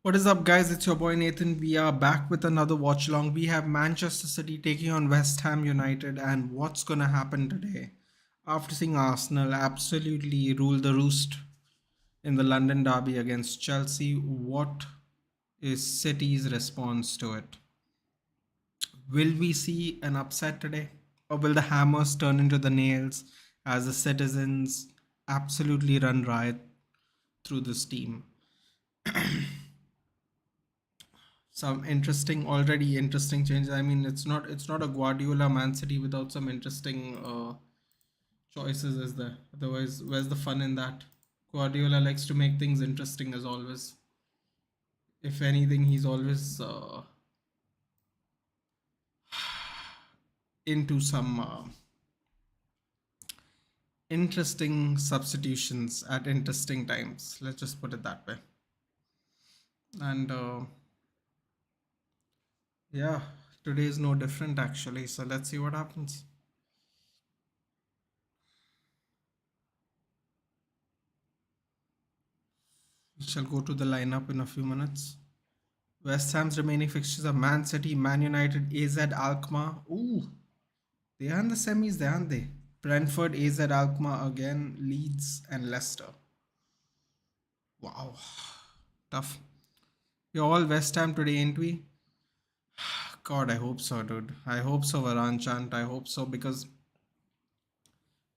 What is up, guys? It's your boy Nathan. We are back with another watch along. We have Manchester City taking on West Ham United, and what's gonna happen today? After seeing Arsenal absolutely rule the roost in the London derby against Chelsea, what is City's response to it? Will we see an upset today? Or will the hammers turn into the nails as the citizens absolutely run riot through this team? Some already interesting changes. I mean, it's not a Guardiola Man City without some interesting choices, is there? Otherwise, where's the fun in that? Guardiola likes to make things interesting as always. If anything, he's always into some interesting substitutions at interesting times. Let's just put it that way. And yeah, today is no different actually. So let's see what happens. We shall go to the lineup in a few minutes. West Ham's remaining fixtures are Man City, Man United, AZ Alkmaar. Ooh, they are in the semis, they aren't they? Brentford, AZ Alkmaar again, Leeds, and Leicester. Wow, tough. You're all West Ham today, ain't we? God, I hope so, dude. I hope so, Varane chant. I hope so because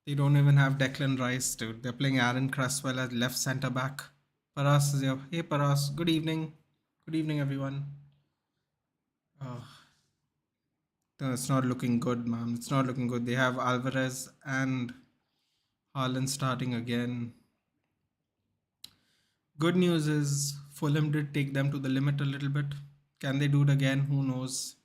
they don't even have Declan Rice, dude. They're playing Aaron Cresswell as left centre back. Paras is here. Hey, Paras. Good evening. Good evening, everyone. Oh, no, it's not looking good, man. It's not looking good. They have Alvarez and Haaland starting again. Good news is Fulham did take them to the limit a little bit. Can they do it again? Who knows?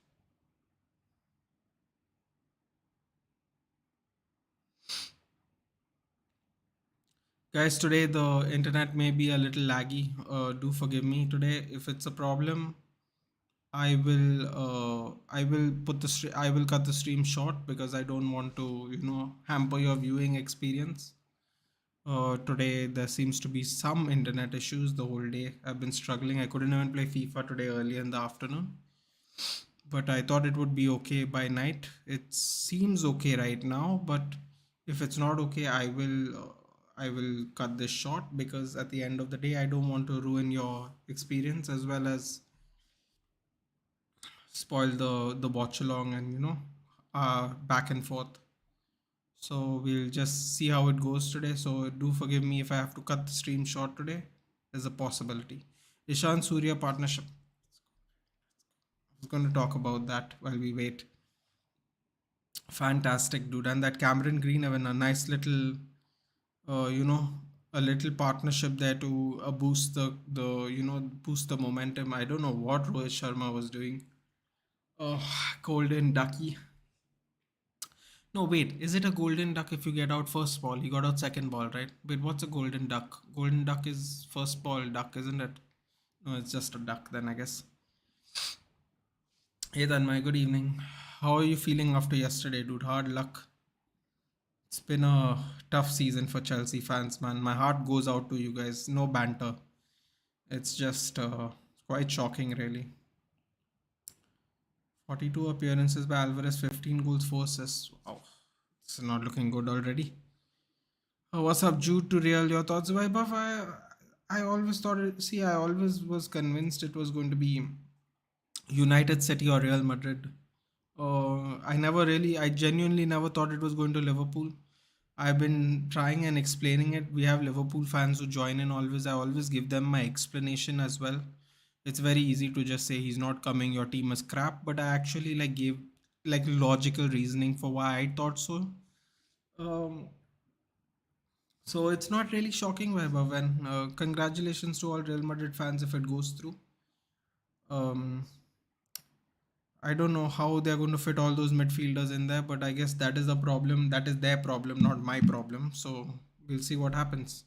Guys, today the internet may be a little laggy. Do forgive me today if it's a problem. I will cut the stream short because I don't want to hamper your viewing experience. Today there seems to be some internet issues the whole day. I've been struggling. I couldn't even play FIFA today early in the afternoon, but I thought it would be okay by night. It seems okay right now, but if it's not okay, I will cut this short because at the end of the day, I don't want to ruin your experience as well as spoil the watch along and back and forth. So we'll just see how it goes today. So do forgive me if I have to cut the stream short today. There's a possibility. Ishan Surya partnership. I was going to talk about that while we wait. Fantastic, dude. And that Cameron Green having a nice little, uh, you know, a little partnership there to boost boost the momentum. I don't know what Rohit Sharma was doing. Oh, golden ducky. No, wait. Is it a golden duck if you get out first ball? He got out second ball, right? Wait, what's a golden duck? Golden duck is first ball duck, isn't it? No, it's just a duck then, I guess. Hey, Tanmay, good evening. How are you feeling after yesterday, dude? Hard luck. It's been a tough season for Chelsea fans, man. My heart goes out to you guys. No banter. It's just quite shocking, really. 42 appearances by Alvarez, 15 goals, 4 assists. Wow, it's not looking good already. What's up, Jude to Real? Your thoughts, Vaibhav? I always thought I always was convinced it was going to be United City or Real Madrid. I genuinely never thought it was going to Liverpool. I've been trying and explaining it. We have Liverpool fans who join in always. I always give them my explanation as well. It's very easy to just say he's not coming, your team is crap, but I actually gave logical reasoning for why I thought so. Um, so it's not really shocking, Vaibhav, and congratulations to all Real Madrid fans if it goes through. Um, I don't know how they're going to fit all those midfielders in there, but I guess that is a problem. That is their problem, not my problem. So we'll see what happens.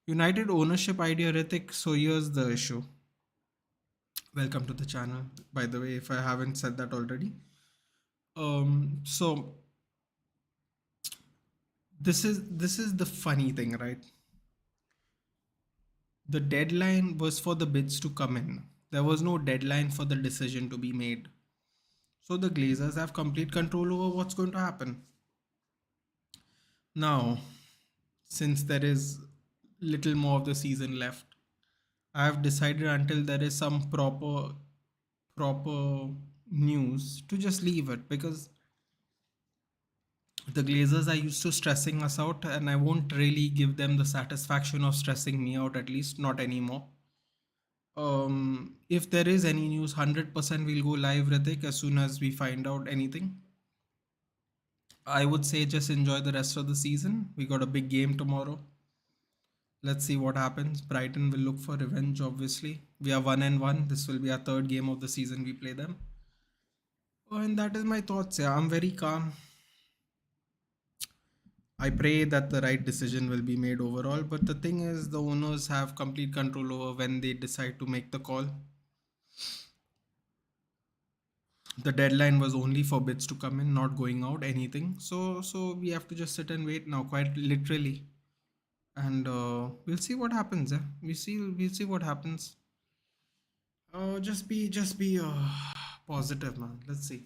United ownership idea, Ritik. So here's the issue. Welcome to the channel, by the way, if I haven't said that already. So this is the funny thing, right? The deadline was for the bids to come in. There was no deadline for the decision to be made. So the Glazers have complete control over what's going to happen. Now, since there is little more of the season left, I have decided until there is some proper news to just leave it, because the Glazers are used to stressing us out, and I won't really give them the satisfaction of stressing me out, at least not anymore. If there is any news, 100% we'll go live, Ritik, as soon as we find out anything. I would say just enjoy the rest of the season. We got a big game tomorrow. Let's see what happens. Brighton will look for revenge, obviously. We are 1-1. This will be our third game of the season we play them. Oh, and that is my thoughts. Yeah, I'm very calm. I pray that the right decision will be made overall. But the thing is, the owners have complete control over when they decide to make the call. The deadline was only for bids to come in, not going out anything. So we have to just sit and wait now, quite literally. And we'll see what happens. We'll see what happens. Just be positive, man. Let's see.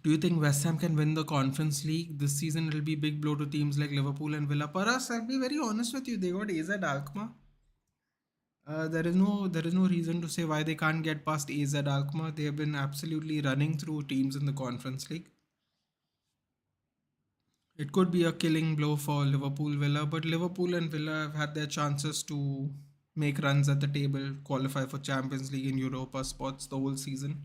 Do you think West Ham can win the Conference League this season? It'll be big blow to teams like Liverpool and Villa. For us, I'll be very honest with you. They got AZ Alkmaar. There is no reason to say why they can't get past AZ Alkmaar. They have been absolutely running through teams in the Conference League. It could be a killing blow for Liverpool Villa, but Liverpool and Villa have had their chances to make runs at the table, qualify for Champions League and Europa spots the whole season.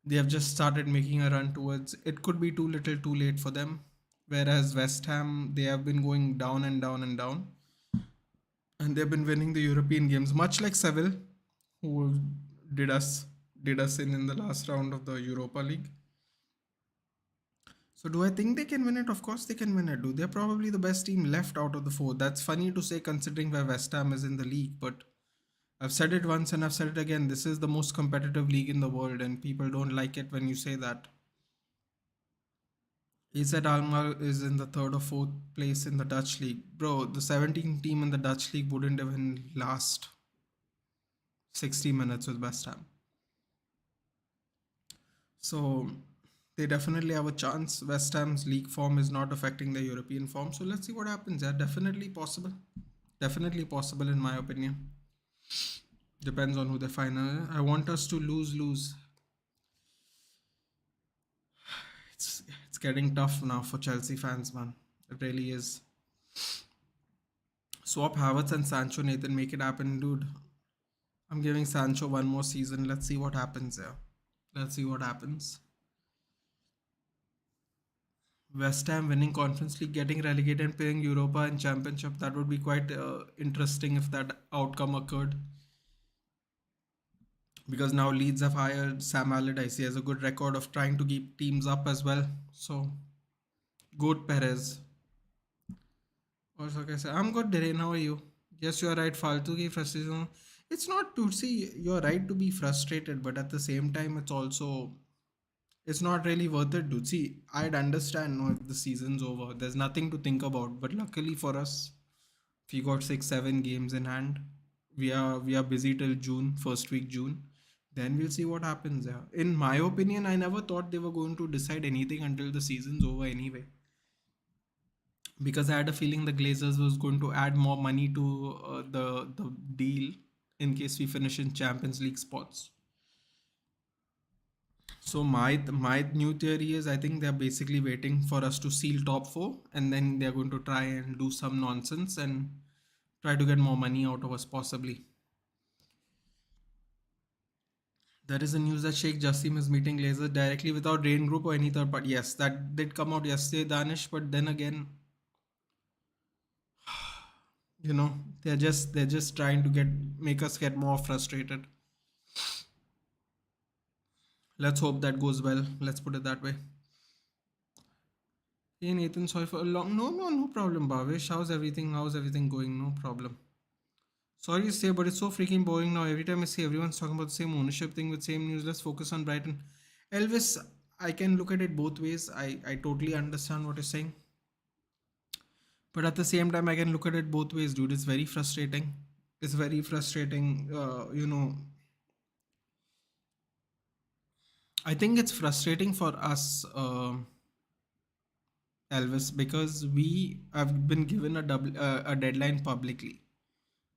They have just started making a run towards it. Could be too little too late for them. Whereas West Ham, they have been going down and down and down. And they've been winning the European games, much like Seville, who did us did us in the last round of the Europa League. So do I think they can win it? Of course they can win it. Do they're probably the best team left out of the four. That's funny to say considering where West Ham is in the league, but I've said it once and I've said it again. This is the most competitive league in the world, and people don't like it when you say that. AZ Alkmaar is in the third or fourth place in the Dutch league. Bro, the 17th team in the Dutch league wouldn't even last 60 minutes with West Ham. So they definitely have a chance. West Ham's league form is not affecting their European form. So let's see what happens. Yeah, definitely possible. Definitely possible in my opinion. Depends on who they find. I want us to lose. It's getting tough now for Chelsea fans, man. It really is. Swap Havertz and Sancho, Nathan. Make it happen, dude. I'm giving Sancho one more season. Let's see what happens there. Let's see what happens. West Ham winning Conference League, getting relegated and playing Europa and Championship. That would be quite interesting if that outcome occurred. Because now Leeds have hired Sam Allardyce. He has a good record of trying to keep teams up as well. So, good Perez. Also, I'm good, Dhiren. How are you? Yes, you are right. Faltu ki frustration. It's not to see, you're right to be frustrated, but at the same time, it's not really worth it, dude. See, I'd understand no, if the season's over. There's nothing to think about. But luckily for us, we got 6, 7 games in hand. We are busy till June, first week June. Then we'll see what happens. Yeah. In my opinion, I never thought they were going to decide anything until the season's over anyway. Because I had a feeling the Glazers was going to add more money to the deal in case we finish in Champions League spots. So my new theory is I think they're basically waiting for us to seal top four, and then they're going to try and do some nonsense and try to get more money out of us possibly. There is a news that Sheikh Jassim is meeting Glazer directly without Rain Group or any third party. Yes, that did come out yesterday, Danish. But then again, they're just trying to make us get more frustrated. Let's hope that goes well. Let's put it that way. Hey Nathan, sorry for a long. No problem, Bhavesh. How's everything going? No problem. Sorry to say, but it's so freaking boring now. Every time I see everyone's talking about the same ownership thing with same news, let's focus on Brighton. Elvis, I can look at it both ways. I totally understand what you're saying. But at the same time, I can look at it both ways, dude. It's very frustrating. It's very frustrating. I think it's frustrating for us, Elvis, because we have been given a deadline publicly,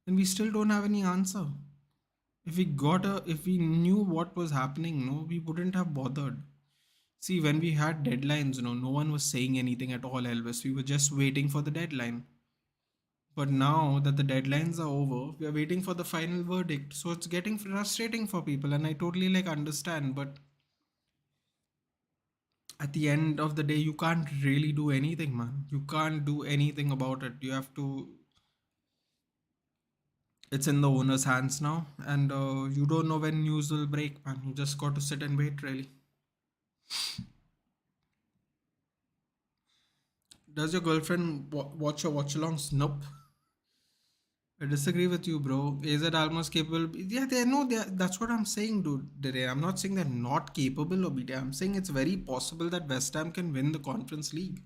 and we still don't have any answer. If we knew what was happening, no, we wouldn't have bothered. See, when we had deadlines, no one was saying anything at all, Elvis. We were just waiting for the deadline. But now that the deadlines are over, we are waiting for the final verdict. So it's getting frustrating for people, and I totally like understand. But at the end of the day, you can't really do anything, man. You can't do anything about it. You have to. It's in the owner's hands now, and you don't know when news will break, man. You just got to sit and wait, really. Does your girlfriend watch your watchalongs? Nope. I disagree with you, bro. Is it almost capable? Yeah, they know they. That's what I'm saying, dude. I'm not saying they're not capable of it. I'm saying it's very possible that West Ham can win the Conference League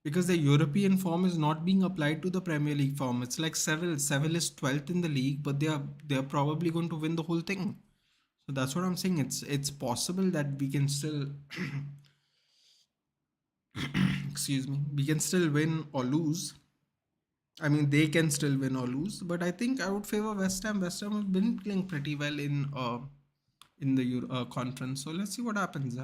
because the European form is not being applied to the Premier League form. It's like Seville. Seville is 12th in the league, but they are probably going to win the whole thing. So that's what I'm saying. It's possible that we can still excuse me, we can still win or lose. I mean, they can still win or lose, but I think I would favor West Ham. West Ham have been playing pretty well in the conference. So let's see what happens.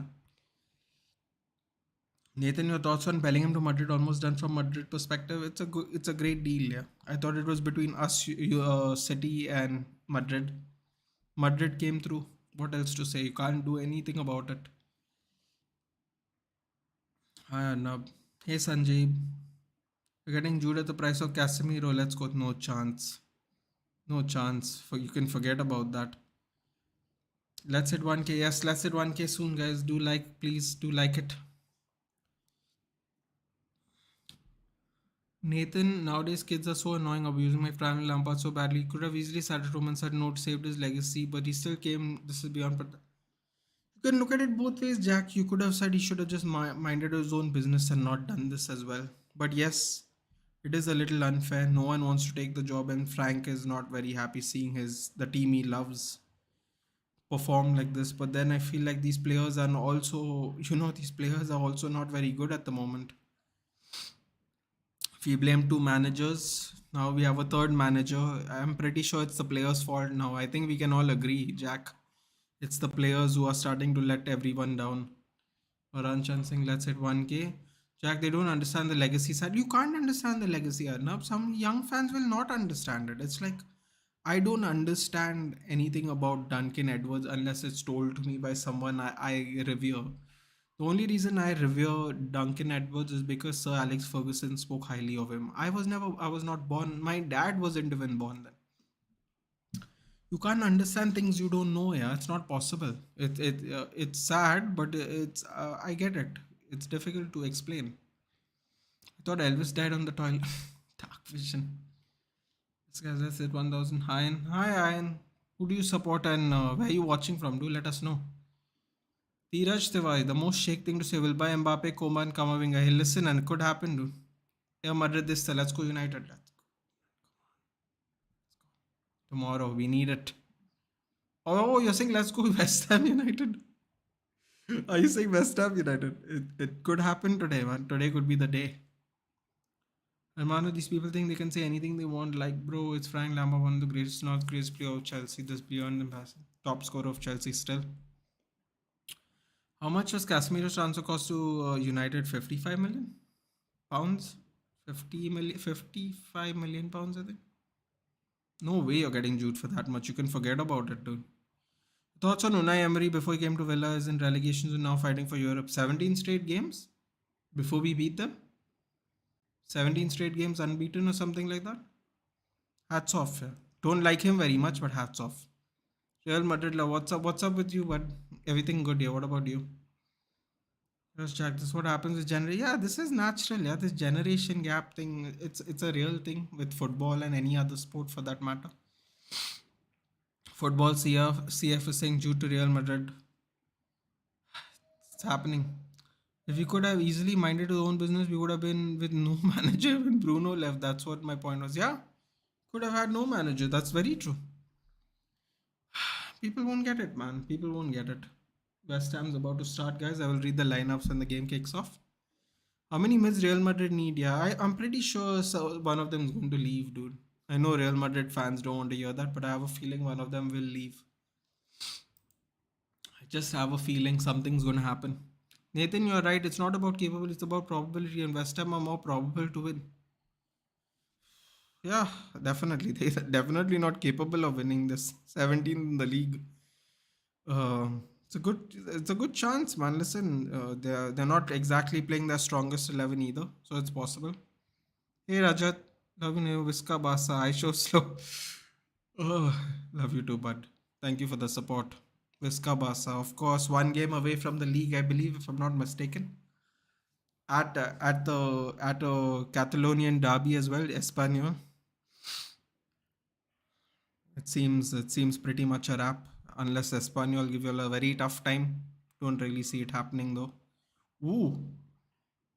Nathan, your thoughts on Bellingham to Madrid? Almost done from Madrid perspective. It's a great deal. Yeah, I thought it was between us, City and Madrid. Madrid came through. What else to say? You can't do anything about it. Hi, Arnab. Hey, Sanjeev. We're getting Jude at the price of Casemiro. Let's go. No chance. No chance. You can forget about that. Let's hit 1K. Yes, let's hit 1K soon, guys. Please do like it. Nathan, nowadays kids are so annoying, abusing my friend Lampard so badly. Could have easily sat at home and said no, saved his legacy, but he still came. This is beyond. But you can look at it both ways, Jack. You could have said he should have just minded his own business and not done this as well. But yes, it is a little unfair. No one wants to take the job, and Frank is not very happy seeing the team he loves perform like this. But then I feel like these players are also, these players are also not very good at the moment. If we blame two managers, now we have a third manager. I'm pretty sure it's the players' fault now. I think we can all agree, Jack. It's the players who are starting to let everyone down. Varan Singh, let's hit 1K. Jack, they don't understand the legacy side. You can't understand the legacy, Arnab. Some young fans will not understand it. It's like, I don't understand anything about Duncan Edwards unless it's told to me by someone I revere. The only reason I revere Duncan Edwards is because Sir Alex Ferguson spoke highly of him. I was not born. My dad wasn't even born then. You can't understand things you don't know. Yeah, it's not possible. It's sad, but I get it. It's difficult to explain. I thought Elvis died on the toilet. Dark vision. This guy's just at 1000. Hi, Ian. Who do you support and where are you watching from? Do let us know. Dheeraj Tiwari, the most shake thing to say will buy Mbappe, Coman, Kamavinga. Hey, listen, and it could happen, dude. Yeah, Madrid this, let's go United. Tomorrow, we need it. Oh, you're saying let's go West Ham United? Are you saying West Ham United? It could happen today, man. Today could be the day. And man, these people think they can say anything they want. Like, bro, it's Frank Lampard, one of the greatest, not the greatest player of Chelsea. This beyond embarrassing. Top scorer of Chelsea still. How much was Casemiro's transfer cost to United? 55 million pounds? 55 million pounds, I think. No way you're getting Jude for that much. You can forget about it, dude. Thoughts on Unai Emery before he came to Villa is in relegations and now fighting for Europe. 17 straight games before we beat them. 17 straight games unbeaten or something like that. Hats off. Yeah. Don't like him very much, but hats off. Real Madrid, what's up? What's up with you, bud? Everything good here. What about you? Just check this. What happens with generation? Yeah, this is natural. Yeah, this generation gap thing. It's a real thing with football and any other sport for that matter. Football CF is saying due to Real Madrid. It's happening. If he could have easily minded his own business, we would have been with no manager when Bruno left. That's what my point was. Yeah, could have had no manager. That's very true. People won't get it, man. People won't get it. West Ham's about to start, guys. I will read the lineups when the game kicks off. How many mids Real Madrid need? Yeah, I'm pretty sure one of them is going to leave, dude. I know Real Madrid fans don't want to hear that, but I have a feeling one of them will leave. I just have a feeling something's going to happen. Nathan, you're right. It's not about capable, it's about probability, and West Ham are more probable to win. Yeah, definitely. They're definitely not capable of winning this. 17th in the league. It's a good chance, man. Listen, they're not exactly playing their strongest 11 either, so it's possible. Hey Rajat, love you, Visca Basa. I show slow. Oh, love you too, bud. Thank you for the support. Visca Basa, of course, one game away from the league, I believe, if I'm not mistaken. At a Catalonian derby as well, Espanyol. It seems pretty much a wrap, unless Espanyol give you a very tough time. Don't really see it happening though. Ooh,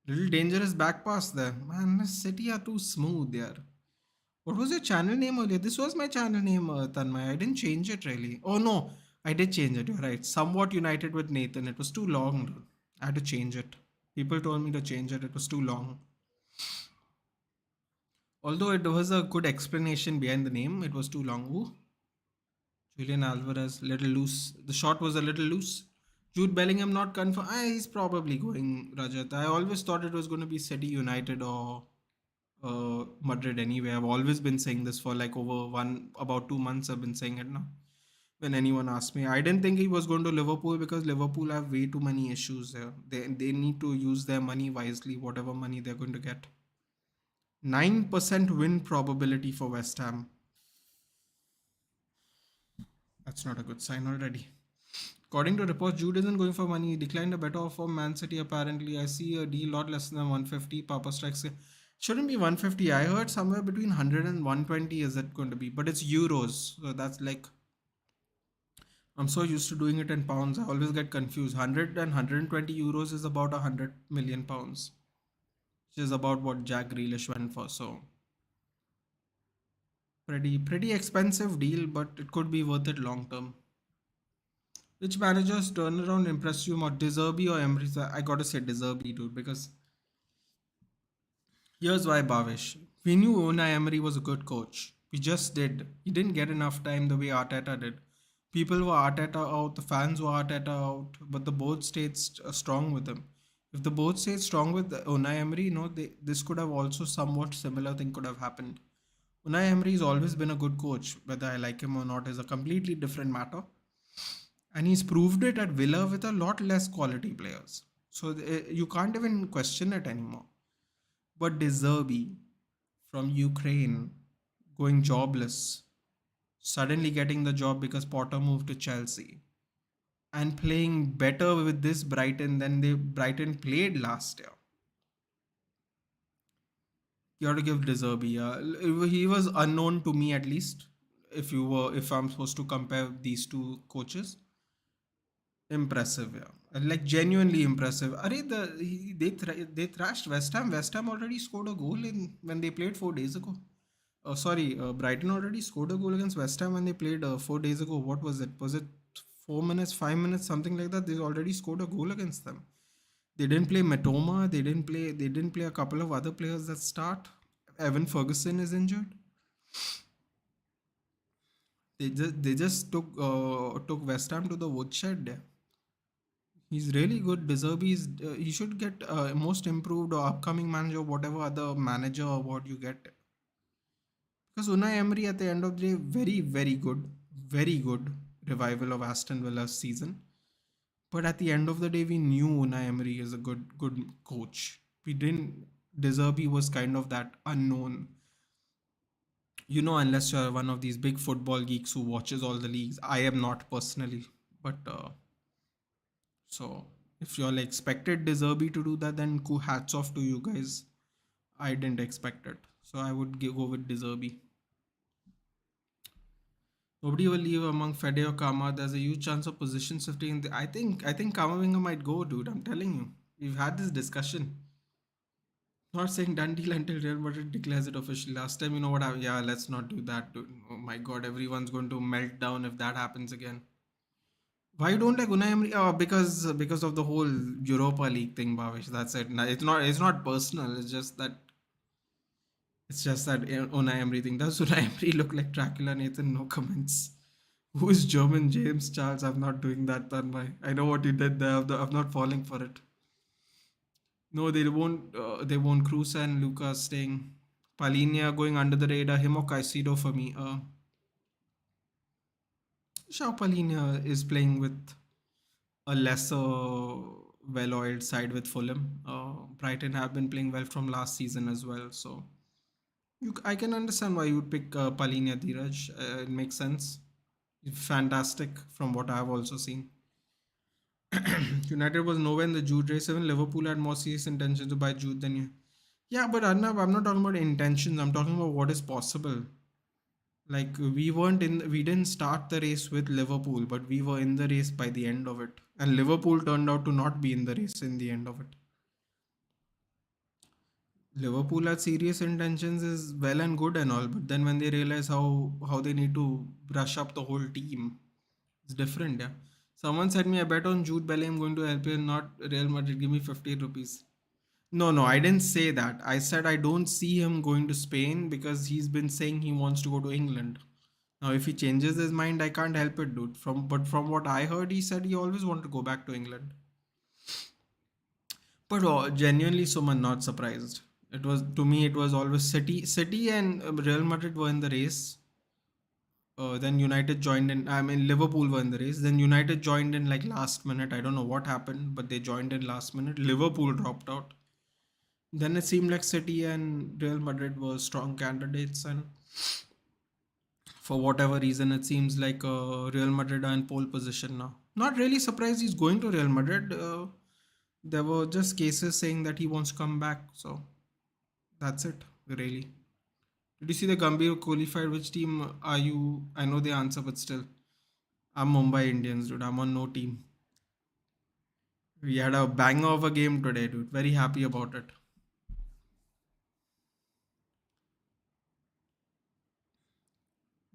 little dangerous back pass there. Man, the City are too smooth there. What was your channel name earlier? This was my channel name, Tanmay. I didn't change it really. Oh no, I did change it. You're right. Somewhat United with Nathan. It was too long, dude. I had to change it. People told me to change it. It was too long. Although it was a good explanation behind the name, it was too long. Ooh, Julian Alvarez, little loose. The shot was a little loose. Jude Bellingham not confirmed. He's probably going, Rajat. I always thought it was going to be City United or Madrid anyway. I've always been saying this for like about 2 months. I've been saying it now. When anyone asks me, I didn't think he was going to Liverpool because Liverpool have way too many issues there. They need to use their money wisely, whatever money they're going to get. 9% win probability for West Ham. That's not a good sign already. According to reports, Jude isn't going for money. He declined a better offer from Man City apparently. I see a deal lot less than 150. Papa Strikes shouldn't be 150. I heard somewhere between 100 and 120 is it going to be, but it's euros. So that's like, I'm so used to doing it in pounds. I always get confused. 100 and 120 euros is about 100 million pounds, which is about what Jack Grealish went for. So pretty expensive deal, but it could be worth it long term. Which managers turnaround impressed you more, Deserby or Emirates? I gotta say Deserby, dude, because here's why, Bhavesh. We knew Unai Emery was a good coach. We just did. He didn't get enough time the way Arteta did. People were Arteta out, the fans were Arteta out, but the board stayed strong with him. If the board stayed strong with Unai Emery, this could have also somewhat similar thing could have happened. Unai Emery has always been a good coach. Whether I like him or not is a completely different matter. And he's proved it at Villa with a lot less quality players. So you can't even question it anymore. But De Zerbi from Ukraine going jobless, suddenly getting the job because Potter moved to Chelsea and playing better with this Brighton than Brighton played last year. You have to give De Zerbi. He was unknown to me at least. If I'm supposed to compare these two coaches, impressive, yeah. Like genuinely impressive. They thrashed West Ham. West Ham already scored a goal in when they played 4 days ago. Sorry, Brighton already scored a goal against West Ham when they played 4 days ago. What was it? Was it 4 minutes, 5 minutes, something like that? They already scored a goal against them. They didn't play Matoma. They didn't play. They didn't play a couple of other players that start. Evan Ferguson is injured. They just took West Ham to the woodshed. He's really good. He should get most improved or upcoming manager, whatever other manager award you get. Because Unai Emery at the end of the day, very good revival of Aston Villa's season. But at the end of the day, we knew Unai Emery is a good coach. We didn't. De Zerbi was kind of that unknown. Unless you're one of these big football geeks who watches all the leagues. I am not personally, but so if you all expected De Zerbi to do that, then hats off to you guys. I didn't expect it, so I would go with De Zerbi. Nobody will leave among Fede or Kama. There's a huge chance of position shifting. I think Kamavinga might go, dude. I'm telling you. We've had this discussion. Not saying done deal until Real Madrid declares it officially. Last time, you know what happened? Yeah, let's not do that. Dude. Oh my God, everyone's going to melt down if that happens again. Why don't like Unai Emery? Because of the whole Europa League thing, Bhavesh. That's it. It's not personal. It's just that Unai Emery thing. Does Unai Emery look like Dracula? Nathan, no comments. Who is German James Charles? I'm not doing that, Tanmay. I know what you did there. I'm not falling for it. No, they won't. They won't. Cruz and Lucas staying. Palinia going under the radar. Him or Caicedo for me. Shao Palinia is playing with a lesser well-oiled side with Fulham. Brighton have been playing well from last season as well. So I can understand why you would pick Palinia Dheeraj. It makes sense. Fantastic from what I have also seen. United was nowhere in the Jude race. Even Liverpool had more serious intentions to buy Jude than you. Yeah, but Arnab, I'm not talking about intentions. I'm talking about what is possible. Like we didn't start the race with Liverpool, but we were in the race by the end of it. And Liverpool turned out to not be in the race in the end of it. Liverpool had serious intentions is well and good and all, but then when they realize how they need to brush up the whole team, it's different. Yeah. Someone said me, I bet on Jude Bellingham going to help you, not Real Madrid. Give me 50 rupees. No, no, I didn't say that. I said I don't see him going to Spain because he's been saying he wants to go to England. Now, if he changes his mind, I can't help it, dude. From what I heard, he said he always wanted to go back to England. But genuinely, Suman, not surprised. It was to me, it was always City and Real Madrid were in the race. Then United joined in. I mean, Liverpool were in the race. Then United joined in like last minute. I don't know what happened, but they joined in last minute. Liverpool dropped out. Then it seemed like City and Real Madrid were strong candidates, and for whatever reason, it seems like Real Madrid are in pole position now. Not really surprised he's going to Real Madrid. There were just cases saying that he wants to come back, so that's it, really. Did you see the Gambhir qualified? Which team are you? I know the answer, but still, I'm Mumbai Indians, dude. I'm on no team. We had a banger of a game today, dude. Very happy about it.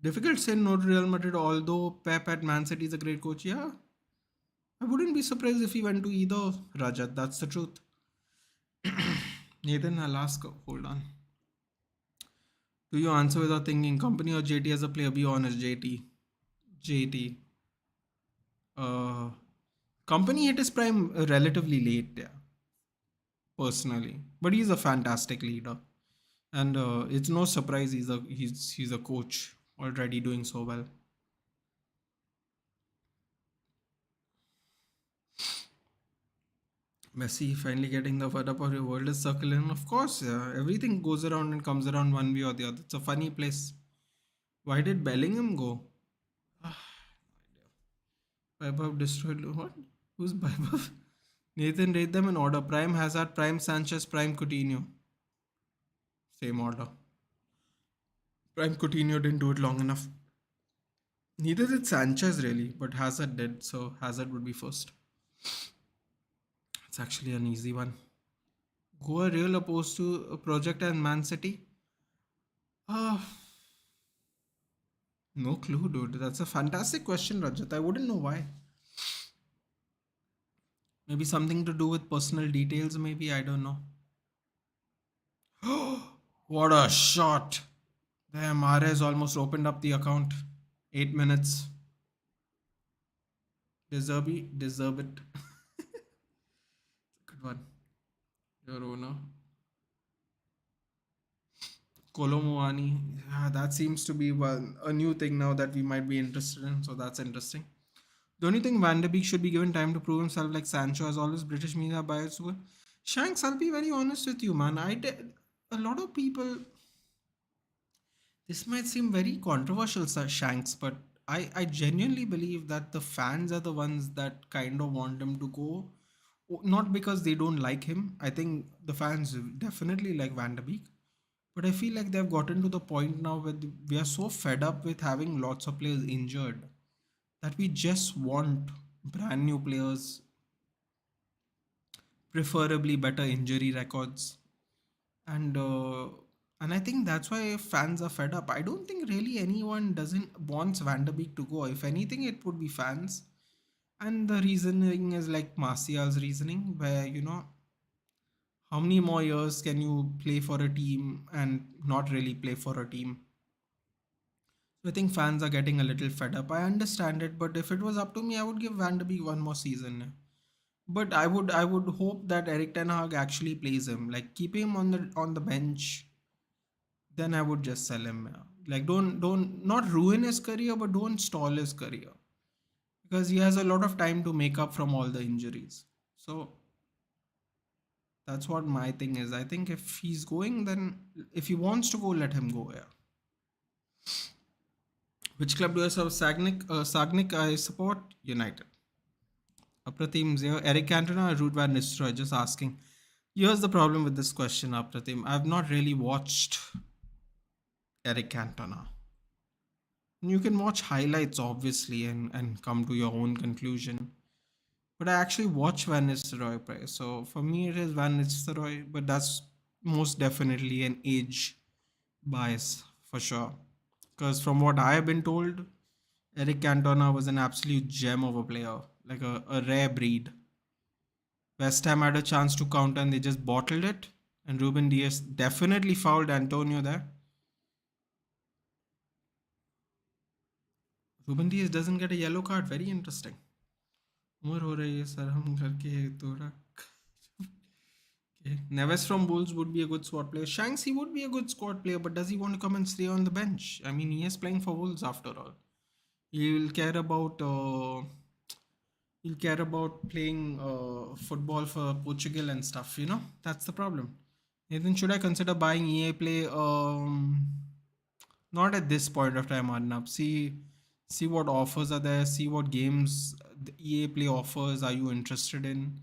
Difficult to say no to Real Madrid, although Pep at Man City is a great coach. Yeah, I wouldn't be surprised if he went to either, Rajat. That's the truth. Nathan, I'll ask. Hold on. Do you answer without thinking? Company or JT as a player? Be honest, JT. JT. Uh, Company hit his prime relatively late, yeah, personally. But he's a fantastic leader. And it's no surprise he's a coach already doing so well. Messi finally getting the word up of your world is circling. Of course, yeah, everything goes around and comes around one way or the other. It's a funny place. Why did Bellingham go? Baibab destroyed what? Who's Baibab? Nathan, rate them in order. Prime Hazard, Prime Sanchez, Prime Coutinho. Same order. Prime Coutinho didn't do it long enough. Neither did Sanchez really, but Hazard did. So Hazard would be first. It's actually an easy one. Go a real opposed to a project and Man City? Ah, no clue, dude. That's a fantastic question, Rajat. I wouldn't know why. Maybe something to do with personal details, maybe. I don't know. What a shot! Damn, Mahrez almost opened up the account. 8 minutes. Deserve it. Good one. Your owner. Kolomuani. Yeah, that seems to be a new thing now that we might be interested in. So that's interesting. Don't you think Van de Beek should be given time to prove himself like Sancho, as always British media bias were? Shanks, I'll be very honest with you, man. A lot of people. This might seem very controversial, Shanks, but I genuinely believe that the fans are the ones that kind of want him to go. Not because they don't like him. I think the fans definitely like Van de Beek. But I feel like they've gotten to the point now where we are so fed up with having lots of players injured that we just want brand new players, preferably better injury records, and I think that's why fans are fed up. I don't think really anyone doesn't wants Van der Beek to go. If anything, it would be fans, and the reasoning is like Martial's reasoning, where how many more years can you play for a team and not really play for a team? So I think fans are getting a little fed up. I understand it, but if it was up to me, I would give Van der Beek one more season. But I would hope that Erik Ten Hag actually plays him. Like keep him on the bench, then I would just sell him. Yeah. Like don't not ruin his career, but don't stall his career because he has a lot of time to make up from all the injuries. So that's what my thing is. I think if he's going, then if he wants to go, let him go. Yeah. Which club do I support? Sagnik, I support United. Apratim Zio, Eric Cantona or Ruud van Nistelrooy? Just asking. Here's the problem with this question, Apratim. I've not really watched Eric Cantona. You can watch highlights, obviously, and come to your own conclusion. But I actually watch Van Nistelrooy. So for me, it is Van Nistelrooy, but that's most definitely an age bias for sure. Because from what I have been told, Eric Cantona was an absolute gem of a player, like a rare breed. West Ham had a chance to counter and they just bottled it. And Ruben Diaz definitely fouled Antonio there. Ruben Diaz doesn't get a yellow card. Very interesting. उम्र हो रही है sir हम घर के थोड़ा. Okay. Neves from Bulls would be a good squad player. Shanks, he would be a good squad player, but does he want to come and stay on the bench? I mean, he is playing for Wolves after all. He will care about he'll care about playing football for Portugal and stuff. That's the problem. Then should I consider buying EA Play? Not at this point of time, Arnab. See what offers are there. See what games the EA Play offers. Are you interested in?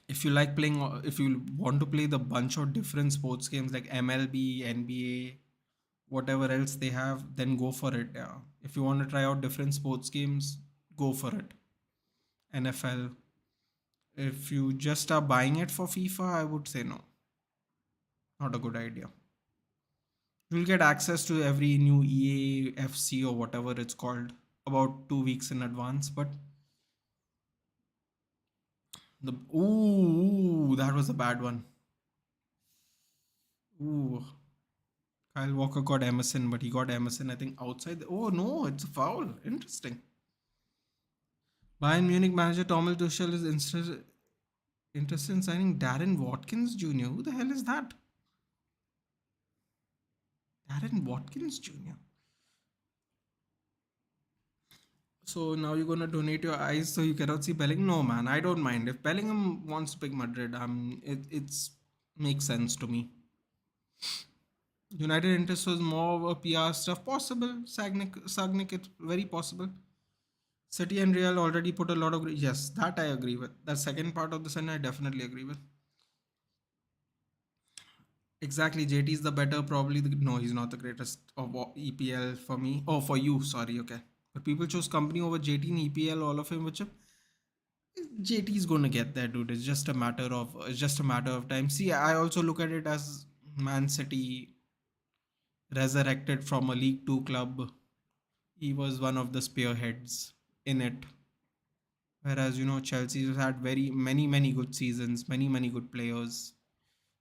If you like playing, if you want to play the bunch of different sports games like MLB, NBA, whatever else they have, then go for it. Yeah. If you want to try out different sports games, go for it. NFL. If you just are buying it for FIFA, I would say no. Not a good idea. You'll get access to every new EA, FC, or whatever it's called about 2 weeks in advance. But that was a bad one. Ooh, Kyle Walker got Emerson, but he got Emerson, I think, outside. Oh no, it's a foul. Interesting. Bayern Munich manager Thomas Tuchel is interested in signing Darren Watkins Jr. Who the hell is that? Darren Watkins Jr. So now you're gonna donate your eyes so you cannot see Bellingham? No, man, I don't mind. If Bellingham wants to pick Madrid, it's makes sense to me. United interest was more of a PR stuff. Possible. Sagnik, it's very possible. City and Real already put a lot of. Yes, that I agree with. That second part of the sentence I definitely agree with. Exactly, JT is the better, probably. No, he's not the greatest of EPL for me. Oh, for you, sorry, okay. But people chose company over JT in EPL, all of him, which JT is gonna get there, dude. It's just a matter of time. See, I also look at it as Man City resurrected from a League Two club. He was one of the spearheads in it. Whereas Chelsea has had very many good seasons, many good players.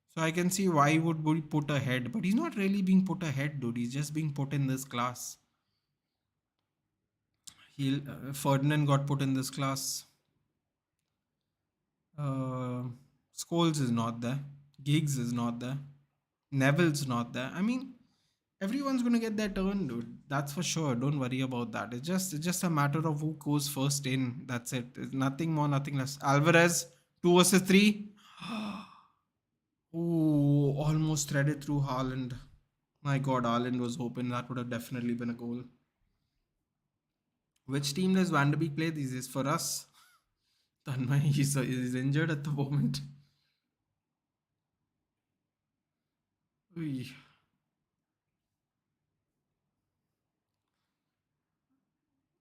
So I can see why he would be put ahead, but he's not really being put ahead, dude. He's just being put in this class. Ferdinand got put in this class. Uh, Scholes is not there. Giggs is not there. Neville's not there. I mean, everyone's gonna get their turn, dude. That's for sure. Don't worry about that. It's just a matter of who goes first in. That's it. It's nothing more, nothing less. Alvarez, 2 versus 3. Ooh, almost threaded through Haaland. My God, Haaland was open. That would have definitely been a goal. Which team does Van de Beek play these days? For us, Tanmay, he's injured at the moment. Oy.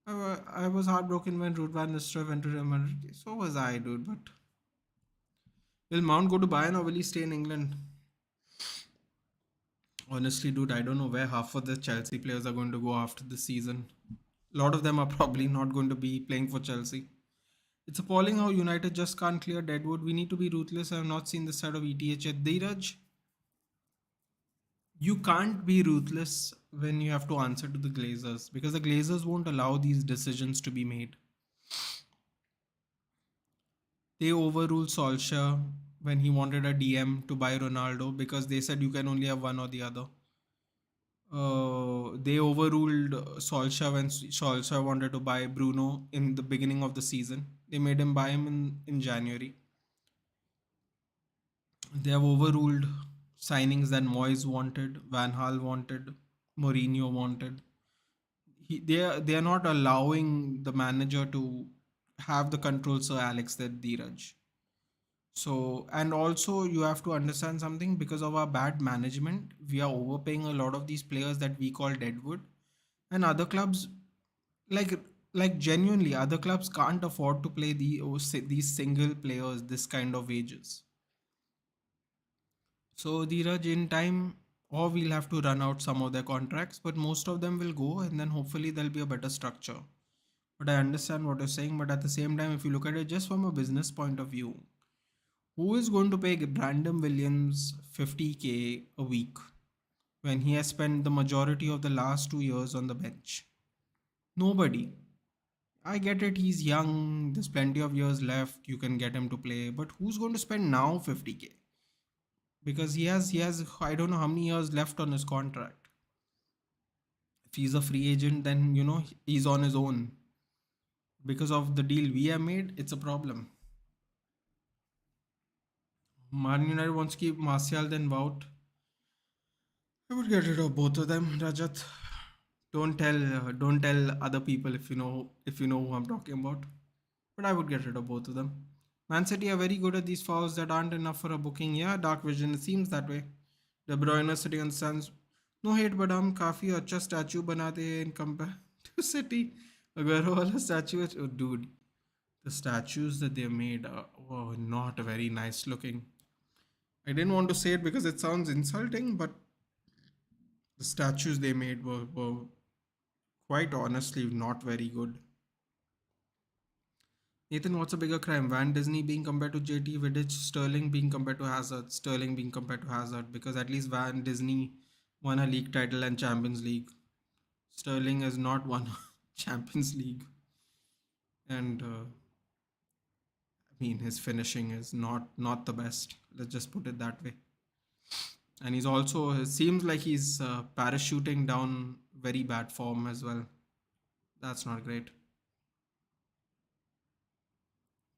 I was heartbroken when Ruud van Nistelrooy went to Real Madrid. So was I, dude. But Will Mount go to Bayern or will he stay in England? Honestly, dude, I don't know where half of the Chelsea players are going to go after this season. A lot of them are probably not going to be playing for Chelsea. It's appalling how United just can't clear Deadwood. We need to be ruthless. I have not seen this side of ETH yet. Dheeraj, you can't be ruthless when you have to answer to the Glazers because the Glazers won't allow these decisions to be made. They overruled Solskjaer when he wanted a DM to buy Ronaldo because they said you can only have one or the other. They overruled Solskjaer when Solskjaer wanted to buy Bruno in the beginning of the season. They made him buy him in January. They have overruled signings that Moyes wanted, Van Gaal wanted, Mourinho wanted. They are not allowing the manager to have the control, Sir Alex, that Dheeraj. So, and also you have to understand something because of our bad management, we are overpaying a lot of these players that we call deadwood, and other clubs like like genuinely other clubs can't afford to play these single players this kind of wages. So Dheeraj, in time, or we'll have to run out some of their contracts, but most of them will go, and then hopefully there'll be a better structure. But I understand what you're saying, but at the same time, if you look at it just from a business point of view, who is going to pay Brandon Williams 50K a week when he has spent the majority of the last 2 years on the bench? Nobody. I get it, he's young, there's plenty of years left, you can get him to play, but who's going to spend now 50K? Because he has I don't know how many years left on his contract. If he's a free agent, then he's on his own. Because of the deal we have made, it's a problem. Man United wants to keep Martial then Wout. I would get rid of both of them, Rajat. Don't tell other people if you know who I'm talking about. But I would get rid of both of them. Man City are very good at these fouls that aren't enough for a booking. Yeah, Dark Vision, it seems that way. De Bruyne sitting on the stands. No hate, but हम काफी अच्छा statue बनाते हैं in compare to City. Aguero वाला statue, oh, dude, the statues that they made were not very nice looking. I didn't want to say it because it sounds insulting, but the statues they made were quite honestly not very good. Nathan, what's a bigger crime? Van Disney being compared to JT, Vidic, Sterling being compared to Hazard, Sterling being compared to Hazard, because at least Van Disney won a league title and Champions League. Sterling has not won Champions League, and I mean his finishing is not the best. Let's just put it that way. And he's also it seems like he's parachuting down very bad form as well. That's not great.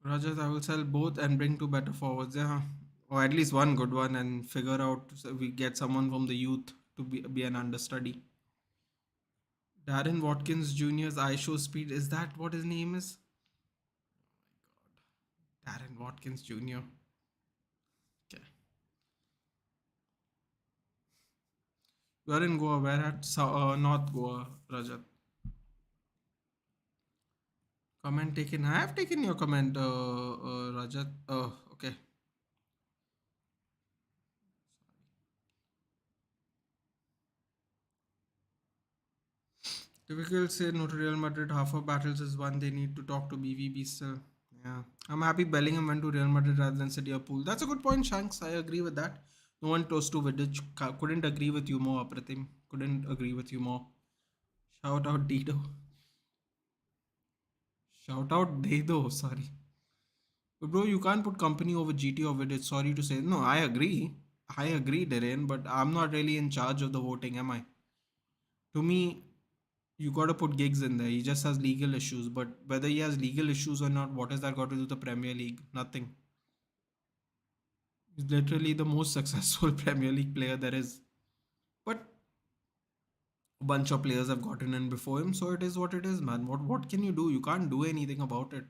Rajat, I will sell both and bring two better forwards. Yeah, or at least one good one, and figure out so we get someone from the youth to be an understudy. Darren Watkins Jr.'s eye show speed, is that what his name is? Darren Watkins Jr. Okay. You are in Goa. Where at North Goa, Rajat? Comment taken. I have taken your comment, Rajat. Oh, okay. Difficult say no to Real Madrid. Half of battles is one. They need to talk to BVB still. Yeah. I'm happy Bellingham went to Real Madrid rather than City or Pool. That's a good point, Shanks. I agree with that. No one close to Vidic. Couldn't agree with you more, Apratim. Couldn't agree with you more. Shout out Dido. Shout out Dido. Sorry. But bro, you can't put company over GT or Vidic. Sorry to say. No, I agree. I agree, Darren, but I'm not really in charge of the voting, am I? To me, you got to put gigs in there. He just has legal issues, but whether he has legal issues or not, what has that got to do with the Premier League? Nothing. He's literally the most successful Premier League player there is. But a bunch of players have gotten in before him, so it is what it is, man. What can you do? You can't do anything about it.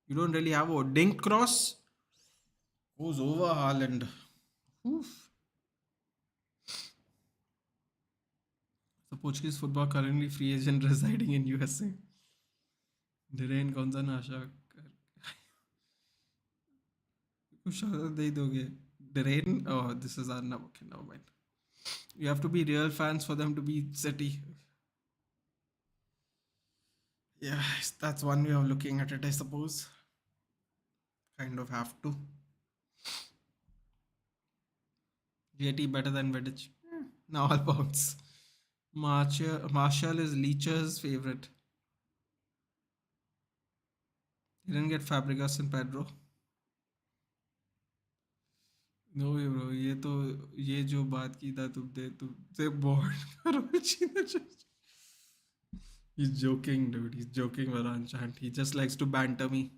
You don't really have a dink cross. Goes over Haaland. Oof. So Portuguese football currently free agent residing in USA. Dhiren कौन सा नशा Usha they doge. The rain. Oh, this is Arnab. Okay, never mind. You have to be real fans for them to be City. Yeah, that's one way of looking at it, I suppose. Kind of have to. JT better than Vidic. Now I'll bounce. Marshall is Leacher's favorite. He didn't get Fabregas and Pedro. No way bro ये तो ये जो बात की था तुमसे bond करो he's joking dude, he's joking Varane chant, he just likes to banter me.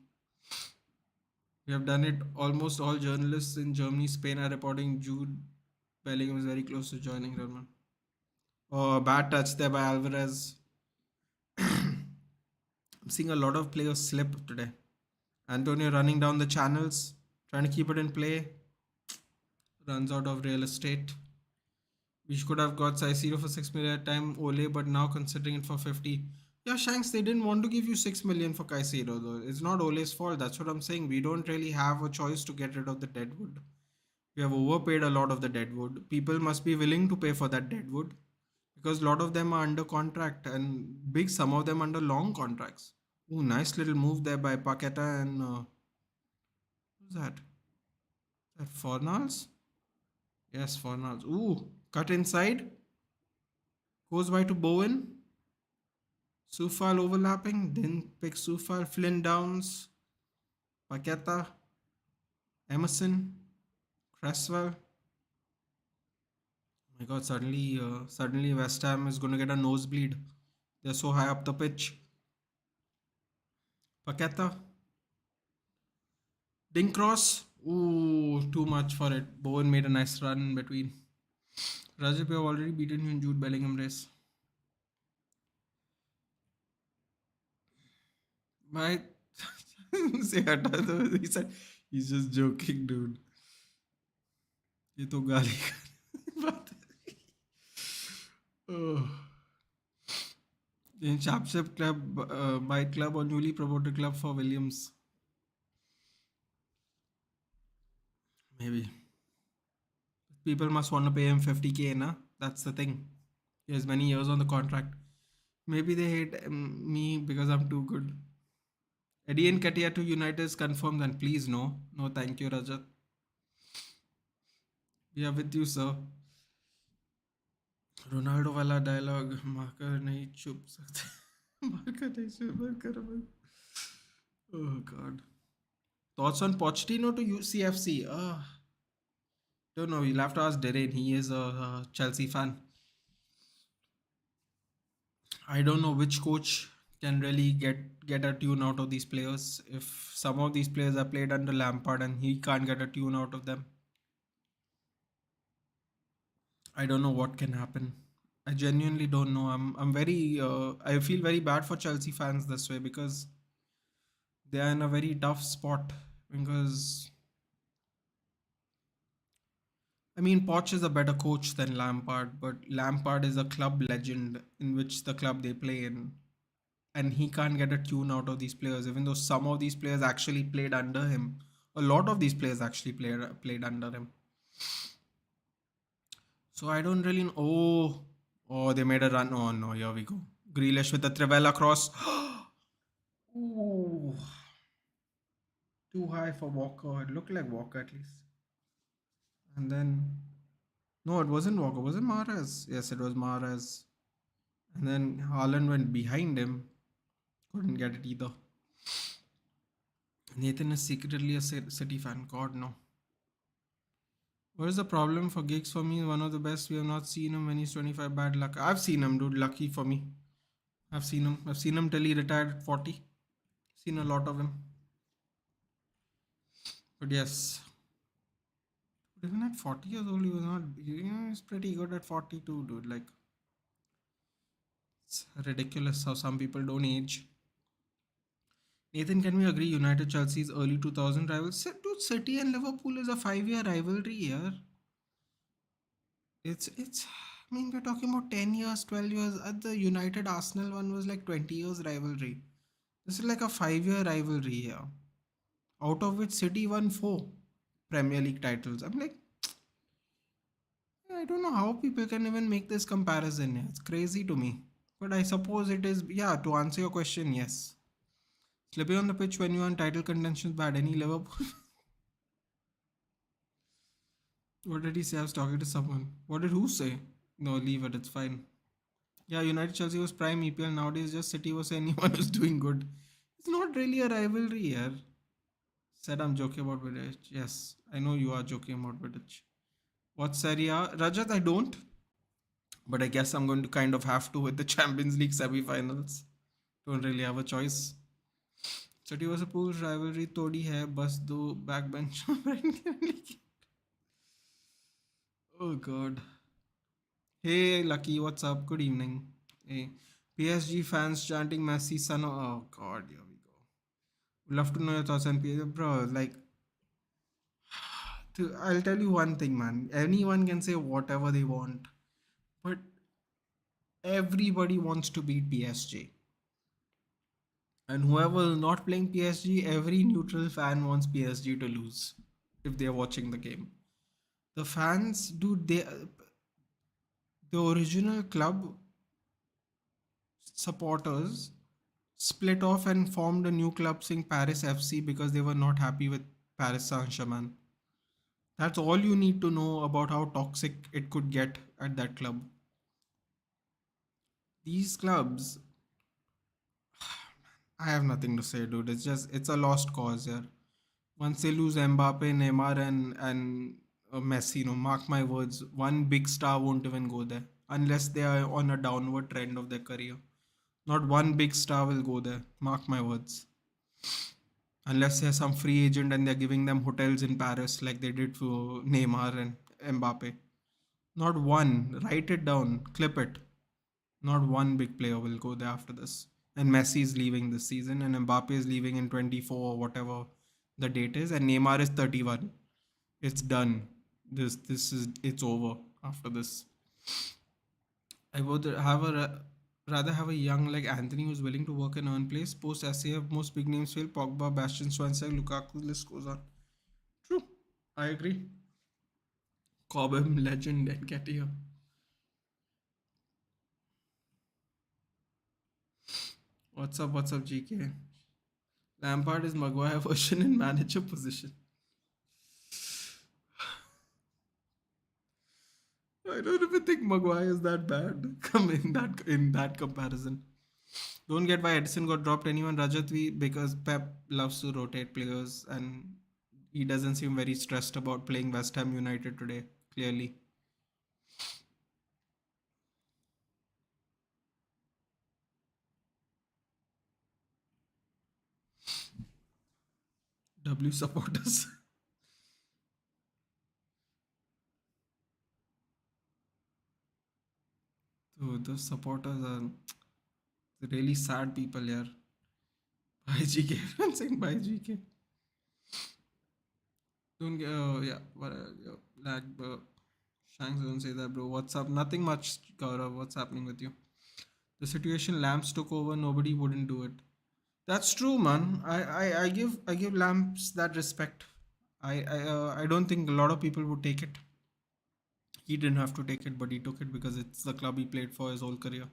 We have done it. Almost all journalists in Germany, Spain are reporting Jude Bellingham is very close to joining Real Madrid. Oh, bad touch there by Alvarez. I'm seeing a lot of players slip today. Antonio running down the channels, trying to keep it in play, runs out of real estate. We could have got Saisiro for 6 million at time Ole, but now considering it for 50. Yeah, Shanks, they didn't want to give you 6 million for Caicedo though. It's not Ole's fault. That's what I'm saying. We don't really have a choice to get rid of the deadwood. We have overpaid a lot of the deadwood. People must be willing to pay for that deadwood because a lot of them are under contract and big some of them under long contracts. Ooh, nice little move there by Paqueta and who's that? Is that Fornals? Yes, Fornals. Ooh, cut inside. Goes by to Bowen. Sufal overlapping. Then pick Sufal. Flynn Downs. Paqueta. Emerson. Cresswell. My God, suddenly West Ham is going to get a nosebleed. They're so high up the pitch. Paqueta. Ding cross. Ooh, too much for it. Bowen made a nice run in between. Rajab, have already beaten you in Jude Bellingham race. My say hata do. He said he's just joking, dude. ये तो गाली का बात है. Oh. In Championship club, my club or newly promoted club for Williams. Maybe. People must want to pay him 50k, na? That's the thing. He has many years on the contract. Maybe they hate me because I'm too good. Eddie and Katia to United is confirmed, then please no. No, thank you, Rajat. We are with you, sir. Ronaldo वाला dialogue marker नहीं छुप सकते marker नहीं छुप कर oh god. Thoughts on Pochettino to UCFC? Don't know. You'll have to ask Derain. He is a Chelsea fan. I don't know which coach can really get a tune out of these players. If some of these players are played under Lampard and he can't get a tune out of them, I don't know what can happen. I genuinely don't know. I'm very I feel very bad for Chelsea fans this way because they are in a very tough spot because I mean Poch is a better coach than Lampard, but Lampard is a club legend in which the club they play in. And he can't get a tune out of these players, even though some of these players actually played under him. A lot of these players actually played under him. So I don't really know. Oh, they made a run. Oh no, here we go. Grealish with the Trivela cross. Ooh, too high for Walker. It looked like Walker at least. And then, no, it wasn't Walker. Was it Mahrez? Yes, it was Mahrez. And then Haaland went behind him. Couldn't get it either. Nathan is secretly a City fan. God, no. What is the problem for Giggs? For me, one of the best. We have not seen him when he's 25. Bad luck. I've seen him, dude. Lucky for me. I've seen him. I've seen him till he retired at 40. Seen a lot of him. But yes. Even at 40 years old, he was not. He's pretty good at 42, dude. Like, it's ridiculous how some people don't age. Nathan, can we agree United Chelsea's early 2000 rivals? Dude, City and Liverpool is a 5-year rivalry here. It's. I mean, we're talking about 10 years, 12 years. At the United Arsenal one was like 20 years rivalry. This is like a 5-year rivalry here. Out of which City won 4. Premier League titles. I'm like, I don't know how people can even make this comparison. Yeah, it's crazy to me. But I suppose it is, yeah, to answer your question, yes. Slipping on the pitch when you are in title contention is bad. Any Liverpool? What did he say? I was talking to someone. What did who say? No, leave it. It's fine. Yeah, United Chelsea was prime EPL. Nowadays, just City was anyone who's doing good. It's not really a rivalry here. Said I'm joking about Vidic. Yes, I know you are joking about Vidic. What Serie A? Rajat, I don't. But I guess I'm going to kind of have to with the Champions League semi-finals. Don't really have a choice. City was a pool rivalry. Todi hai, bus do backbench. Oh God. Hey, Lucky, what's up? Good evening. Hey, PSG fans chanting Messi, son. Oh God, here we go. Love to know your thoughts on PSG, bro. Like, I'll tell you one thing, man. Anyone can say whatever they want, but everybody wants to beat PSG. And whoever is not playing PSG, every neutral fan wants PSG to lose if they're watching the game. The fans, dude, the original club supporters split off and formed a new club saying Paris FC because they were not happy with Paris Saint-Germain. That's all you need to know about how toxic it could get at that club. These clubs, I have nothing to say, dude. It's a lost cause here. Once they lose Mbappe, Neymar, and Messi, mark my words, one big star won't even go there unless they are on a downward trend of their career. Not one big star will go there. Mark my words. Unless there's some free agent and they're giving them hotels in Paris like they did for Neymar and Mbappe. Not one. Write it down. Clip it. Not one big player will go there after this. And Messi is leaving this season, and Mbappe is leaving in 24 or whatever the date is, and Neymar is 31. It's done. This is it's over after this. I would rather have a young like Anthony who's willing to work and earn place. Post SAF, most big names fail. Pogba, Bastian Schweinsteiger, Lukaku. List goes on. True, I agree. Cobham legend and get here. What's up? What's up, GK? Lampard is Maguire version in manager position. I don't even think Maguire is that bad. Come in that comparison. Don't get why Edison got dropped. Anyone Rajat because Pep loves to rotate players and he doesn't seem very stressed about playing West Ham United today. Clearly, W supporters. So those supporters are really sad people here. Bye GK. I'm saying bye GK. Don't get yeah. What lag? Shanks don't say that, bro. What's up? Nothing much, Gaurav. What's happening with you? The situation Lamps took over, nobody wouldn't do it. That's true, man. I give Lamps that respect. I don't think a lot of people would take it. He didn't have to take it, but he took it because it's the club he played for his whole career.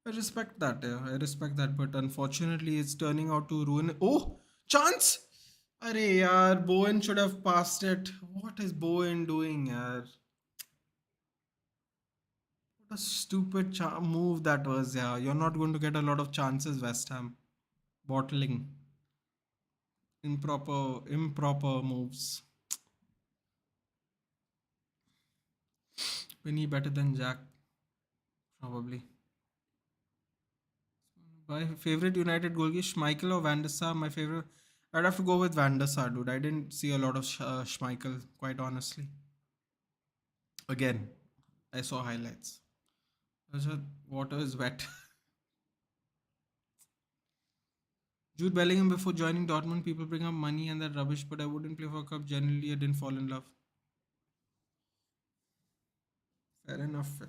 I respect that. Yeah, I respect that. But unfortunately, it's turning out to ruin. Oh, chance! Arey yaar, Bowen should have passed it. What is Bowen doing, yaar? What a stupid move that was. Yeah, you're not going to get a lot of chances, West Ham. Bottling. Improper moves. Penny better than Jack, probably. My favorite United goalkeeper, Schmeichel or Van der Sar. My favorite, I'd have to go with Van der Sar, dude. I didn't see a lot of Schmeichel, quite honestly. Again, I saw highlights. Water is wet. Jude Bellingham before joining Dortmund, people bring up money and that rubbish, but I wouldn't play for a cup. Generally, I didn't fall in love. Fair enough. Yeah.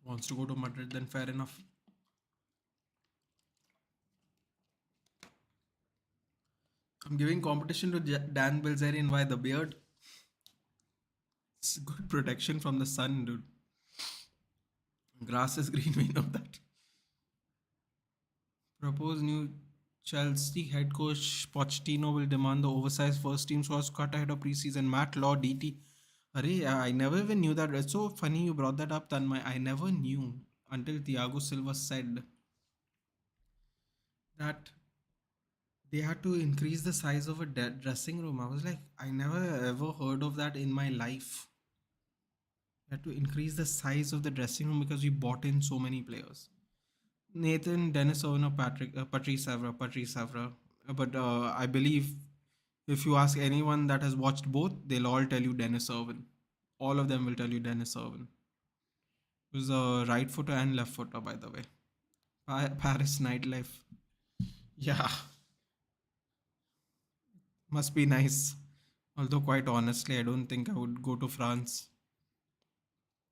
Wants to go to Madrid, then fair enough. I'm giving competition to Dan Bilzerian. Why the beard? It's good protection from the sun, dude. Grass is green, we know that. Proposed new Chelsea head coach Pochettino will demand the oversized first team squad cut ahead of preseason. Matt Law, DT. Arey, I never even knew that. It's so funny you brought that up, Tanmay. I never knew until Thiago Silva said that they had to increase the size of a dressing room. I was like, I never ever heard of that in my life. They had to increase the size of the dressing room because we bought in so many players. Nathan, Dennis Owen, or Patrice Evra. But I believe if you ask anyone that has watched both, they'll all tell you Dennis Irwin. All of them will tell you Dennis Irwin. He was a right footer and left footer, by the way. Paris nightlife. Yeah, must be nice. Although, quite honestly, I don't think I would go to France.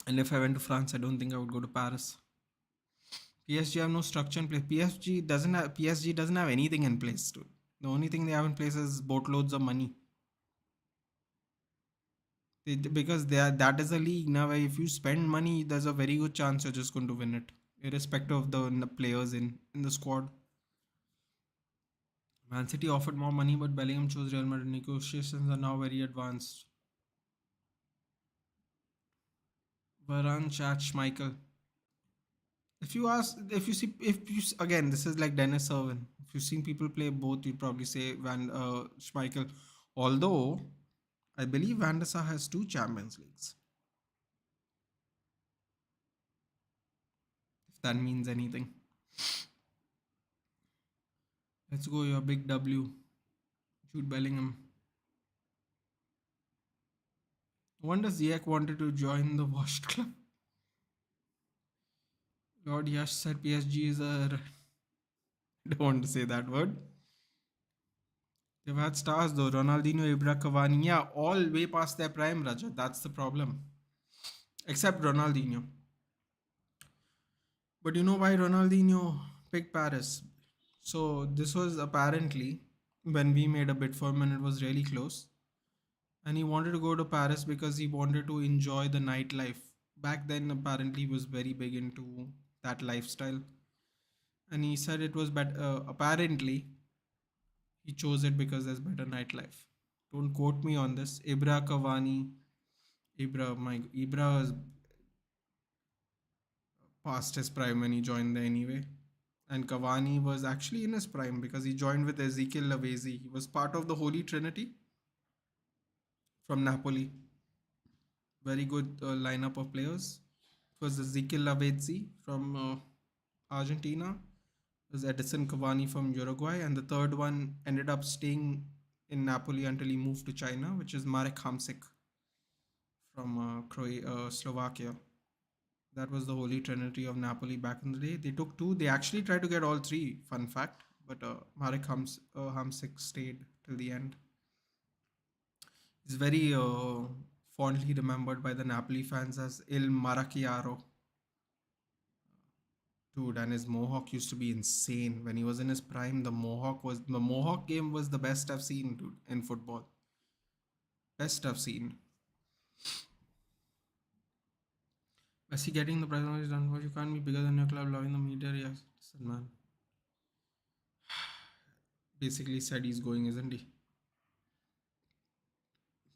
And if I went to France, I don't think I would go to Paris. PSG have no structure in place. PSG doesn't have anything in place, dude. The only thing they have in place is boatloads of money. Because that is a league now where if you spend money, there's a very good chance you're just going to win it, irrespective of the players in the squad. Man City offered more money, but Bellingham chose Real Madrid. Negotiations are now very advanced. Varane, Chat, Schmeichel. If you again, this is like Dennis Irwin. If you've seen people play both, you'd probably say Schmeichel. Although I believe Van der Sar has two Champions Leagues, if that means anything. Let's go, your big W, Jude Bellingham. No wonder Ziyech wanted to join the washed club. Lord Yash said PSG is a. I don't want to say that word. They've had stars though. Ronaldinho, Ibra, Cavani. Yeah, all way past their prime, Raja. That's the problem. Except Ronaldinho. But you know why Ronaldinho picked Paris? So this was apparently when we made a bid for him and it was really close. And he wanted to go to Paris because he wanted to enjoy the nightlife. Back then, apparently, he was very big into that lifestyle. And he said it was better. Apparently, he chose it because there's better nightlife. Don't quote me on this. Ibra Cavani. Ibra was past his prime when he joined there anyway. And Cavani was actually in his prime because he joined with Ezekiel Lavezzi. He was part of the Holy Trinity from Napoli. Very good lineup of players. It was Ezekiel Lavezzi from Argentina. It was Edison Cavani from Uruguay. And the third one ended up staying in Napoli until he moved to China, which is Marek Hamsik from Slovakia. That was the holy trinity of Napoli back in the day. They took two. They actually tried to get all three, fun fact. But Marek Hamsik stayed till the end. He's very fondly remembered by the Napoli fans as Il Maracchiaro. Dude, and his mohawk used to be insane. When he was in his prime, the mohawk game was the best I've seen, dude, in football. Best I've seen. Messi getting the prize is done. What you can't be bigger than your club, loving the media. Yes, listen, man. Basically said he's going, isn't he?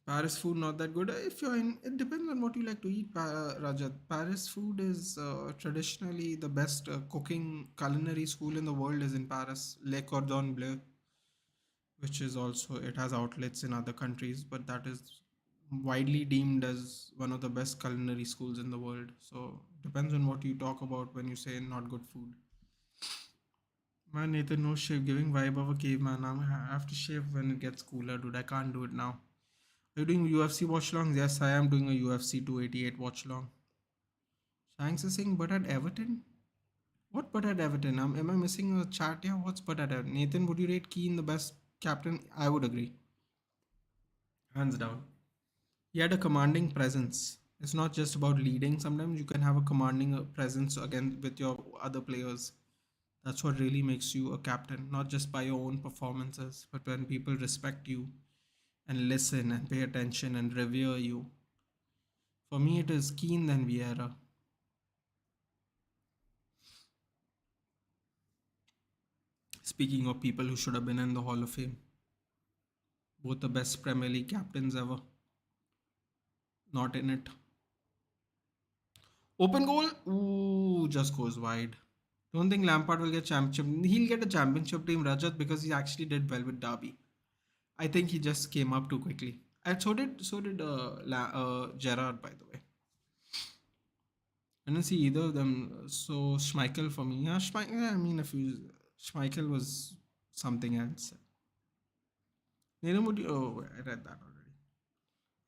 Paris food not that good. If you're in, it depends on what you like to eat, Rajat. Paris food is traditionally the best cooking culinary school in the world is in Paris, Le Cordon Bleu, which is also it has outlets in other countries, but that is widely deemed as one of the best culinary schools in the world. So depends on what you talk about when you say not good food. Man, Nathan, no shave, giving vibe of a caveman. I have to shave when it gets cooler, dude. I can't do it now. Are you doing UFC watch longs? Yes, I am doing a UFC 288 watch long. Shanks is saying, but at Everton? What but at Everton? Am I missing a chat here? What's but at Everton? Nathan, would you rate Keane the best captain? I would agree. Hands down. He had a commanding presence. It's not just about leading. Sometimes you can have a commanding presence again with your other players. That's what really makes you a captain, not just by your own performances, but when people respect you and listen and pay attention and revere you. For me, it is Keane then Vieira. Speaking of people who should have been in the Hall of Fame, both the best Premier League captains ever, not in it. Open goal, ooh, just goes wide. Don't think Lampard will get championship. He'll get a championship team, Rajat, because he actually did well with Derby. I think he just came up too quickly. And so did Gerrard, by the way. I didn't see either of them. So Schmeichel for me, yeah, Schmeichel. Yeah, I mean, if you Schmeichel was something else. Neither would you. Oh, I read that already.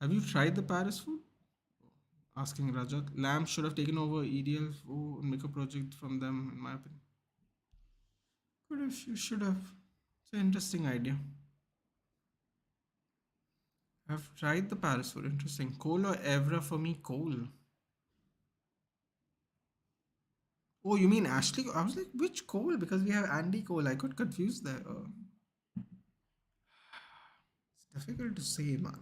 Have you tried the Paris food? Asking Rajat. Lamb should have taken over EDL and make a project from them, in my opinion. Could have, you should have. It's an interesting idea. I've tried the Paris food. Interesting. Cole or Evra for me? Cole. Oh, you mean Ashley? I was like, which Cole? Because we have Andy Cole. I got confused there. It's difficult to say, man.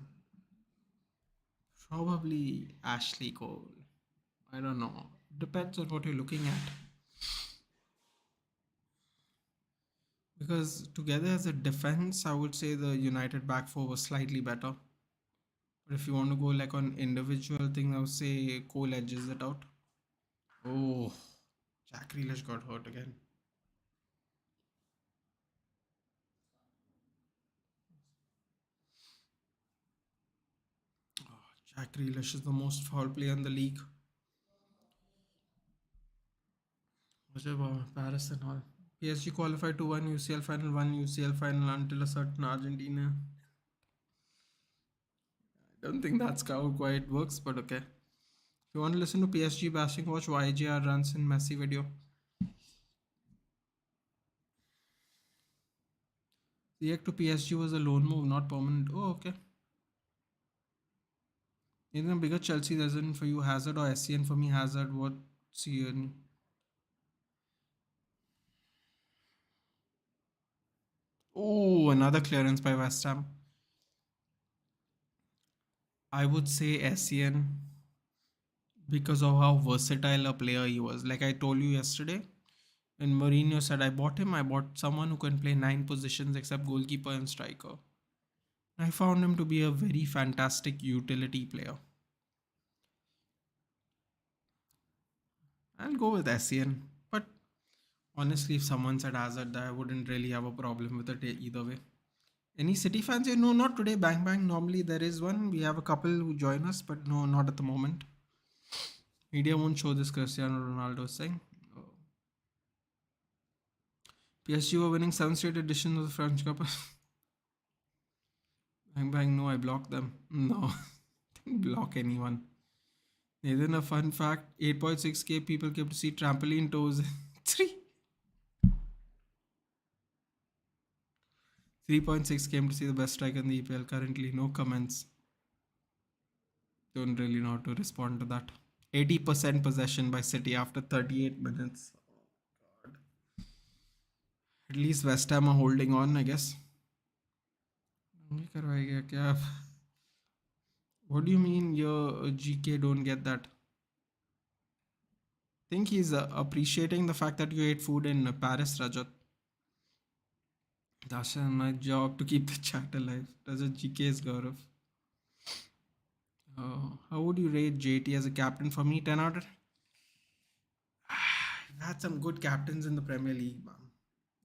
Probably Ashley Cole. I don't know. Depends on what you're looking at. Because together as a defense, I would say the United back four was slightly better. But if you want to go like on individual thing, I would say Cole edges it out. Oh, Jack Grealish got hurt again. Oh, Jack Grealish is the most foul player in the league. Whatever, Paris and all. PSG qualified to one UCL final until a certain Argentina. I don't think that's how quite works, but okay. If you want to listen to PSG bashing, watch YJR runs in Messi video. React to PSG was a loan move, not permanent. Oh, okay. In a bigger Chelsea doesn't for you Hazard or SCN for me Hazard. What's your Oh, another clearance by West Ham. I would say SCN because of how versatile a player he was. Like I told you yesterday, when Mourinho said I bought him, I bought someone who can play 9 positions except goalkeeper and striker. I found him to be a very fantastic utility player. I'll go with SCN. But honestly, if someone said Hazard, I wouldn't really have a problem with it either way. Any City fans? No, not today. Bang bang. Normally there is one. We have a couple who join us, but no, not at the moment. Media won't show this Cristiano Ronaldo thing. Oh. PSG were winning 7 straight editions of the French Cup. Bang bang. No, I blocked them. No, didn't block anyone. Then a fun fact: 8.6k people came to see trampoline toes. 3.6 came to see the best striker in the EPL. Currently, no comments. Don't really know how to respond to that. 80% possession by City after 38 minutes. At least West Ham are holding on, I guess. What do you mean your GK don't get that? Think he's appreciating the fact that you ate food in Paris, Rajat. That's my job to keep the chat alive. Rajat GK is Gaurav. How would you rate JT as a captain? For me, 10 out of We've had some good captains in the Premier League, man.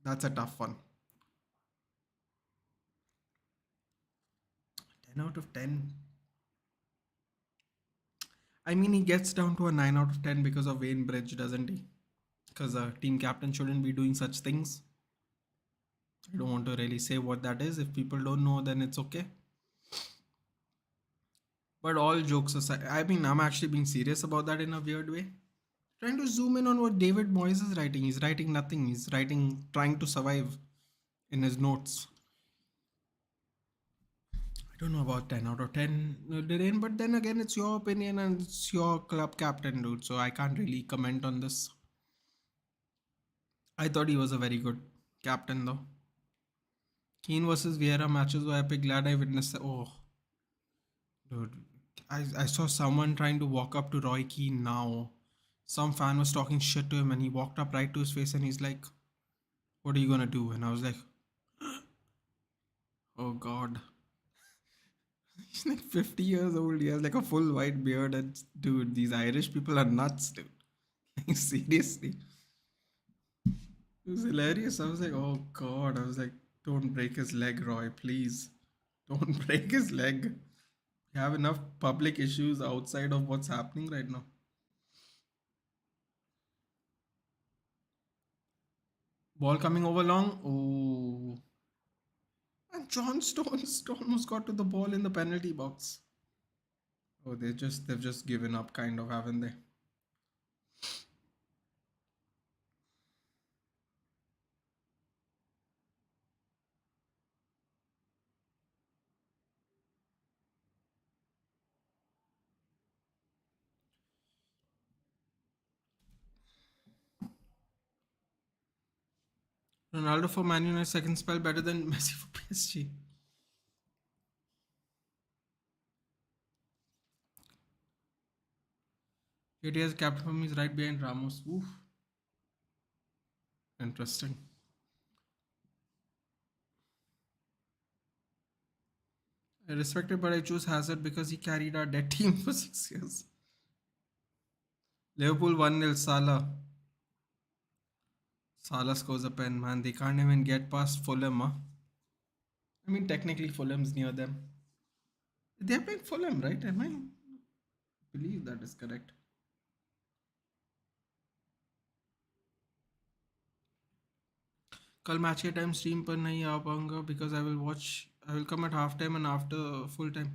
That's a tough one. 10 out of 10. I mean, he gets down to a 9 out of 10 because of Wayne Bridge, doesn't he? Because a team captain shouldn't be doing such things. I don't want to really say what that is. If people don't know, then it's okay. But all jokes aside, I mean, I'm actually being serious about that in a weird way. Trying to zoom in on what David Moyes is writing. He's writing nothing. He's writing, trying to survive in his notes. I don't know about 10 out of 10, Dhiren, but then again, it's your opinion and it's your club captain, dude. So I can't really comment on this. I thought he was a very good captain though. Keane versus Vieira matches were epic. Glad I witnessed that. Oh, dude. I saw someone trying to walk up to Roy Keane now. Some fan was talking shit to him and he walked up right to his face and he's like, what are you gonna do? And I was like, oh god. He's like 50 years old. He has like a full white beard. And dude, these Irish people are nuts, dude. Seriously. It was hilarious. I was like, oh god. I was like, don't break his leg, Roy, please. Don't break his leg. We have enough public issues outside of what's happening right now. Ball coming over long. Oh. And John Stones almost got to the ball in the penalty box. Oh, they've just given up, kind of, haven't they? Ronaldo for Man United second spell better than Messi for PSG. KT as captain for me is right behind Ramos. Oof, interesting. I respect it, but I choose Hazard because he carried our dead team for 6 years. Liverpool 1-0 Salah. Salah scores a pen, man. They can't even get past Fulham, huh? I mean, technically, Fulham's near them. They're playing Fulham, right? Am I believe that is correct? कल match के time stream पर नहीं आ पाऊंगा because I will come at half time and after full time.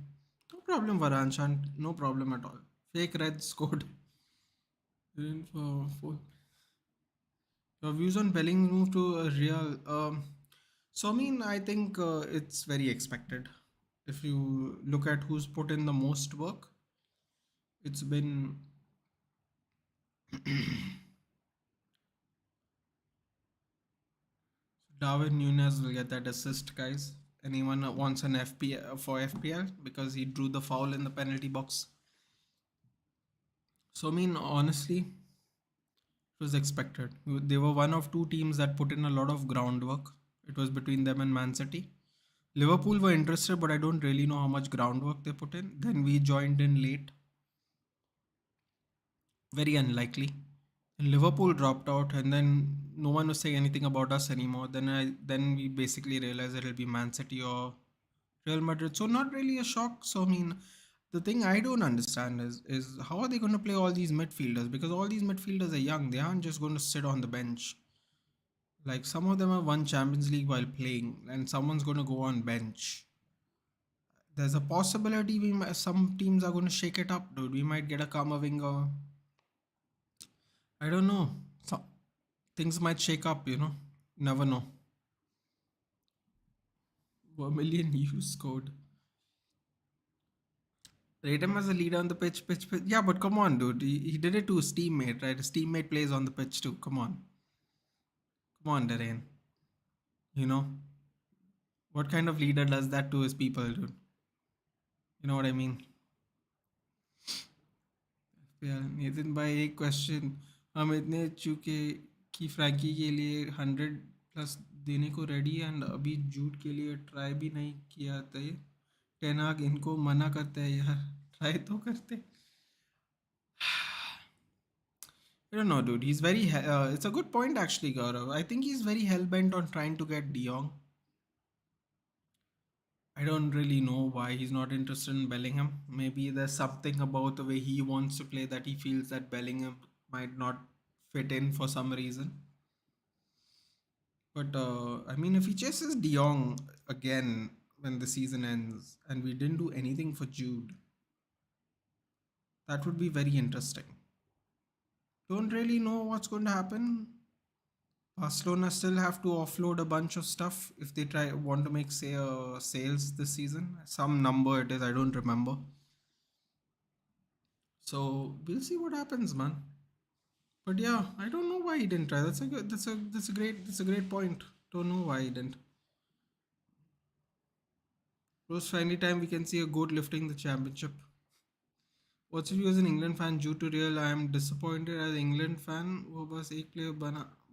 No problem, Varan. No problem at all. Fake red scored. In for your views on Belling's move to Real. So I mean, I think it's very expected. If you look at who's put in the most work, it's been Darwin Nunes will get that assist, guys. Anyone wants an FPL for FPL because he drew the foul in the penalty box. So I mean, honestly, it was expected. They were one of two teams that put in a lot of groundwork. It was between them and Man City. Liverpool were interested, but I don't really know how much groundwork they put in. Then we joined in late. Very unlikely. And Liverpool dropped out, and then no one was saying anything about us anymore. Then we basically realized that it'll be Man City or Real Madrid. So not really a shock. So I mean, the thing I don't understand is how are they going to play all these midfielders? Because all these midfielders are young. They aren't just going to sit on the bench. Like some of them have won Champions League while playing, and someone's going to go on bench. There's a possibility some teams are going to shake it up, dude. We might get a Kamavinga. I don't know. So, things might shake up, you know. Never know. 1 million you scored. Rate him as a leader on the pitch. Yeah, but come on, dude. He did it to his teammate, right? His teammate plays on the pitch too. Come on. Come on, Darren. You know? What kind of leader does that to his people, dude? You know what I mean? Yeah, Nitin भाई एक question हम इतने चूके कि Frankie के लिए 100+ देने को रेडी एंड अभी जूट के लिए ट्राई भी नहीं किया था टेनाग इनको मना करते हैं यार ट्राई तो करते I don't know, dude. He's very. It's a good point, actually, Gaurav. I think he's very hell bent on trying to get De Jong. I don't really know why he's not interested in Bellingham. Maybe there's something about the way he wants to play that he feels that Bellingham might not fit in for some reason. But I mean, if he chases De Jong again when the season ends and we didn't do anything for Jude, that would be very interesting. Don't really know what's going to happen. Barcelona still have to offload a bunch of stuff if they try want to make say sales this season. Some number it is, I don't remember. So we'll see what happens, man. But yeah, I don't know why he didn't try. That's a great point. Don't know why he didn't. Rose, finally time we can see a goat lifting the championship. What's your view as an England fan due to real? I am disappointed as England fan. वो बस एक player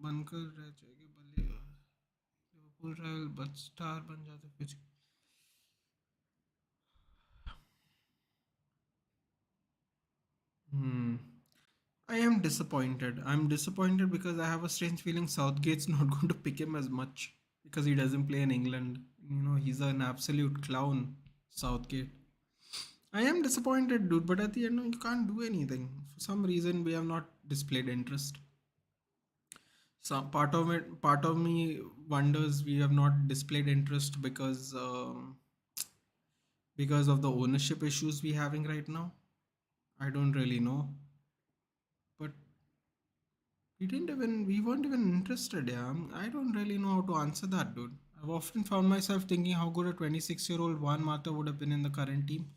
बनकर रह जाएगी भले Liverpool royal but star बन जाते कुछ. Hmm. I am disappointed. I'm disappointed because I have a strange feeling Southgate's not going to pick him as much because he doesn't play in England. He's an absolute clown, Southgate. I am disappointed, dude, but at the end, you can't do anything. For some reason, we have not displayed interest. So part of me wonders we have not displayed interest because of the ownership issues we having right now. I don't really know, but we weren't even interested. Yeah, I don't really know how to answer that, dude. I've often found myself thinking how good a 26-year-old Juan Mata would have been in the current team.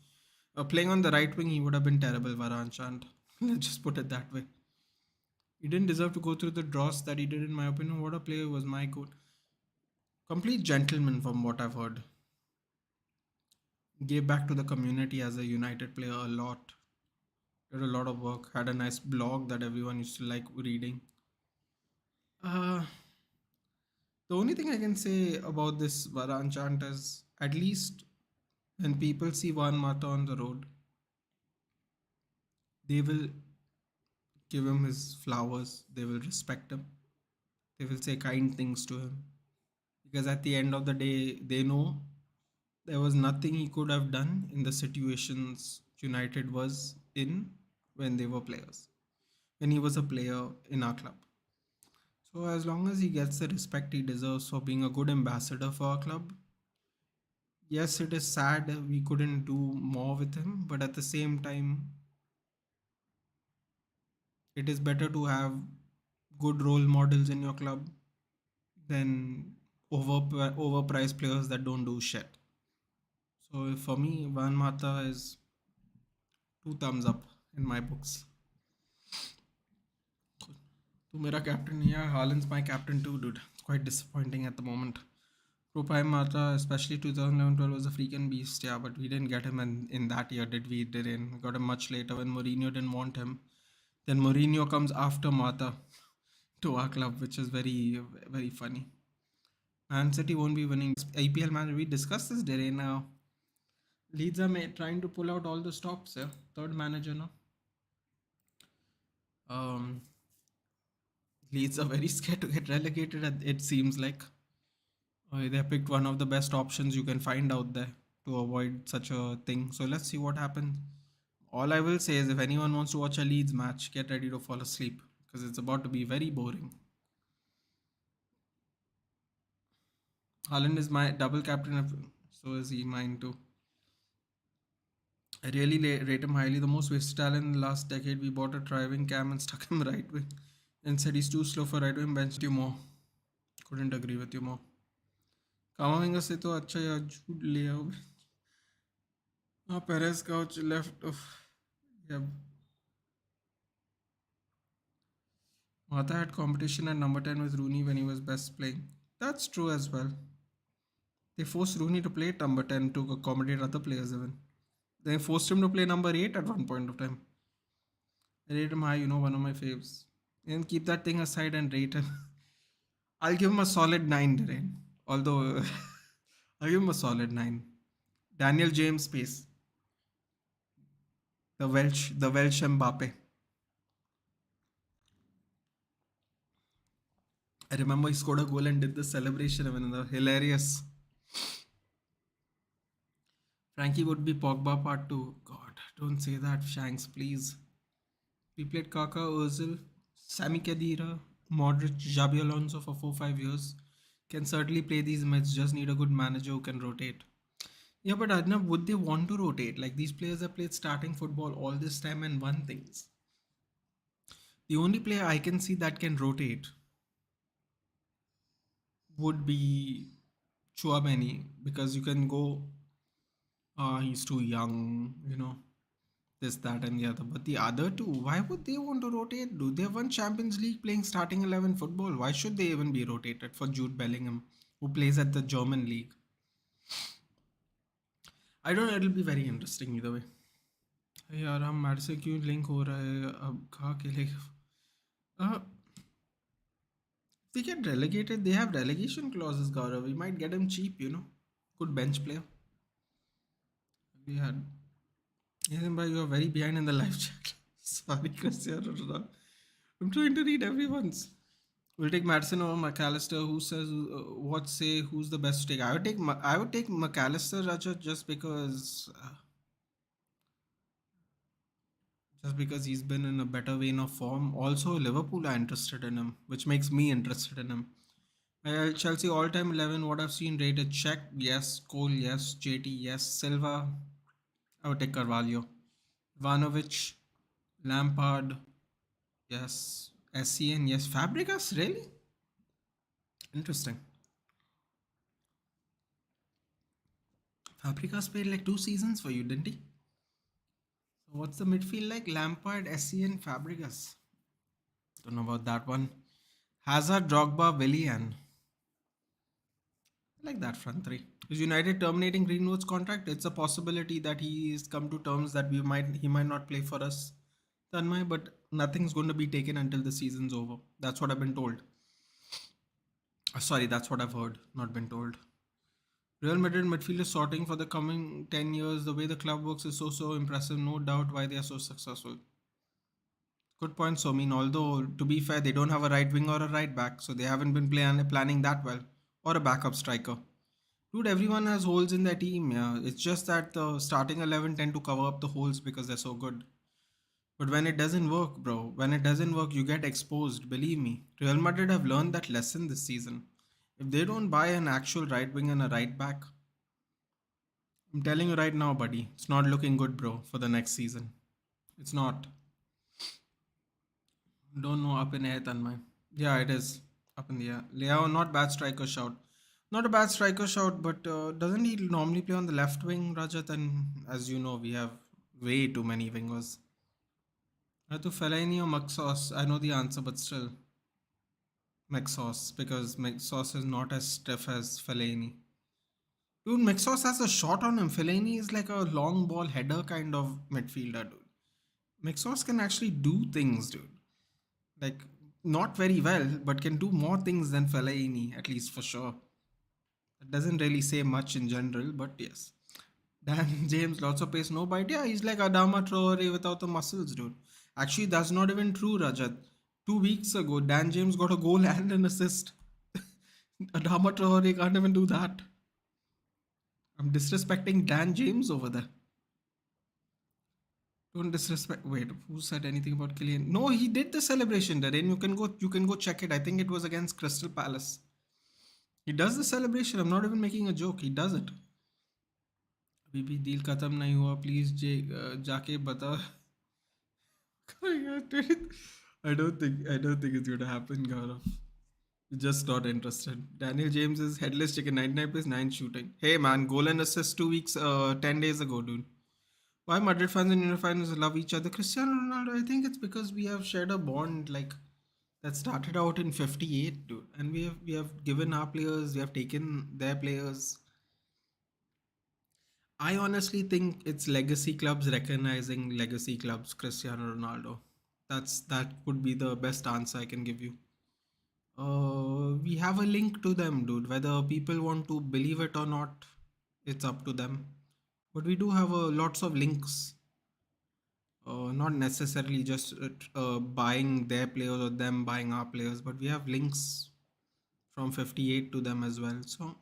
Playing on the right wing, he would have been terrible, Varane chant. Let's just put it that way. He didn't deserve to go through the dross that he did, in my opinion. What a player was, my god. Complete gentleman, from what I've heard. Gave back to the community as a United player a lot. Did a lot of work. Had a nice blog that everyone used to like reading. Uh, the only thing I can say about this Varane chant is at least when people see Juan Mata on the road, they will give him his flowers, they will respect him, they will say kind things to him. Because at the end of the day, they know there was nothing he could have done in the situations United was in when they were players, when he was a player in our club. So, as long as he gets the respect he deserves for being a good ambassador for our club, yes, it is sad we couldn't do more with him, but at the same time, it is better to have good role models in your club than overpriced players that don't do shit. So for me, Van Mata is two thumbs up in my books. तो मेरा captain नहीं है. Haaland's my captain too, dude. It's quite disappointing at the moment. Rupai Mata, especially 2011-12, was a freaking beast, yeah, but we didn't get him in that year, did we? Didn't. We got him much later when Mourinho didn't want him. Then Mourinho comes after Mata to our club, which is very, very funny. Man City won't be winning IPL manager. We discussed this today now. Leeds are trying to pull out all the stops, yeah. Third manager now. Um, Leeds are very scared to get relegated, it seems like. They picked one of the best options you can find out there to avoid such a thing. So let's see what happens. All I will say is if anyone wants to watch a Leeds match, get ready to fall asleep because it's about to be very boring. Haaland is my double captain, so is he mine too. I really rate him highly. The most versatile in the last decade. We bought a driving cam and stuck him right wing and said he's too slow for right wing. Bench you more. Couldn't agree with you more. Kamavinga से तो अच्छा यार झूठ ले आओ. Perez couch left of. Yeah. Mata had competition at number 10 with Rooney when he was best playing. That's true as well. They forced Rooney to play at number 10 to accommodate other players even. They forced him to play number 8 at one point of time. I rate him high, one of my faves. And keep that thing aside and rate him. I'll give him a solid 9 today. Although, I'll give him a solid 9. Daniel James pace. The Welsh Mbappe. I remember he scored a goal and did the celebration even. Hilarious. Frankie would be Pogba part 2. God, don't say that, Shanks, please. We played Kaka, Ozil, Sami Khedira, Modric, Xabi Alonso for 4-5 years. Can certainly play these mids, just need a good manager who can rotate. Yeah, but Adna, would they want to rotate? Like these players have played starting football all this time and won things. The only player I can see that can rotate would be Chouameni because you can go, he's too young, this, that, and the other. But the other two, why would they want to rotate? Do they won Champions League playing starting 11 football? Why should they even be rotated for Jude Bellingham, who plays at the German league? I don't know. It'll be very interesting either way. यार हम match से क्यों link हो रहा है अब कहाँ के लिए they get relegated. They have relegation clauses, Gaurav. We might get him cheap, Good bench player. We had. Yeah, but you are very behind in the live chat. Sorry, Cristiano Ronaldo. I'm trying to read everyone's. We'll take Madison over McAllister. Who says what? Say who's the best to take? I would take McAllister, Raja, just because he's been in a better vein of form. Also, Liverpool are interested in him, which makes me interested in him. Chelsea all-time 11. What I've seen rated: Check, yes. Cole, yes. JT, yes. Silva. I would take Carvalho. Ivanovic, Lampard, yes. SCN, yes. Fabregas, really? Interesting. Fabregas played like 2 seasons for you, didn't he? So what's the midfield like? Lampard, SCN, Fabregas. Don't know about that one. Hazard, Drogba, Willian. I like that front three. Is United terminating Greenwood's contract? It's a possibility that he's come to terms that he might not play for us, Tanmay, but nothing's going to be taken until the season's over. That's what I've been told. Sorry, that's what I've heard, not been told. Real Madrid midfield is sorting for the coming 10 years. The way the club works is so impressive. No doubt why they are so successful. Good point, Somin. Although, to be fair, they don't have a right wing or a right back, so they haven't been planning that well. Or a backup striker. Dude, everyone has holes in their team, yeah. It's just that the starting 11 tend to cover up the holes because they're so good. But when it doesn't work, bro, when it doesn't work, you get exposed. Believe me. Real Madrid have learned that lesson this season. If they don't buy an actual right wing and a right back, I'm telling you right now, buddy, it's not looking good, bro, for the next season. It's not. Don't know up in air, Tanmay. Yeah, it is up in the air. Leo, not bad striker shout. Not a bad striker shout, but doesn't he normally play on the left wing, Rajat? And as you know, we have way too many wingers. To Fellaini or Maxos? I know the answer, but still. Maxos, because Maxos is not as stiff as Fellaini. Dude, Maxos has a shot on him. Fellaini is like a long ball header kind of midfielder, dude. Maxos can actually do things, dude. Like, not very well, but can do more things than Fellaini, at least for sure. It doesn't really say much in general, but yes. Dan James, lots of pace, no bite. Yeah, he's like Adama Traore without the muscles, dude. Actually, that's not even true, Rajat. 2 weeks ago, Dan James got a goal and an assist. Adama Traore can't even do that. I'm disrespecting Dan James over there. Don't disrespect. Wait, who said anything about Killian? No, he did the celebration, Darren. You can go check it. I think it was against Crystal Palace. He does the celebration. I'm not even making a joke. He does it. अभी भी deal खत्म नहीं हुआ please जाके बता I don't think it's gonna happen, Gaurav. Just not interested. Daniel James is headless chicken, 99 plus 9 shooting. Hey man, goal and assist 2 weeks, 10 days ago, dude. Why Madrid fans and United fans love each other? Cristiano Ronaldo, I think it's because we have shared a bond like that started out in '58, dude, and we have given our players, we have taken their players. I honestly think it's legacy clubs recognizing legacy clubs. Cristiano Ronaldo. That would be the best answer I can give you. We have a link to them, dude. Whether people want to believe it or not, it's up to them. But we do have lots of links. Not necessarily just buying their players or them buying our players, but we have links from 58 to them as well. So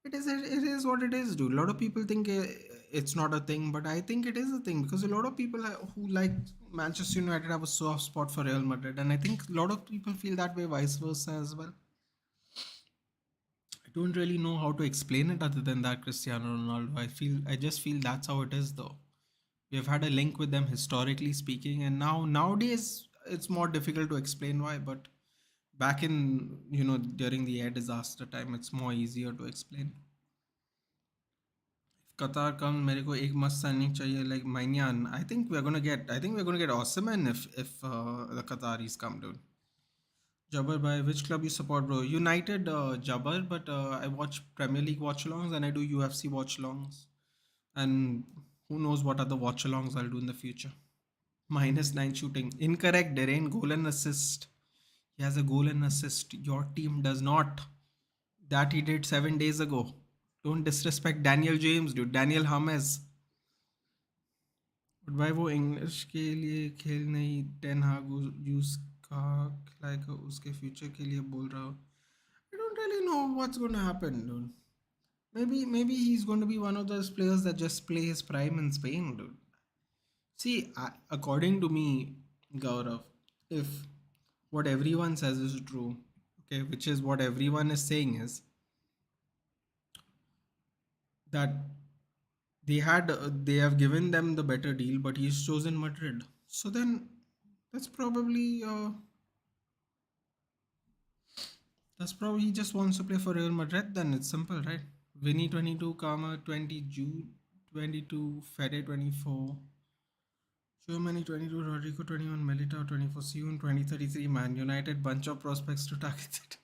it is what it is, dude. A lot of people think it's not a thing, but I think it is a thing because a lot of people who like Manchester United have a soft spot for Real Madrid, and I think a lot of people feel that way, vice versa as well. I don't really know how to explain it other than that Cristiano Ronaldo. I just feel that's how it is though. We have had a link with them historically speaking, and nowadays it's more difficult to explain why, but back in during the air disaster time it's more easier to explain. Qatar comes, मेरे को एक मस्त signing चाहिए like Maignan. I think we're gonna get Osimhen if the Qataris come, dude. Jabbar, by which club you support, bro? United, Jabbar, but I watch Premier League watchalongs and I do UFC watchalongs. And who knows what other watchalongs I'll do in the future. -9 shooting. Incorrect, there ain't goal and assist. He has a goal and assist. Your team does not. That he did 7 days ago. Don't disrespect Daniel James, dude. Daniel James. But भाई वो English के लिए खेल नहीं ten हाग use का खिलाएगा उसके फ्यूचर के लिए बोल रहा हूँ I don't really know what's gonna happen dude maybe he's going to be one of those players that just play his prime in Spain, dude. See, according to me, Gaurav, if what everyone says is true, okay, which is what everyone is saying is that they have given them the better deal, but he's chosen Madrid. So then that's probably uh, that's probably he just wants to play for Real Madrid. Then it's simple, right? Vinny 22, Karma 20, Jude 22, Fede 24, Germany 22, Rodrigo 21, Militao 24, Sion 2033, Man United, bunch of prospects to target it.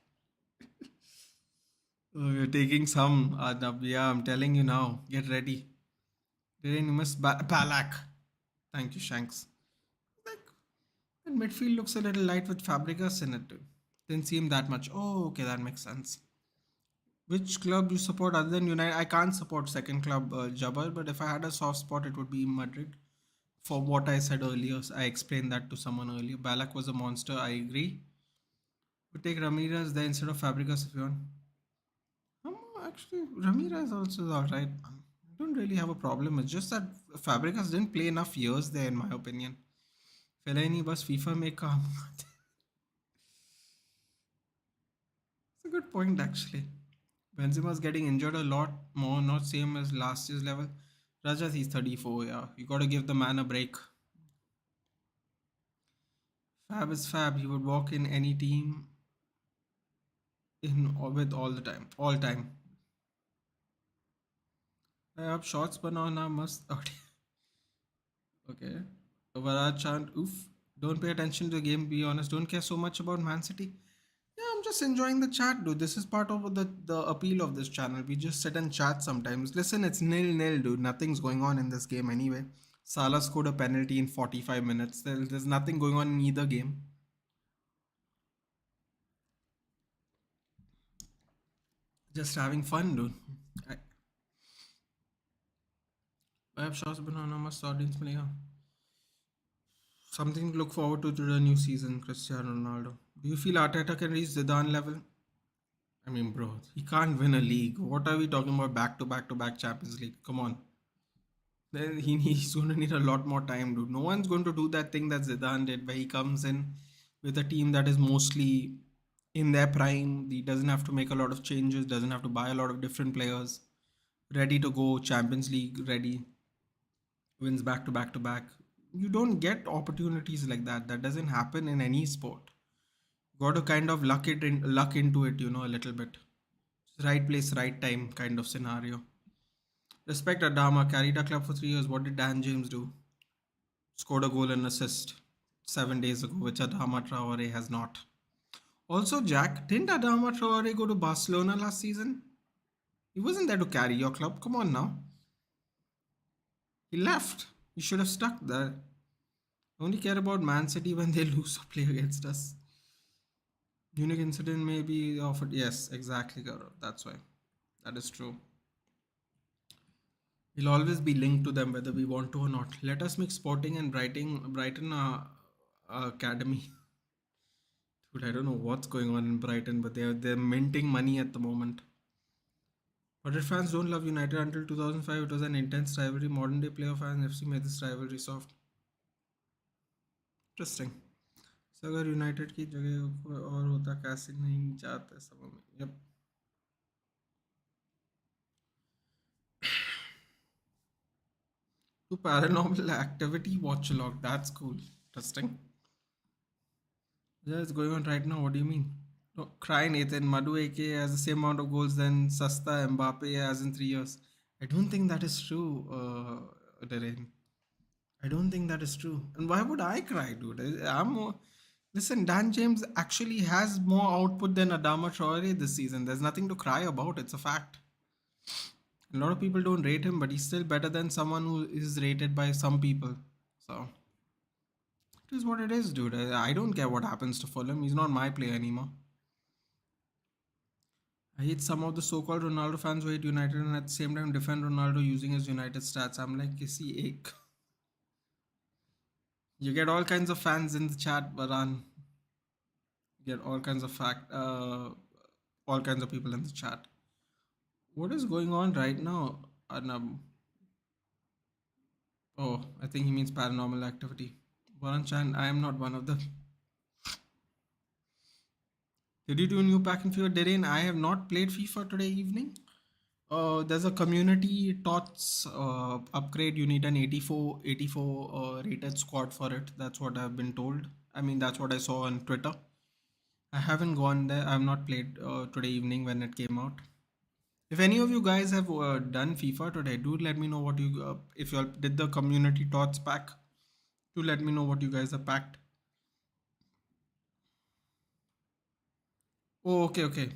Oh, you're taking some, Adab. Yeah, I'm telling you now. Get ready. Didn't you miss Balak? Thank you, Shanks. Like, that midfield looks a little light with Fabregas in it. Didn't seem that much. Oh, okay, that makes sense. Which club you support other than United? I can't support second club Jabbar, but if I had a soft spot, it would be Madrid. For what I said earlier, I explained that to someone earlier. Balak was a monster. I agree. We take Ramirez there instead of Fabregas if you want. Actually, Ramirez also is alright. I don't really have a problem. It's just that Fabregas didn't play enough years there, in my opinion. Fellaini bus FIFA में काम It's a good point actually. Benzema's getting injured a lot more, not same as last year's level. Rajat, he's 34, yeah. You gotta give the man a break. Fab is Fab. He would walk in any team in with all the time. All time. आप shots बनाओ ना मस्त okay Varad chant oof don't pay attention to the game be honest don't care so much about Man City yeah I'm just enjoying the chat dude this is part of the appeal of this channel we just sit and chat sometimes listen it's nil dude nothing's going on in this game anyway Salah scored a penalty in 45 minutes there's nothing going on in either game just having fun dude I, I have shots banana must audience milega something to look forward to the new season, Cristiano Ronaldo. Do you feel Arteta can reach Zidane level? I mean, bro, he can't win a league. What are we talking about? Back to back to back Champions League. Come on. Then he's going to need a lot more time, dude. No one's going to do that thing that Zidane did, where he comes in with a team that is mostly in their prime. He doesn't have to make a lot of changes. Doesn't have to buy a lot of different players. Ready to go. Champions League ready. Wins back to back to back. You don't get opportunities like that. That doesn't happen in any sport. Got to kind of luck into it, a little bit. Right place, right time kind of scenario. Respect Adama, carried a club for 3 years. What did Dan James do? Scored a goal and assist 7 days ago, which Adama Traore has not. Also, Jack, didn't Adama Traore go to Barcelona last season? He wasn't there to carry your club. Come on now. He left. He should have stuck there. Only care about Man City when they lose or play against us. Unique incident may be offered. Yes, exactly, Gaurav. That's why. That is true. We'll always be linked to them whether we want to or not. Let us make sporting and Brighton academy. Dude, I don't know what's going on in Brighton, but they're minting money at the moment. But if fans don't love United until 2005, it was an intense rivalry. Modern day player fans FC made this rivalry soft. Interesting. So अगर United की जगह कोई और होता कैसे नहीं जाते सब में yep. To paranormal activity watch log that's cool interesting yeah it's going on right now what do you mean no, cry Nathan Madu AK has the same amount of goals than Sasta Mbappe has in 3 years I don't think that is true, Darren. I don't think that is true. And why would I cry, dude? I'm more. Listen, Dan James actually has more output than Adama Traore this season. There's nothing to cry about. It's a fact. A lot of people don't rate him, but he's still better than someone who is rated by some people. So it is what it is, dude. I don't care what happens to Fulham. He's not my player anymore. I hate some of the so-called Ronaldo fans who hate United and at the same time defend Ronaldo using his United stats. I'm like, is he ache? You get all kinds of fans in the chat, Varan. You get all kinds of all kinds of people in the chat. What is going on right now? Oh, I think he means paranormal activity. Varan Chan, I am not one of them. Did you do new pack in FIFA? Didn't I have not played FIFA today evening? There's a community tots upgrade. You need an 84 rated squad for it. That's what I've been told. I mean, that's what I saw on Twitter. I haven't gone there. I've not played today evening when it came out. If any of you guys have done FIFA today, do let me know what you if you all did the community tots pack. Do let me know what you guys have packed. Oh, okay, okay.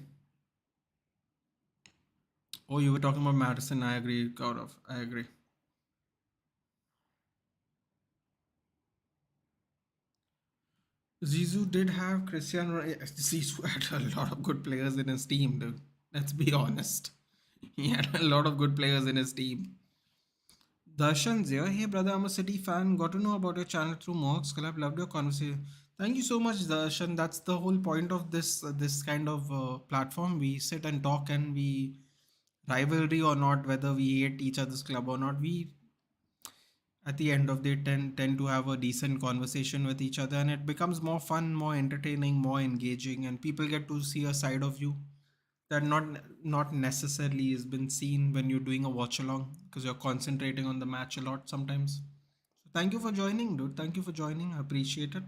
Oh, you were talking about Madison. I agree, Gaurav. I agree. Zizou did have Cristiano. Zizou had a lot of good players in his team, dude. Let's be honest. He had a lot of good players in his team. Darshan's here. Hey, brother, I'm a City fan. Got to know about your channel through Mohawks Club. Loved your conversation. Thank you so much, Darshan. That's the whole point of this kind of platform. We sit and talk, and we rivalry or not, whether we hate each other's club or not. We at the end of the day tend to have a decent conversation with each other, and it becomes more fun, more entertaining, more engaging, and people get to see a side of you that not necessarily has been seen when you're doing a watch along because you're concentrating on the match a lot sometimes. So thank you for joining, dude. Thank you for joining. I appreciate it.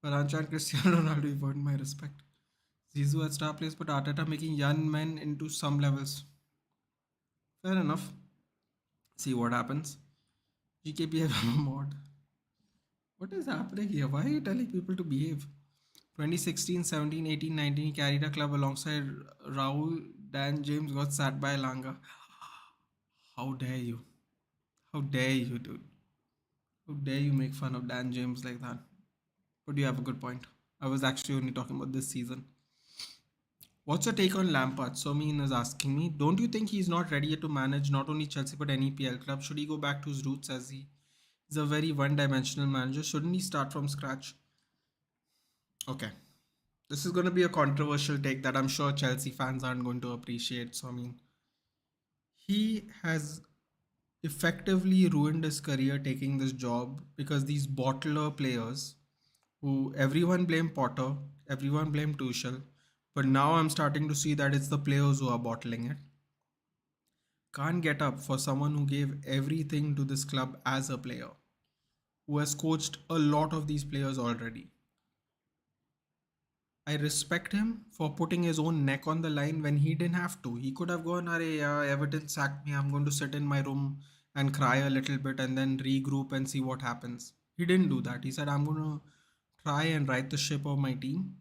Varancha and Cristiano Ronaldo, you've earned my respect. Zizou at star place, but Arteta making young men into some levels. Fair enough. See what happens. GKPF mod. What is happening here? Why are you telling people to behave? 2016, 17, 18, 19, he carried a club alongside Raul. Dan James got sat by Langa. How dare you? How dare you, dude? How dare you make fun of Dan James like that? But you have a good point. I was actually only talking about this season. What's your take on Lampard? Somin is asking me. Don't you think he's not ready yet to manage not only Chelsea but any PL club? Should he go back to his roots as he is a very one-dimensional manager? Shouldn't he start from scratch? Okay. This is going to be a controversial take that I'm sure Chelsea fans aren't going to appreciate. So, I mean, he has effectively ruined his career taking this job because these bottler players who everyone blame Potter, everyone blame Tuchel, but now I'm starting to see that it's the players who are bottling it. Can't get up for someone who gave everything to this club as a player, who has coached a lot of these players already. I respect him for putting his own neck on the line when he didn't have to. He could have gone, Arey, yeah, Everton sacked me. I'm going to sit in my room and cry a little bit and then regroup and see what happens. He didn't do that. He said, I'm going to try and right the ship of my team.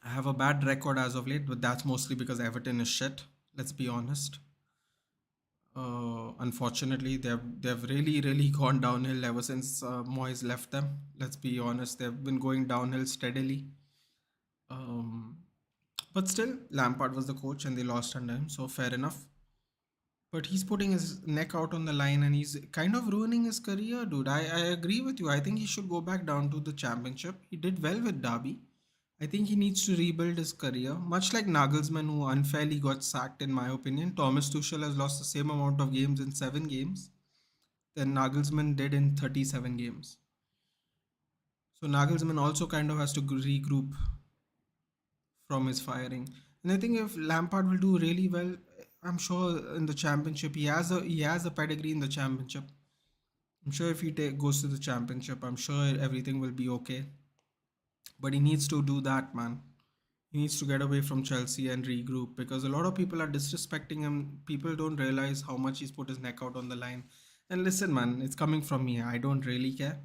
I have a bad record as of late, but that's mostly because Everton is shit. Let's be honest. Unfortunately, they've really gone downhill ever since Moyes left them. Let's be honest, they've been going downhill steadily. Um, but still, Lampard was the coach, and they lost under him, so fair enough. But he's putting his neck out on the line, and he's kind of ruining his career, dude. I agree with you. I think he should go back down to the championship. He did well with Derby. I think he needs to rebuild his career, much like Nagelsmann, who unfairly got sacked, in my opinion. Thomas Tuchel has lost the same amount of games in 7 games than Nagelsmann did in 37 games. So Nagelsmann also kind of has to regroup from his firing. And I think if Lampard will do really well, I'm sure in the championship he has a pedigree in the championship. I'm sure if he goes to the championship, I'm sure everything will be okay. But he needs to do that, man. He needs to get away from Chelsea and regroup because a lot of people are disrespecting him. People don't realize how much he's put his neck out on the line. And listen, man, it's coming from me. I don't really care.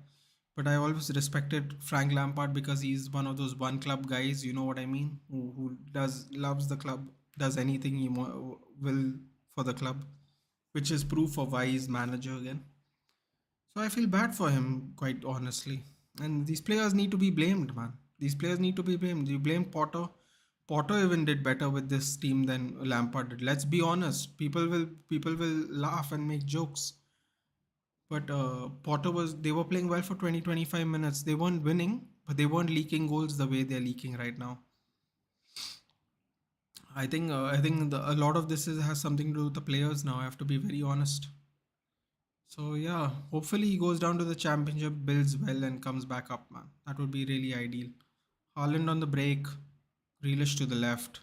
But I always respected Frank Lampard because he's one of those one club guys, you know what I mean? Who does loves the club, does anything will for the club, which is proof of why he's manager again. So I feel bad for him, quite honestly. And these players need to be blamed, man. These players need to be blamed. You blame Potter. Potter even did better with this team than Lampard did. Let's be honest. People will laugh and make jokes. But Potter was they were playing well for 20-25 minutes. They weren't winning, but they weren't leaking goals the way they're leaking right now. I think a lot of this has something to do with the players now. I have to be very honest. So yeah, hopefully he goes down to the championship, builds well, and comes back up, man. That would be really ideal. Haaland on the break, Grealish to the left,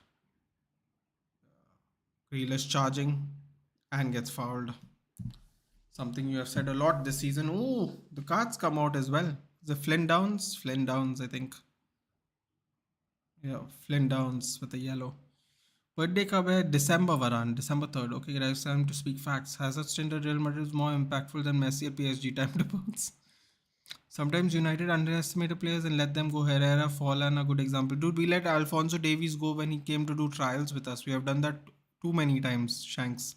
Grealish charging, and gets fouled. Something you have said a lot this season. Oh, the cards come out as well. The Flynn Downs, I think. Yeah, Flynn Downs with the yellow. Birthday कब है? December Varane, December 3rd. Okay, guys, time to speak facts. Hazard's stint at Real Madrid is more impactful than Messi at PSG. Time to bounce. Sometimes United underestimate players and let them go. Herrera, Forlan, a good example. Dude, we let Alfonso Davies go when he came to do trials with us. We have done that too many times, Shanks.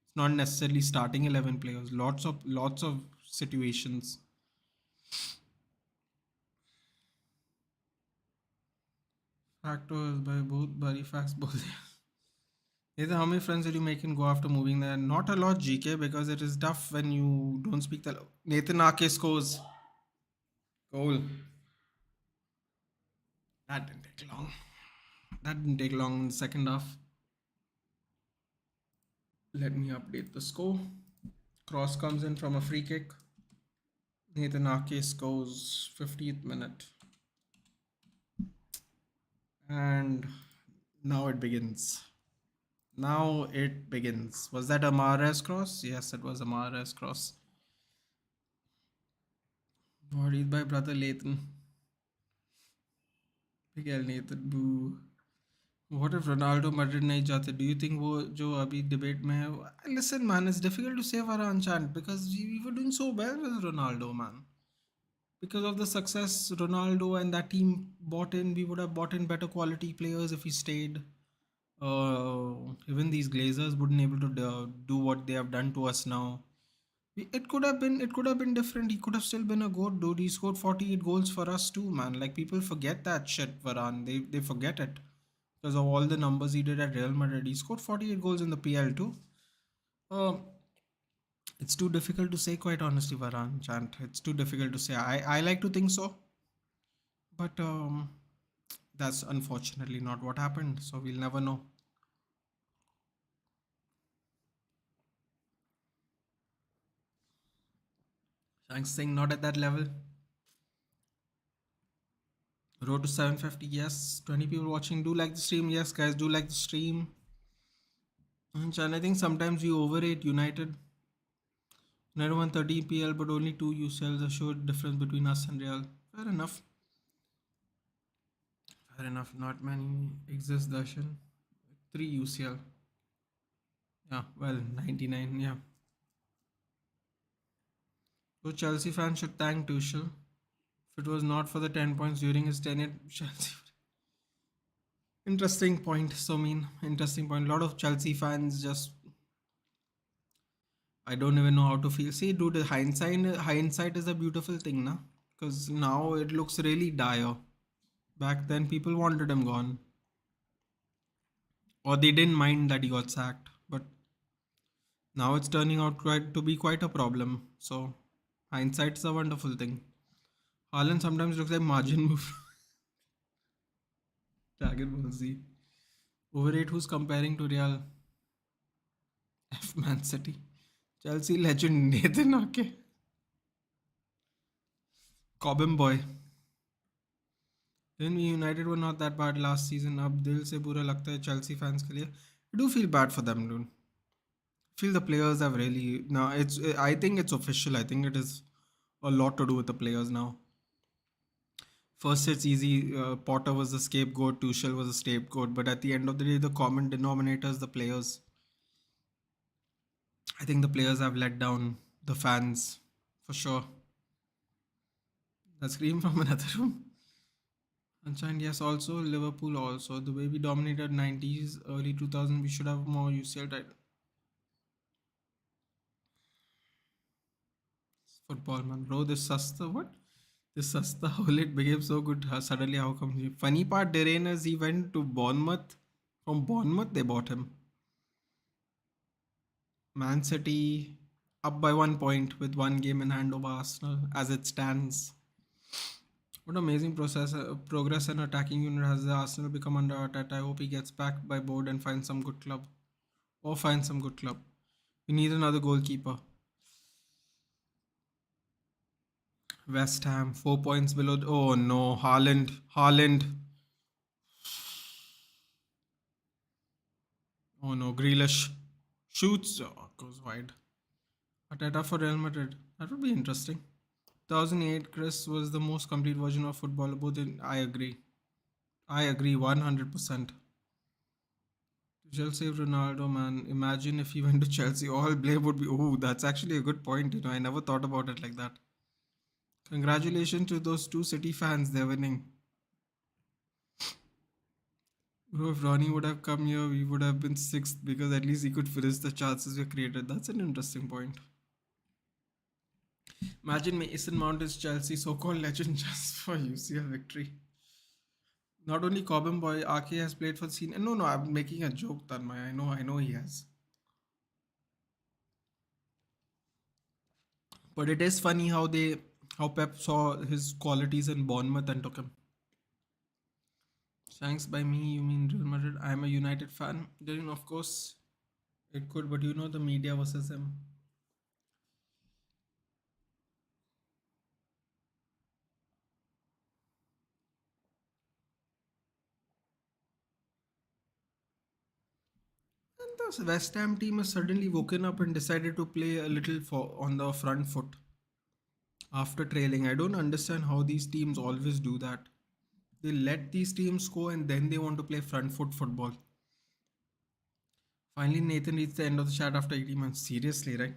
It's not necessarily starting 11 players. Lots of situations. Factors by both body facts both. Nathan, how many friends did you make and go after moving there? Not a lot, GK, because it is tough when you don't speak the. Nathan Ake scores. Goal. That didn't take long. That didn't take long in the second half. Let me update the score. Cross comes in from a free kick. Nathan Ake scores 50th minute. And now it begins. Now it begins. Was that a Mahrez cross? Yes, it was a Mahrez cross. Bodied by brother Lathan. Miguel Nathan, boo. What if Ronaldo Madrid नहीं जाते? Do you think वो जो अभी debate में है? Listen, man, it's difficult to say Varane chant because we were doing so well with Ronaldo, man. Because of the success Ronaldo and that team bought in, we would have bought in better quality players if he stayed. Even these Glazers wouldn't able to do what they have done to us now. It could have been different. He could have still been a goat, dude. He scored 48 goals for us too, man. Like people forget that shit, Varane. They forget it because of all the numbers he did at Real Madrid. He scored 48 goals in the PL too. Uh, it's too difficult to say, quite honestly, Varane chant. It's too difficult to say. I like to think so, but that's unfortunately not what happened. So we'll never know. Thanks, saying not at that level. Road to 750. Yes, 20 people watching. Do like the stream. Yes, guys, do like the stream. And I think sometimes we overrate United. United won 30 PL, but only 2 UCLs. A showed difference between us and Real. Fair enough. Fair enough. Not many exist, Darshan. 3 UCL. Yeah, well, 99. Yeah. So Chelsea fans should thank Tuchel. If it was not for the 10 points during his tenure, Chelsea. Interesting point. So mean. Interesting point. A lot of Chelsea fans just. I don't even know how to feel. See, dude, hindsight is a beautiful thing, na? Because now it looks really dire. Back then, people wanted him gone, or they didn't mind that he got sacked. But now it's turning out to be quite a problem. So, hindsight is a wonderful thing. Haaland sometimes looks like margin move. Dragon Ball Z. Overrate who's comparing to Real? F Man City. Chelsea legend Nathan Ake. Cobham boy. Then United were not that bad last season. अब दिल से बुरा लगता है Chelsea fans के लिए. I do feel bad for them, dude. I feel the players have really now. I think it's official. I think it is a lot to do with the players now. First, it's easy. Potter was the scapegoat, Tuchel was the scapegoat, but at the end of the day, the common denominator is the players. I think the players have let down the fans for sure. That scream from another room. And yes, also Liverpool. Also, the way we dominated 90s, early 2000s, we should have more UCL title. Football, man, bro. This Sasta, what? This Sasta, how it became so good. Suddenly, how come? Funny part, Derain is he went to Bournemouth. From Bournemouth, they bought him. Man City up by 1 point with one game in hand over Arsenal as it stands. What amazing progress and attacking unit has the Arsenal become under attack. I hope he gets back by board and finds some good club. Or find some good club. We need another goalkeeper. West Ham, 4 points below. Oh no, Haaland. Haaland. Oh no, Grealish. Shoots. Oh, goes wide. Ateta for Real Madrid. That would be interesting. 2008 Chris was the most complete version of football. Both in, I agree. I agree 100%. Chelsea Ronaldo, man. Imagine if he went to Chelsea, all blame would be. Oh, that's actually a good point. I never thought about it like that. Congratulations to those two City fans. They're winning. Bro, if Ronnie would have come here, we would have been sixth because at least he could finish the chances we created. That's an interesting point. Imagine Mason Mount is Chelsea so-called legend just for UCL victory. Not only Cobham boy, RK has played for the scene. No, no, I'm making a joke, Tanmay. I know he has. But it is funny how Pep saw his qualities in Bournemouth and took him. Thanks by me, you mean Real Madrid? I'm a United fan. Then of course it could, but the media versus him. And the West Ham team has suddenly woken up and decided to play a little on the front foot after trailing. I don't understand how these teams always do that. They let these teams go and then they want to play front foot football. Finally, Nathan reached the end of the chat after 80 months. Seriously, right?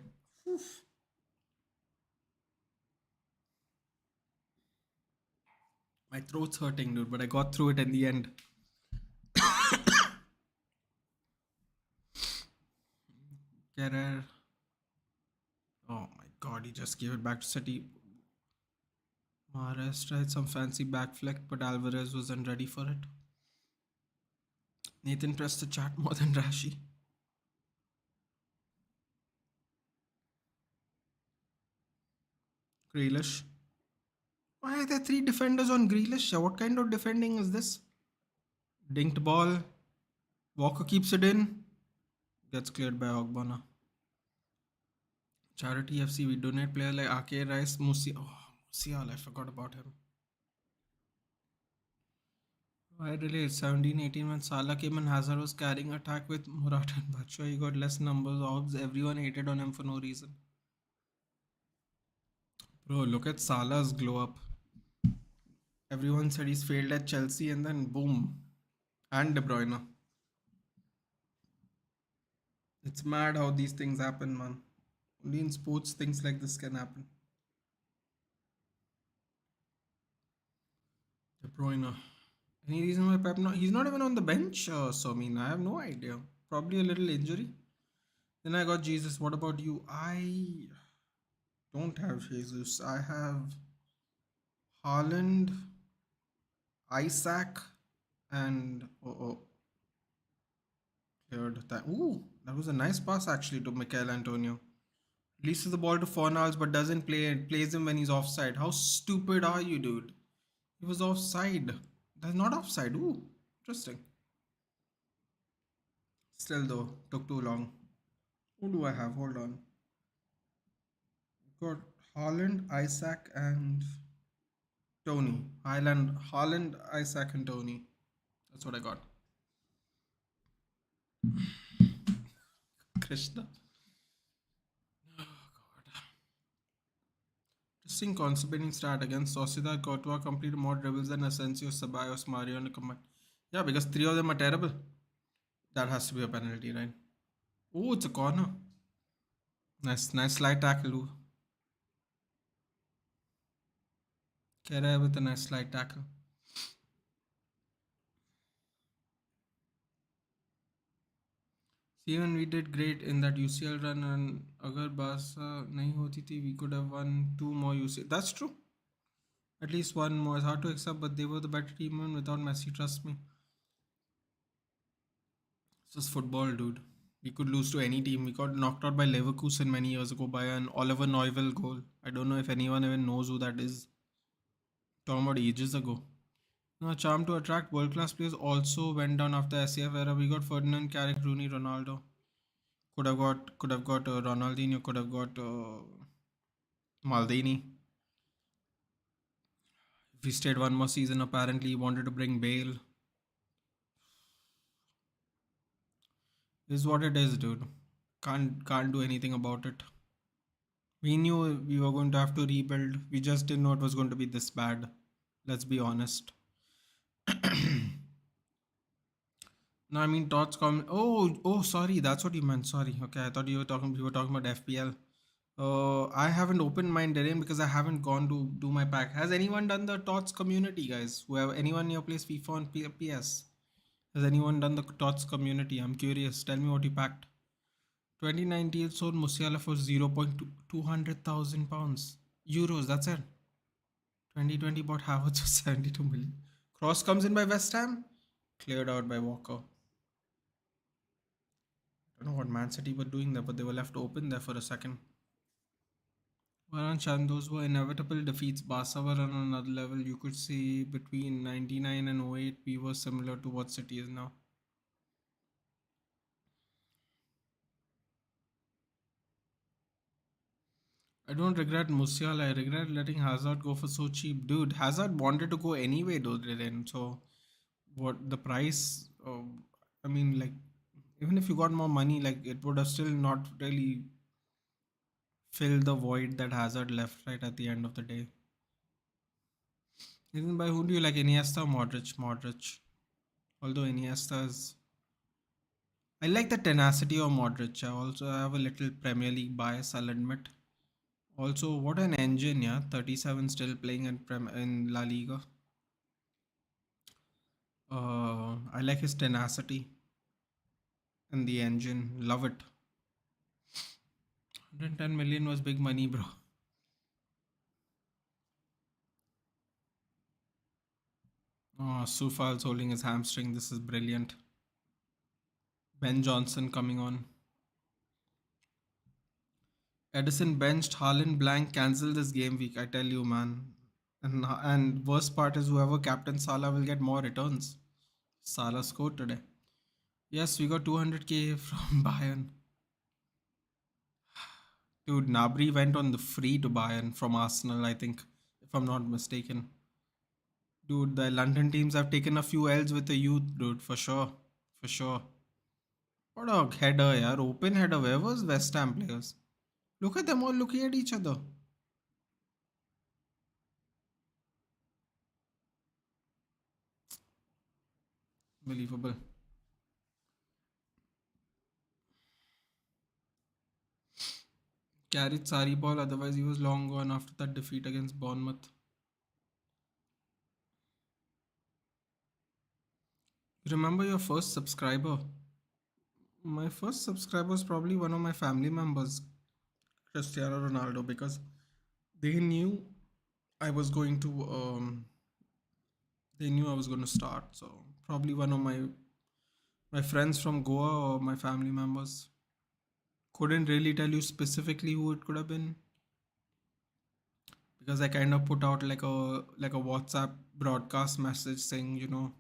My throat's hurting, dude, but I got through it in the end. Kerr. Oh my god, he just gave it back to City. Mahrez tried some fancy back flick, but Alvarez wasn't ready for it. Nathan pressed the chat more than Rashi. Grealish. Why are there three defenders on Grealish? What kind of defending is this? Dinked ball. Walker keeps it in. Gets cleared by Ogbonna. Charity FC, we donate players like Ake Rice, Musial, I forgot about him. I relate 17-18 when Salah came and Hazard was carrying attack with Morata and Batshuayi. He got less numbers of. Everyone hated on him for no reason. Bro, look at Salah's glow up. Everyone said he's failed at Chelsea and then boom. And De Bruyne. It's mad how these things happen, man. Only in sports things like this can happen. De Bruyne. Any reason why Pep not? He's not even on the bench. So I mean, I have no idea. Probably a little injury. Then I got Jesus. What about you? I don't have Jesus. I have Haaland, Isaac, and cleared that. Ooh, that was a nice pass actually to Michael Antonio. Releases the ball to Fornals but doesn't play it. Plays him when he's offside. How stupid are you, dude? He was offside. That's not offside. Ooh, interesting. Still though, took too long. Who do I have? Hold on. Got Holland, Isaac, and Tony. Holland, Isaac, and Tony. That's what I got. Krishna. Just Interesting constipating stat against Sociedad. Courtois completed more dribbles than Asensio, Ceballos, Mario, and combined. Yeah, because three of them are terrible. That has to be a penalty, right? Oh, it's a corner. Nice slide tackle. Kera with a nice slide tackle. See, even we did great in that UCL run, and agar Barca nahi hoti thi, we could have won two more UCL. That's true. At least one more. It's hard to accept, but they were the better team and without Messi, trust me. It's just football, dude. We could lose to any team. We got knocked out by Leverkusen many years ago by an Oliver Neuville goal. I don't know if anyone even knows who that is. Talking about ages ago. No, charm to attract world class players also went down after SCF era. We got Ferdinand, Carrick, Rooney, Ronaldo. Could have got Ronaldinho. Could have got Maldini. If he stayed one more season, apparently he wanted to bring Bale. Is what it is, dude. Can't do anything about it. We knew we were going to have to rebuild. We just didn't know it was going to be this bad. Let's be honest. No, I mean Todd's comment. Oh, sorry. That's what you meant. Sorry. Okay, I thought you were talking about FPL. I haven't opened mine, Darren, because I haven't gone to do my pack. Has anyone done the Tots community, guys? Who have anyone in your place FIFA on PS? Has anyone done the Tots community? I'm curious. Tell me what you packed. 2019 sold Musiala for 0.200,000 pounds. Euros, that's it. 2020 bought Havertz for 72 million. Cross comes in by West Ham. Cleared out by Walker. I don't know what Man City were doing there, but they were left open there for a second. Varan those were inevitable defeats. Barca were on another level. You could see between 99 and 08, we were similar to what City is now. I don't regret Musiala. I regret letting Hazard go for so cheap. Dude, Hazard wanted to go anyway, though, didn't. So, what the price? I mean, like, even if you got more money, like, it would have still not really filled the void that Hazard left right at the end of the day. Even by who do you like, Iniesta or Modric? Modric. Although Iniesta is. I like the tenacity of Modric. I also have a little Premier League bias, I'll admit. Also, what an engine, yeah. 37 still playing in La Liga. I like his tenacity and the engine. Love it. 110 million was big money, bro. Oh, Sufal's holding his hamstring. This is brilliant. Ben Johnson coming on. Edison benched, Haaland blank, cancelled this game week. I tell you, man. And worst part is whoever captain Salah will get more returns. Salah scored today. Yes, we got 200k from Bayern. Dude, Nabri went on the free to Bayern from Arsenal, I think, if I'm not mistaken. Dude, the London teams have taken a few L's with the youth, dude, for sure. For sure. What a header, yeah. Open header. Where was West Ham players? Look at them all looking at each other. Believable. Carried Sari ball, otherwise he was long gone after that defeat against Bournemouth. Remember your first subscriber? My first subscriber was probably one of my family members, Cristiano Ronaldo, because they knew I was going to they knew I was going to start. So probably one of my friends from Goa or my family members. Couldn't really tell you specifically who it could have been because I kind of put out like a WhatsApp broadcast message saying,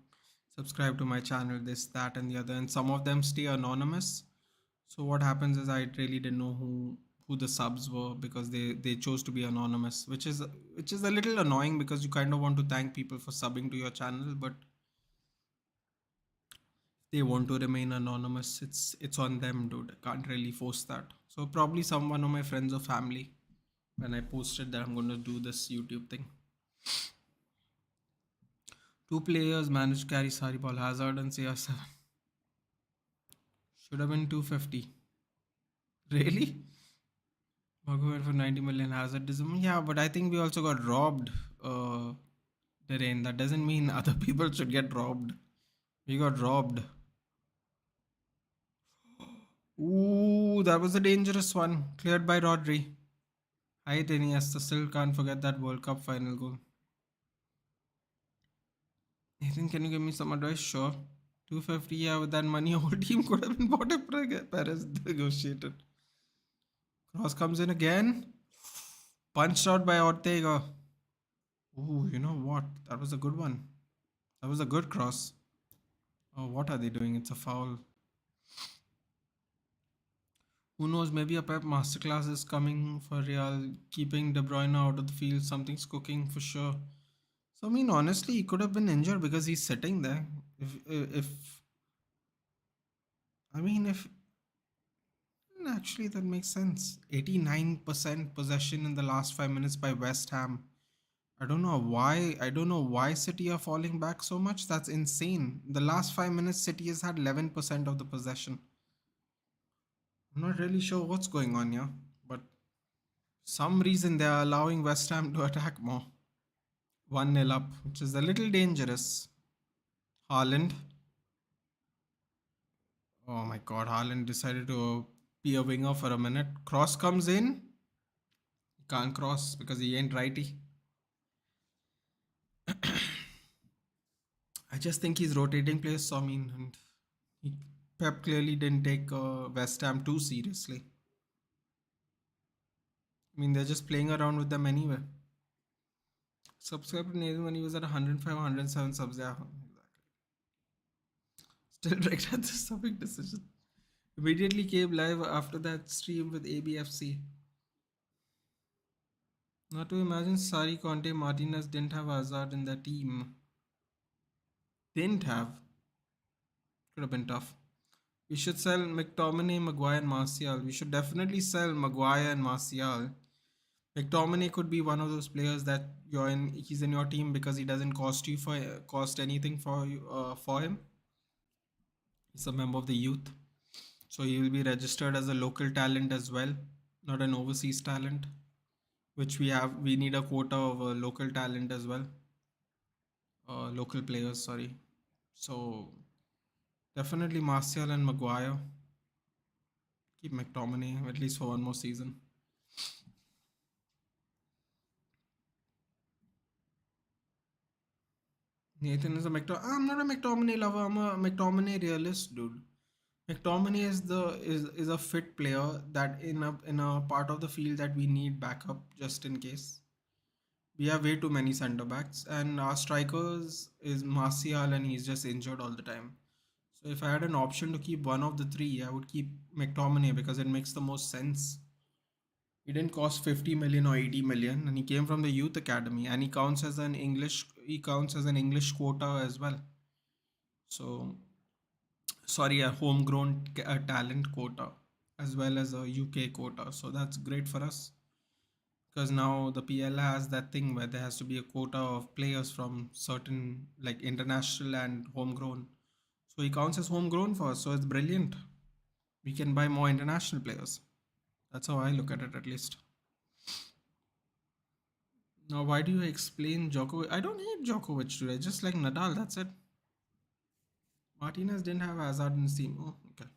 subscribe to my channel, this, that, and the other, and some of them stay anonymous. So what happens is I really didn't know who the subs were because they chose to be anonymous, which is a little annoying because you kind of want to thank people for subbing to your channel, but they want to remain anonymous. It's on them, dude. I can't really force that. So probably some one of my friends or family. when I posted that I'm going to do this YouTube thing. Two players managed to carry Sari ball, Hazard and CR7. Should have been 250. Really? Magu went for 90 million. Hazard is. Yeah, but I think we also got robbed. Uh, Terrain. That doesn't mean other people should get robbed. We got robbed. Ooh, that was a dangerous one. Cleared by Rodri. Hi, Iniesta. Still can't forget that World Cup final goal. Nathan, can you give me some advice? Sure. 250, yeah, with that money, whole team could have been bought if Perez negotiated. Cross comes in again. Punched out by Ortega. Ooh, you know what? That was a good one. That was a good cross. Oh, what are they doing? It's a foul. Who knows? Maybe a Pep masterclass is coming for Real. Keeping De Bruyne out of the field. Something's cooking for sure. So, I mean, honestly, he could have been injured because he's sitting there. If I mean, if actually that makes sense. 89% possession in the last 5 minutes by West Ham. I don't know why. I don't know why City are falling back so much. That's insane. The last 5 minutes, City has had 11% of the possession. I'm not really sure what's going on here, but some reason they are allowing West Ham to attack more. 1-0 up, which is a little dangerous. Haaland. Oh my god, Haaland decided to be a winger for a minute. Cross comes in. He can't cross because he ain't righty. I just think he's rotating players, so I mean, and he, Pep clearly didn't take West Ham too seriously. I mean, they're just playing around with them anyway. Subscribe to Nathan when he was at 105, 107 subs. Yeah, still regret the subbing decision. Immediately came live after that stream with ABFC. Not to imagine Sari, Conte, Martinez didn't have Hazard in their team. Didn't have. Could have been tough. We should sell McTominay, Maguire, and Martial. We should definitely sell Maguire and Martial. McTominay could be one of those players that he's in your team because he doesn't cost anything for you for him. He's a member of the youth, so he will be registered as a local talent as well, not an overseas talent, which we have. We need a quota of local talent as well, local players. Sorry, so definitely Martial and Maguire. Keep McTominay at least for one more season. Nathan is a McTominay. I'm not a McTominay lover. I'm a McTominay realist, dude. McTominay is a fit player that in a part of the field that we need backup just in case. We have way too many centre backs, and our strikers is Martial, and he's just injured all the time. So if I had an option to keep one of the three, I would keep McTominay because it makes the most sense. He didn't cost 50 million or 80 million, and he came from the youth academy, and he counts as an English quota as well. So sorry, a homegrown talent quota as well as a UK quota. So that's great for us because now the PL has that thing where there has to be a quota of players from certain like international and homegrown. So he counts as homegrown for us. So it's brilliant. We can buy more international players. That's how I look at it, at least. Now, why do you explain Djokovic? I don't hate Djokovic today. Just like Nadal. That's it. Martinez didn't have Hazard in his team. Oh, okay.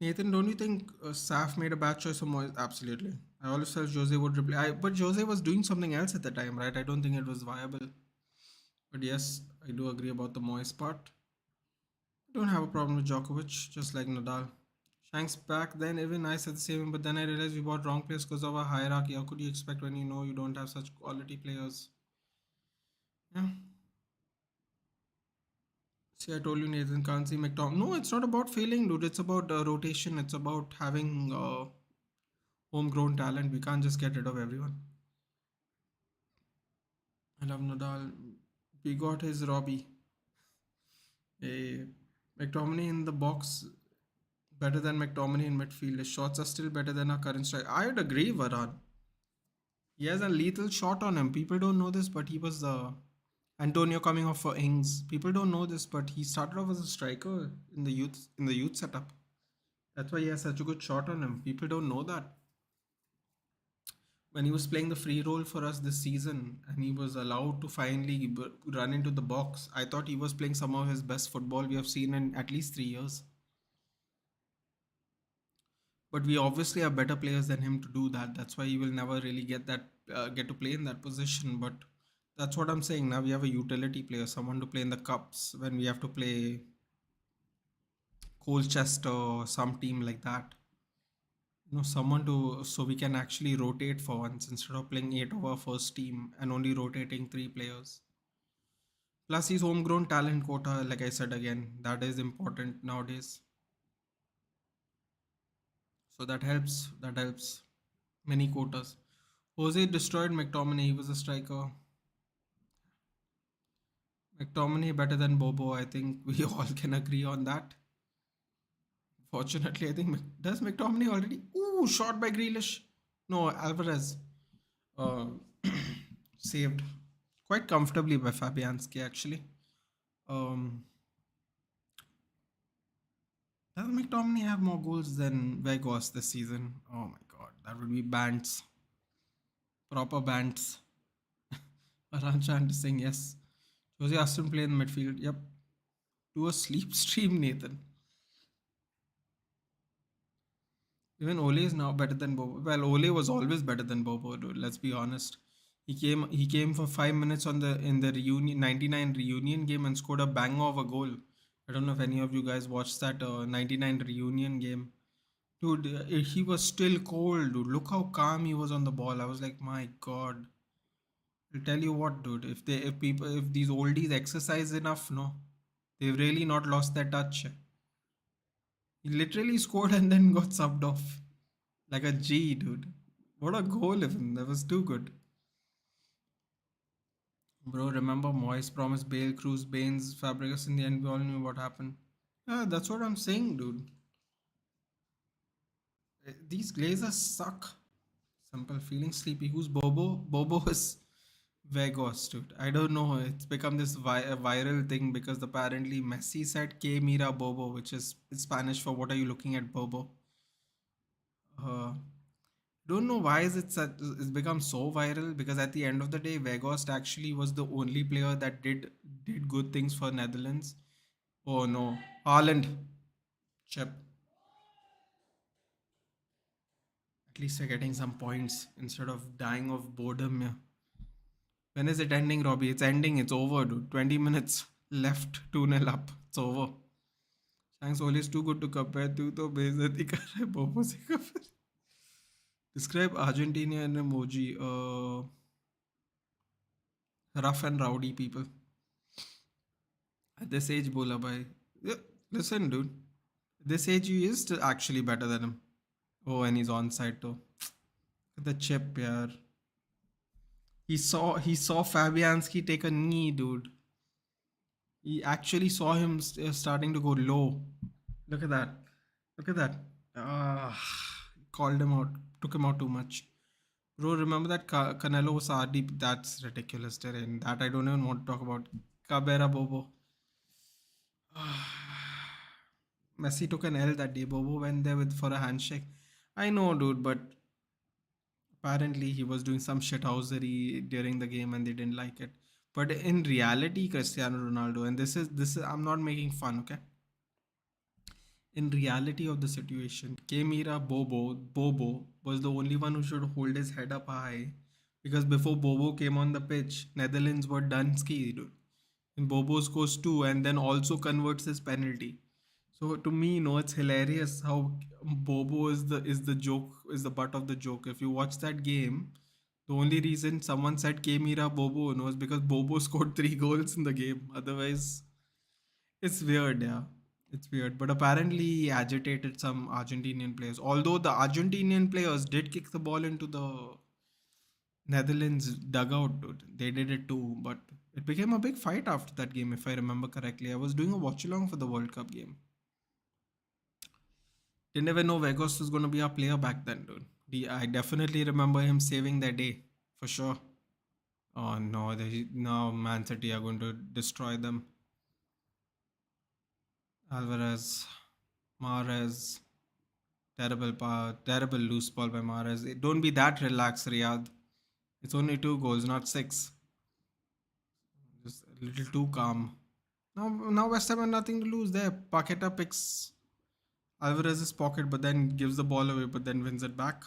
Nathan, don't you think Saf made a bad choice of Moyes? Absolutely. I always felt Jose would reply. But Jose was doing something else at the time, right? I don't think it was viable. But yes, I do agree about the Moyes part. I don't have a problem with Djokovic, just like Nadal. Shanks back then, even I said the same, but then I realized we bought wrong players because of our hierarchy. How could you expect when you know you don't have such quality players? Yeah. See, I told you Nathan can't see McTominay. No, it's not about failing, dude. It's about rotation. It's about having homegrown talent. We can't just get rid of everyone. I love Nadal. We got his Robbie. A McTominay in the box Better than McTominay in midfield. His shots are still better than our current strike. I would agree, Varane. He has a lethal shot on him. People don't know this, but he was Antonio coming off for Ings. People don't know this, but he started off as a striker in the youth setup. That's why he has such a good shot on him. People don't know that. When he was playing the free role for us this season and he was allowed to finally run into the box, I thought he was playing some of his best football we have seen in at least 3 years. But we obviously are better players than him to do that. That's why he will never really get to play in that position. But that's what I'm saying. Now we have a utility player, someone to play in the cups when we have to play Colchester or some team like that. Someone to so we can actually rotate for once instead of playing eight of our first team and only rotating three players. Plus, he's homegrown talent quota, like I said again, that is important nowadays. So that helps. That helps. Many quotas. Jose destroyed McTominay. He was a striker. McTominay better than Bobo. I think we all can agree on that. Fortunately, I think does McTominay already? Ooh, shot by Grealish. No, Alvarez. Uh, saved quite comfortably by Fabianski actually. Um, does McTominay have more goals than Weghorst this season? Oh my god, that would be bants. Proper bants. Aranchan is saying yes. Jose Aston play in the midfield. Yep. Do a sleep stream, Nathan. Even Ole is now better than Bobo. Well, Ole was always better than Bobo, dude. Let's be honest. He came for 5 minutes on the in the reunion 99 reunion game and scored a banger of a goal. I don't know if any of you guys watched that 99 reunion game. Dude, he was still cold, dude. Look how calm he was on the ball. I was like, my God. I'll tell you what, dude. If these oldies exercise enough, no, they've really not lost their touch. He literally scored and then got subbed off like a G, dude. What a goal of him. That was too good. Bro, remember Moyes promised Bale, Cruz, Baines, Fabregas in the end. We all knew what happened. Yeah, that's what I'm saying, dude. These Glazers suck. Simple feeling sleepy. Who's Bobo? Bobo is Vegas, dude. I don't know. It's become this viral thing because apparently Messi said "Que mira Bobo," which is Spanish for "What are you looking at, Bobo?" Uh, don't know why it's become so viral because at the end of the day, Weghorst actually was the only player that did good things for Netherlands. Oh no, Haaland, Chip. At least they're getting some points instead of dying of boredom. Yeah. When is it ending, Robbie? It's ending. It's over, dude. 20 minutes left. 2-0 up. It's over. Thanks, Oli is too good to compare to. तो बेइज्जती कर रहे बोबो से कब Describe Argentina in emoji. Rough and rowdy people. At this age, bola bhai. Yeah, listen, dude. At this age, he is still actually better than him. Oh, and he's on side too. The chip, yeah. He saw Fabianski take a knee, dude. He actually saw him starting to go low. Look at that. Look at that. Ah, called him out. Took him out too much. Bro, remember that Canelo Sardi? That's ridiculous terrain. That I don't even want to talk about. Cabera Bobo. Messi took an L that day. Bobo went there with for a handshake. I know, dude, but apparently he was doing some shithousery during the game and they didn't like it. But in reality, Cristiano Ronaldo, and this is I'm not making fun, okay? In reality of the situation, Kemira Bobo was the only one who should hold his head up high because before Bobo came on the pitch, Netherlands were done skied. And Bobo scores two and then also converts his penalty. So to me, it's hilarious how Bobo is the joke, is the butt of the joke. If you watch that game, the only reason someone said Kemira Bobo was because Bobo scored 3 goals in the game. Otherwise, it's weird, yeah. It's weird. But apparently he agitated some Argentinian players. Although the Argentinian players did kick the ball into the Netherlands dugout, dude. They did it too. But it became a big fight after that game, if I remember correctly. I was doing a watch along for the World Cup game. Didn't even know Vegas was going to be a player back then, dude. I definitely remember him saving that day for sure. Oh no, now Man City are going to destroy them. Alvarez, Mahrez, terrible loose ball by Mahrez. Don't be that relaxed, Riyadh. It's only 2 goals, not 6. Just a little too calm. Now West Ham have nothing to lose there. Paqueta picks Alvarez's pocket, but then gives the ball away, but then wins it back.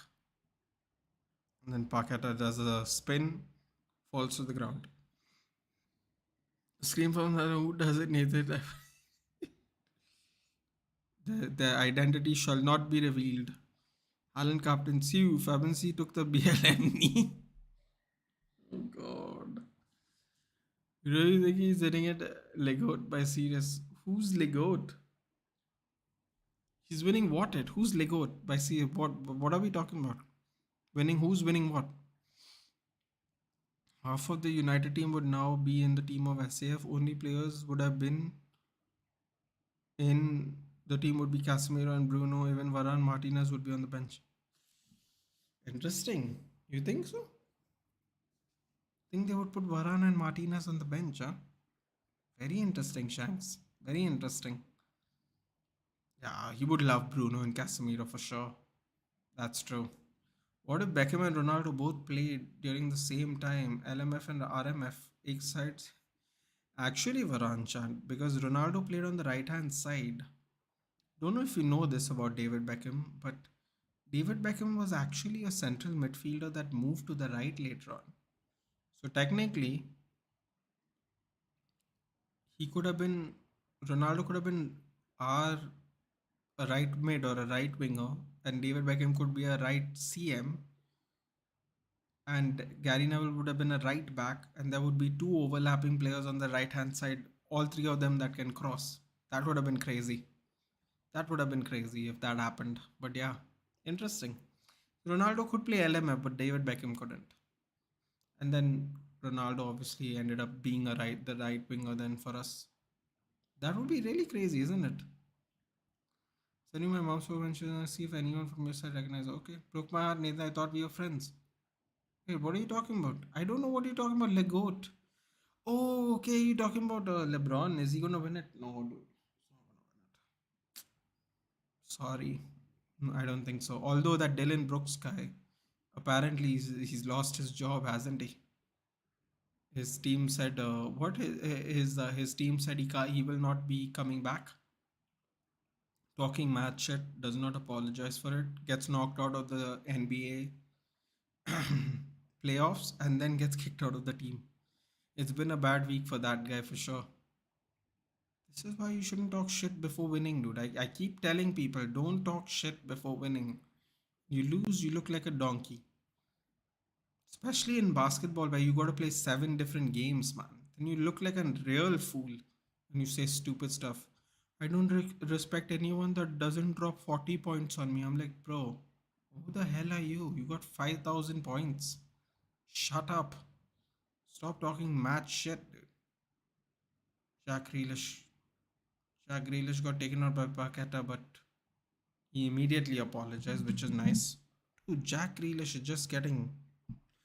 And then Paqueta does a spin, falls to the ground. Scream from who does it, Nathan? Their identity shall not be revealed. Alan Captain Sue, Fabianski took the BLM knee. Oh God. You really think he's hitting it Legote by serious? Who's Legote? He's winning what it? Who's Legote by serious? What are we talking about? Winning who's winning what? Half of the United team would now be in the team of SAF. Only players would have been in the team would be Casemiro and Bruno. Even Varane Martinez would be on the bench. Interesting. You think so? Think they would put Varane and Martinez on the bench, huh? Very interesting, Shanks. Very interesting. Yeah, he would love Bruno and Casemiro for sure. That's true. What if Beckham and Ronaldo both played during the same time, LMF and RMF, each sides? Actually, Varane Chan, because Ronaldo played on the right hand side. Don't know if you know this about David Beckham, but David Beckham was actually a central midfielder that moved to the right later on. So technically, he could have been Ronaldo could have been our a right mid or a right winger, and David Beckham could be a right CM, and Gary Neville would have been a right back, and there would be two overlapping players on the right hand side, all three of them that can cross. That would have been crazy. That would have been crazy if that happened. But yeah, interesting. Ronaldo could play LMF, but David Beckham couldn't. And then Ronaldo obviously ended up being the right winger then for us. That would be really crazy, isn't it? Sending my mom's phone and she's gonna see if anyone from your side recognizes. Okay, broke my heart, Nathan. I thought we were friends. Wait, what are you talking about? I don't know what you're talking about. Legoat. Oh, okay. You're talking about LeBron. Is he gonna win it? No, dude. Sorry. No, I don't think so. Although that Dylan Brooks guy, apparently he's lost his job, hasn't he? His team said what his team said he will not be coming back. Talking mad shit, does not apologize for it, gets knocked out of the NBA playoffs, and then gets kicked out of the team. It's been a bad week for that guy for sure. This is why you shouldn't talk shit before winning, dude. I keep telling people, don't talk shit before winning. You lose, you look like a donkey. Especially in basketball, where you got to play 7 different games, man. Then you look like a real fool when you say stupid stuff. I don't respect anyone that doesn't drop 40 points on me. I'm like, bro, who the hell are you? You got 5,000 points. Shut up. Stop talking mad shit, dude. Jack Grealish. Jack Grealish got taken out by Paqueta, but he immediately apologized, which is nice. Dude, Jack Grealish is just getting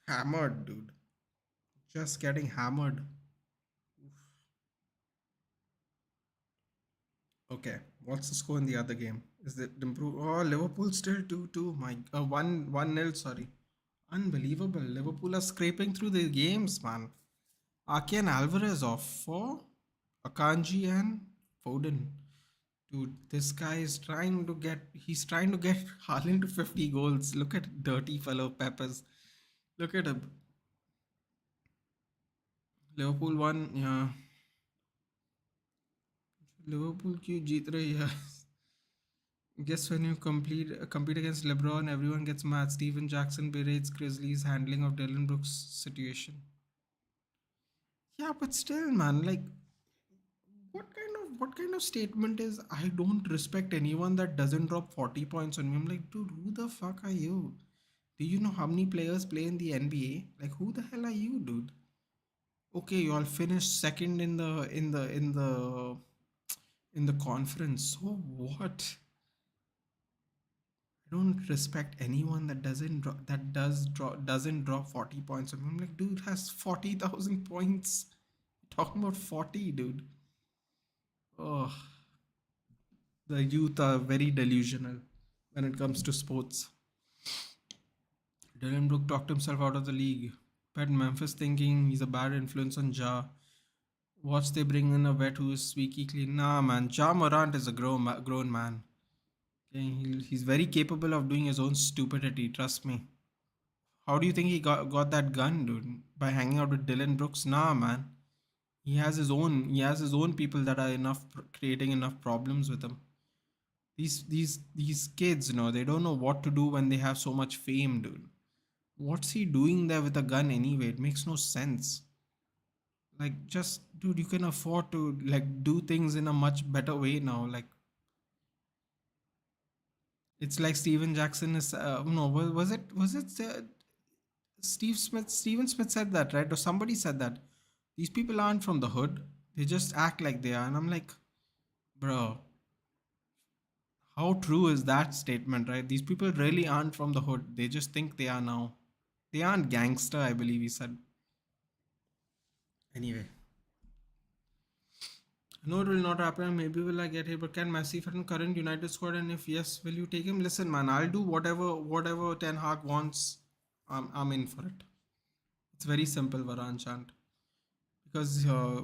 hammered, dude. Just getting hammered. Okay, what's the score in the other game? Is it improved? Oh, Liverpool still 2-2. My 1-1-0, sorry. Unbelievable. Liverpool are scraping through the games, man. Ake and Alvarez off for Akanji and Foden. Dude, this guy is he's trying to get Haaland to 50 goals. Look at dirty fellow Peppers. Look at him. Liverpool won, yeah. Liverpool क्यों जीत रही है? Guess when you compete against LeBron, everyone gets mad. Steven Jackson berates Grizzlies' handling of Dylan Brooks' situation. Yeah, but still, man, like, what kind of statement is I don't respect anyone that doesn't drop 40 points on me? I'm like, dude, who the fuck are you? Do you know how many players play in the NBA? Like, who the hell are you, dude? Okay, you all finished second in the conference. So what? I don't respect anyone that doesn't drop 40 points. I'm like, dude has 40,000 points. Talking about 40, dude. Oh, the youth are very delusional when it comes to sports. Dylan Brook talked himself out of the league. Pet Memphis thinking he's a bad influence on Ja. Watch they bring in a vet who is squeaky clean. Nah, man. Ja Morant is a grown man. Okay, he's very capable of doing his own stupidity. Trust me. How do you think he got that gun, dude? By hanging out with Dylan Brooks? Nah, man. He has his own. He has his own people that are creating enough problems with him. These kids, they don't know what to do when they have so much fame, dude. What's he doing there with a gun anyway? It makes no sense. Like, just dude, you can afford to like do things in a much better way now. Like, it's like Steven Jackson is no was it Steven Smith said that, right? Or somebody said that these people aren't from the hood. They just act like they are. And I'm like, bro, how true is that statement, right? These people really aren't from the hood. They just think they are now. They aren't gangster, I believe he said. Anyway, no, it will not happen. Maybe will I get here, but can Messi fit in current United squad? And if yes, will you take him? Listen, man, I'll do whatever Ten Hag wants. I'm in for it. It's very simple, Varan chant, because uh,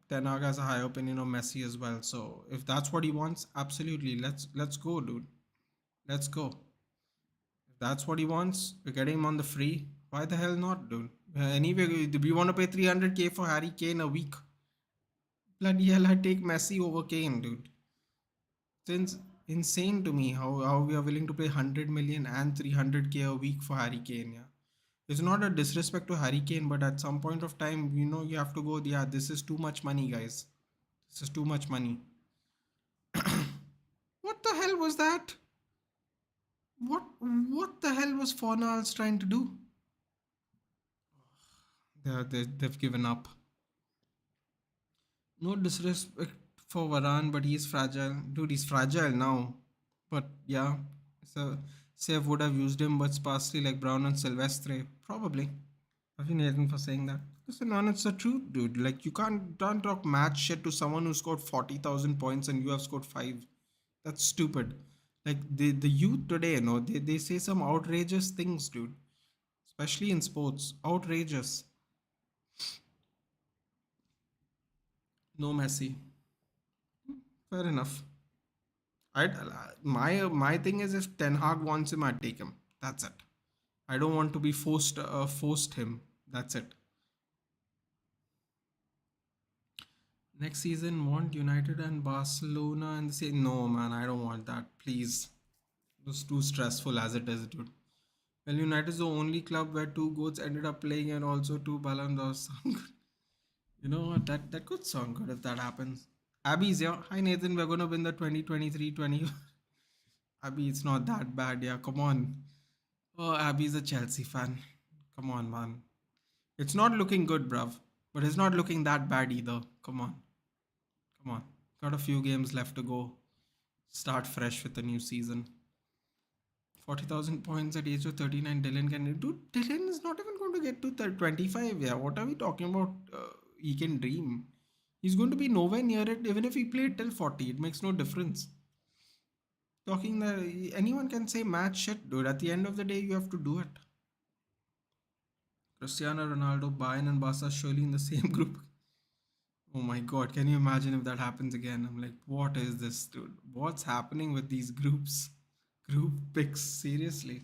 Ten Hag has a high opinion of Messi as well. So if that's what he wants, absolutely, let's go, dude. Let's go. If that's what he wants, we're getting him on the free. Why the hell not, dude? Anyway, do we want to pay 300K for Harry Kane a week? Bloody hell, I take Messi over Kane, dude. It's insane to me how we are willing to pay 100 million and 300K a week for Harry Kane. Yeah, it's not a disrespect to Harry Kane, but at some point of time, you have to go. Yeah, this is too much money, guys. This is too much money. What the hell was that? What the hell was Fornals trying to do? They've given up. No disrespect for Varane, but he's fragile. Dude, he's fragile now. But yeah, so Sev would have used him, but sparsely like Brown and Silvestre. Probably. Have you Nathan for saying that? Listen, man, it's the truth, dude. Like, you can't talk match shit to someone who scored 40,000 points and you have scored 5. That's stupid. Like, the youth today, they say some outrageous things, dude. Especially in sports. Outrageous. No Messi. Fair enough. My thing is, if Ten Hag wants him, I'd take him. That's it. I don't want to be forced him. That's it. Next season, want United and Barcelona and the same. No, man, I don't want that. Please, it was too stressful as it is, dude. Well, United is the only club where two goats ended up playing and also two Ballon d'Or song. You know what? That could sound good if that happens. Abby's here. Hi Nathan, we're gonna win the 2023-20. Abby, it's not that bad. Yeah, come on. Oh, Abby's a Chelsea fan. Come on, man. It's not looking good, bruv. But it's not looking that bad either. Come on. Come on. Got a few games left to go. Start fresh with the new season. 40,000 points at age of 39. Dylan can. Dude, Dylan is not even going to get to 25. Yeah, what are we talking about? He can dream. He's going to be nowhere near it, even if he played till 40. It makes no difference. Talking that anyone can say match shit, dude. At the end of the day, you have to do it. Cristiano Ronaldo, Bayern, and Barca surely in the same group. Oh my god, can you imagine if that happens again? I'm like, what is this, dude? What's happening with these groups? Group picks, seriously.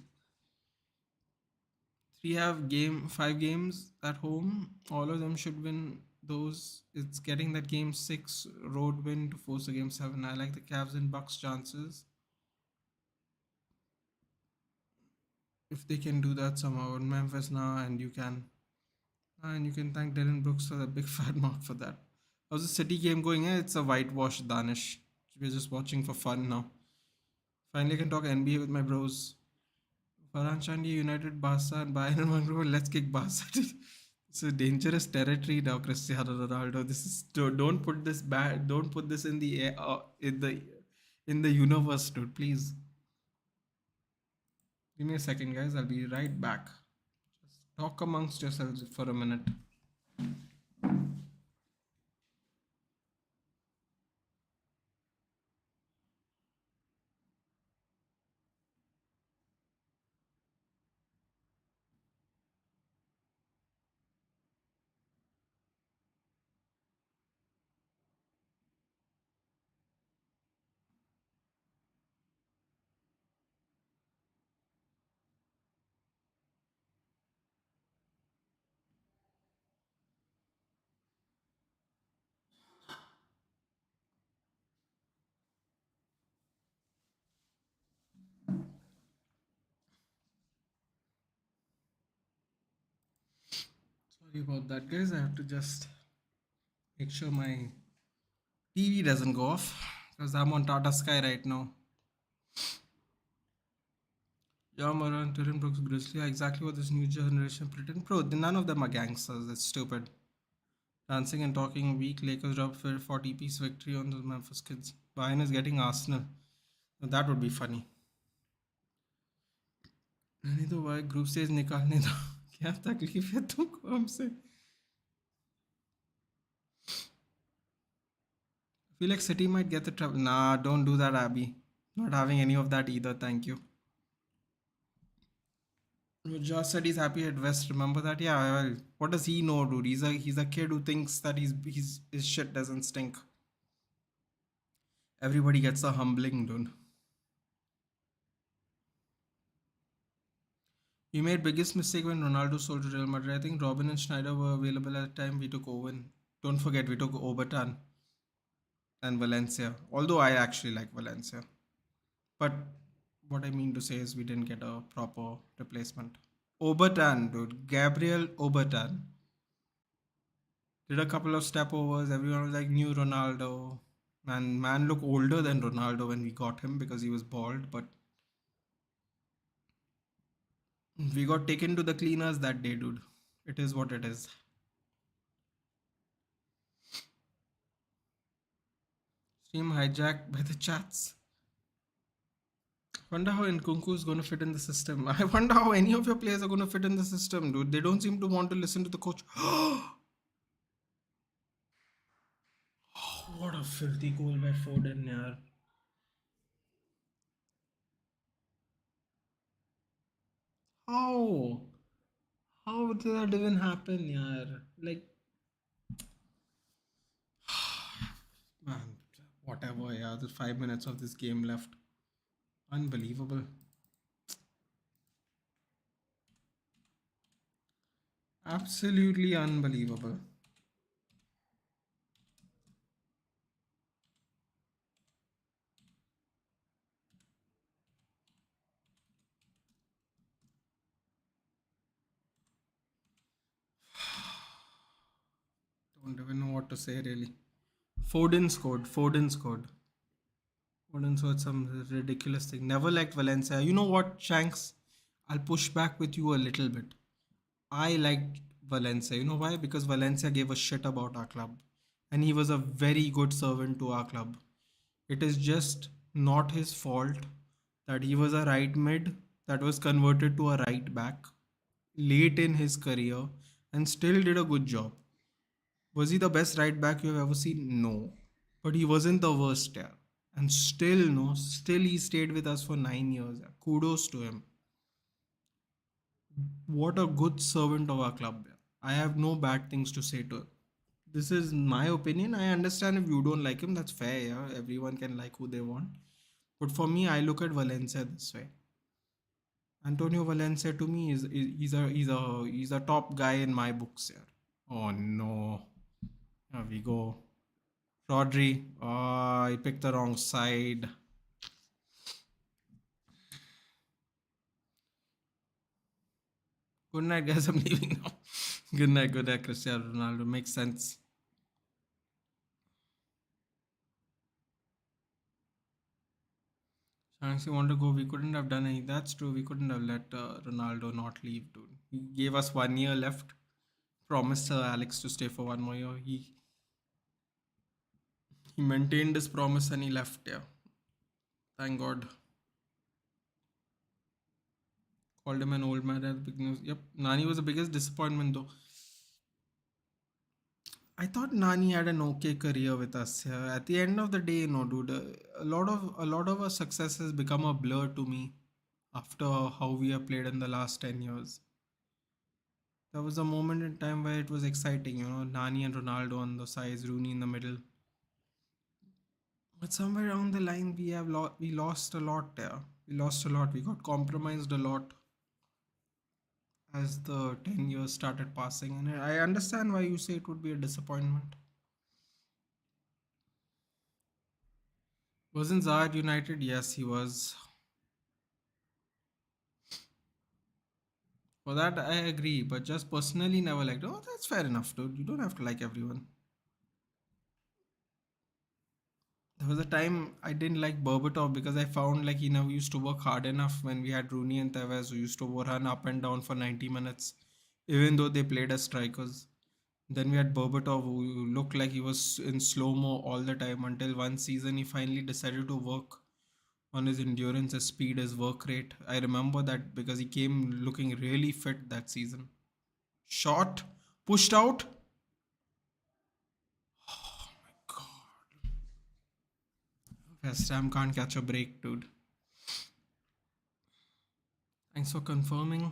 Three have 5 games at home. All of them should win those. It's getting that game 6 road win to force a game 7. I like the Cavs and Bucks chances. If they can do that somehow in Memphis now, and you can. And you can thank Dylan Brooks for the big fat mark for that. How's the City game going? It's a whitewash, Danish. We're just watching for fun now. Finally, I can talk NBA with my bros. Farhan Chandi, United, Barca, and Bayern and one group. Let's kick Barca. It's a dangerous territory now, Cristiano Ronaldo. This is don't put this bad. Don't put this in the air. In the in the universe, dude. Please give me a second, guys. I'll be right back. Just talk amongst yourselves for a minute. Sorry about that, guys. I have to just make sure my TV doesn't go off because I'm on Tata Sky right now. Yeah, Moran, Tyrion Brooks, Grizzly, exactly what this new generation pretend. Bro, none of them are gangsters. It's stupid. Dancing and talking weak. Lakers drop for 40-piece victory on the Memphis kids. Bayern is getting Arsenal. That would be funny. नहीं तो भाई group stage निकालने दो क्या तकलीफ है तुमको हमसे feel like City might get the trouble. Nah, don't do that, Abby. Not having any of that either. Thank you. Josh said he's happy at West. Remember that? Yeah. Well, what does he know, dude? He's a kid who thinks that his shit doesn't stink. Everybody gets a humbling, dude. We made biggest mistake when Ronaldo sold to Real Madrid. I think Robin and Schneider were available at the time. We took Owen. Don't forget, we took Obertan and Valencia. Although I actually like Valencia. But what I mean to say is we didn't get a proper replacement. Obertan, dude. Gabriel Obertan. Did a couple of step overs. Everyone was like, new Ronaldo. Man looked older than Ronaldo when we got him because he was bald. But we got taken to the cleaners that day, dude. It is what it is. Stream hijacked by the chats. Wonder how Nkunku is going to fit in the system. I wonder how any of your players are going to fit in the system, dude. They don't seem to want to listen to the coach. What a filthy goal by Foden, yaar. How? How did that even happen, yaar? Like, man, whatever, yeah. There's 5 minutes of this game left. Unbelievable. Absolutely unbelievable. Don't even know what to say, really. Foden scored. Foden scored. Foden scored some ridiculous thing. Never liked Valencia. You know what, Shanks? I'll push back with you a little bit. I liked Valencia. You know why? Because Valencia gave a shit about our club. And he was a very good servant to our club. It is just not his fault that he was a right mid that was converted to a right back late in his career and still did a good job. Was he the best right back you have ever seen? No. But he wasn't the worst, yeah. And still, no, still he stayed with us for 9 years. Yeah. Kudos to him. What a good servant of our club. Yeah. I have no bad things to say to him. This is my opinion. I understand if you don't like him, that's fair. Yeah, everyone can like who they want. But for me, I look at Valencia this way. Antonio Valencia to me is he's a top guy in my books here. Oh no. Here we go. Rodri. Oh, he picked the wrong side. Good night, guys. I'm leaving now. Good night, Cristiano Ronaldo. Makes sense. Shanks, you want to go? We couldn't have done any. That's true. We couldn't have let Ronaldo not leave, dude. He gave us 1 year left. Promised Alex to stay for 1 more year. He maintained his promise and he left. Yeah. Thank God. Called him an old man at the beginning. Yep, Nani was the biggest disappointment though. I thought Nani had an okay career with us. At the end of the day, dude, a lot of our success has become a blur to me after how we have played in the last 10 years. There was a moment in time where it was exciting, Nani and Ronaldo on the sides, Rooney in the middle. But somewhere down the line, we lost a lot there. We lost a lot. We got compromised a lot as the 10 years started passing, and I understand why you say it would be a disappointment. Wasn't Zaid United? Yes, he was. For that, I agree. But just personally, never liked. Oh, that's fair enough, dude. You don't have to like everyone. There was a time I didn't like Berbatov because I found like he never used to work hard enough when we had Rooney and Tevez who used to run up and down for 90 minutes, even though they played as strikers. Then we had Berbatov who looked like he was in slow mo all the time until one season he finally decided to work on his endurance, his speed, his work rate. I remember that because he came looking really fit that season. Shot, pushed out. Oh my god. West Ham can't catch a break, dude. Thanks for confirming.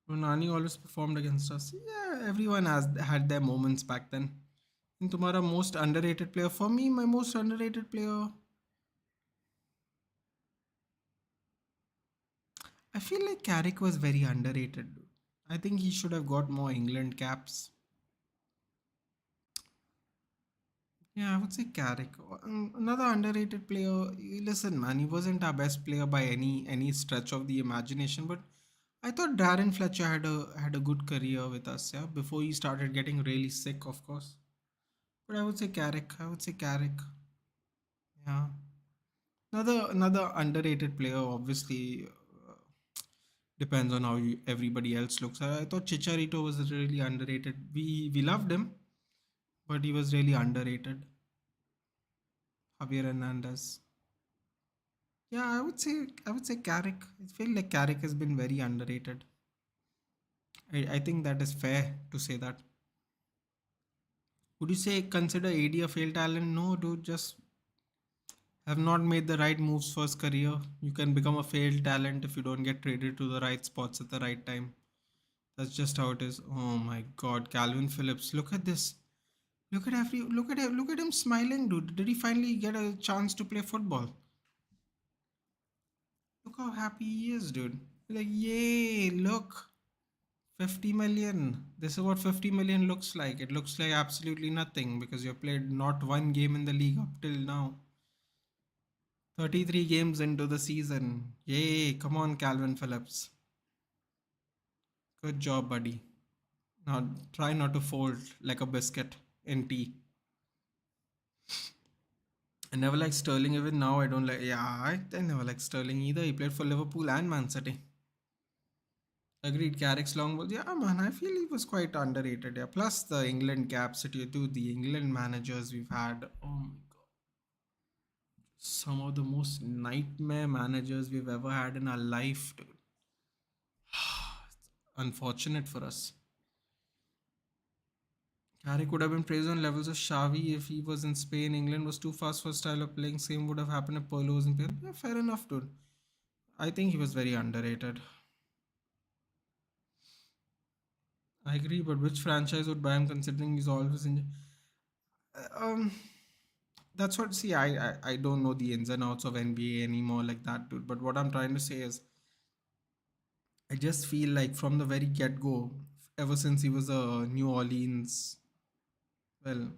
Nani always performed against us. Yeah, everyone has had their moments back then. And tomorrow most underrated player for me, my most underrated player. I feel like Carrick was very underrated, dude. I think he should have got more England caps. Yeah, I would say Carrick. Another underrated player. Listen, man, he wasn't our best player by any stretch of the imagination, but I thought Darren Fletcher had a good career with us. Yeah, before he started getting really sick, of course. But I would say Carrick. I would say Carrick. Yeah, another underrated player. Obviously, depends on how everybody else looks. I thought Chicharito was really underrated. We loved him, but he was really underrated. Javier Hernandez. Yeah, I would say Carrick. I feel like Carrick has been very underrated. I think that is fair to say that. Would you say consider AD a failed talent? No, dude, just have not made the right moves for his career. You can become a failed talent if you don't get traded to the right spots at the right time. That's just how it is. Oh my God, Calvin Phillips, look at this. Look at him smiling, dude. Did he finally get a chance to play football? Look how happy he is, dude. Like, yay! Look, 50 million. This is what 50 million looks like. It looks like absolutely nothing because you played not one game in the league up till now. 33 games into the season. Yay! Come on, Calvin Phillips. Good job, buddy. Now try not to fold like a biscuit in tea. I never liked Sterling. Even now, I don't like. Yeah, I never liked Sterling either. He played for Liverpool and Man City. Agreed. Carrick's long balls. Yeah, man. I feel he was quite underrated. Yeah. Plus the England caps that you do. The England managers we've had. Oh my god. Some of the most nightmare managers we've ever had in our life, dude. Unfortunate for us. Carrick would have been praised on levels of Xavi if he was in Spain. England was too fast for style of playing. Same would have happened if Polo was in Spain. Yeah, fair enough, dude. I think he was very underrated. I agree, but which franchise would buy him considering he's always in? Um, that's what. See, I don't know the ins and outs of NBA anymore like that, dude. But what I'm trying to say is, I just feel like from the very get go, ever since he was a New Orleans, well,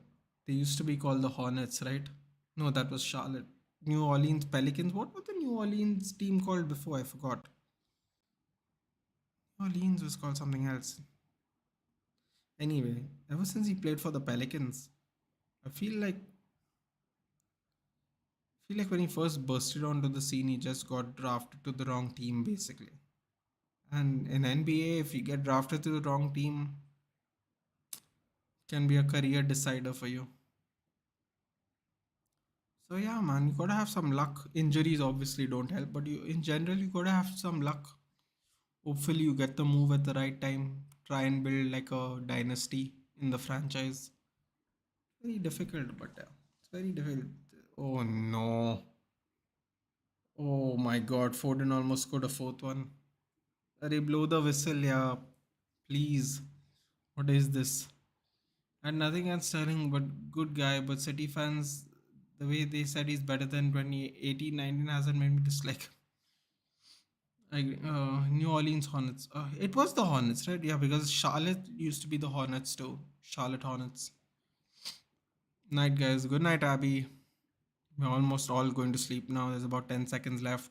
they used to be called the Hornets, right? No, that was Charlotte. New Orleans Pelicans. What was the New Orleans team called before? I forgot. New Orleans was called something else. Anyway, ever since he played for the Pelicans, I feel like when he first bursted onto the scene, he just got drafted to the wrong team, basically. And in NBA, if you get drafted to the wrong team, can be a career decider for you. So yeah, man, you gotta have some luck. Injuries obviously don't help, but you in general you gotta have some luck. Hopefully you get the move at the right time. Try and build like a dynasty in the franchise. Very difficult, but it's very difficult. Oh no. Oh my god, Foden almost scored a fourth one. They blow the whistle, yeah. Please. What is this? And nothing against Sterling, but good guy. But City fans, the way they said he's better than 2018 19 hasn't made me dislike. New Orleans Hornets. It was the Hornets, right? Yeah, because Charlotte used to be the Hornets too. Charlotte Hornets. Night, guys. Good night, Abby. We're almost all going to sleep now. There's about 10 seconds left.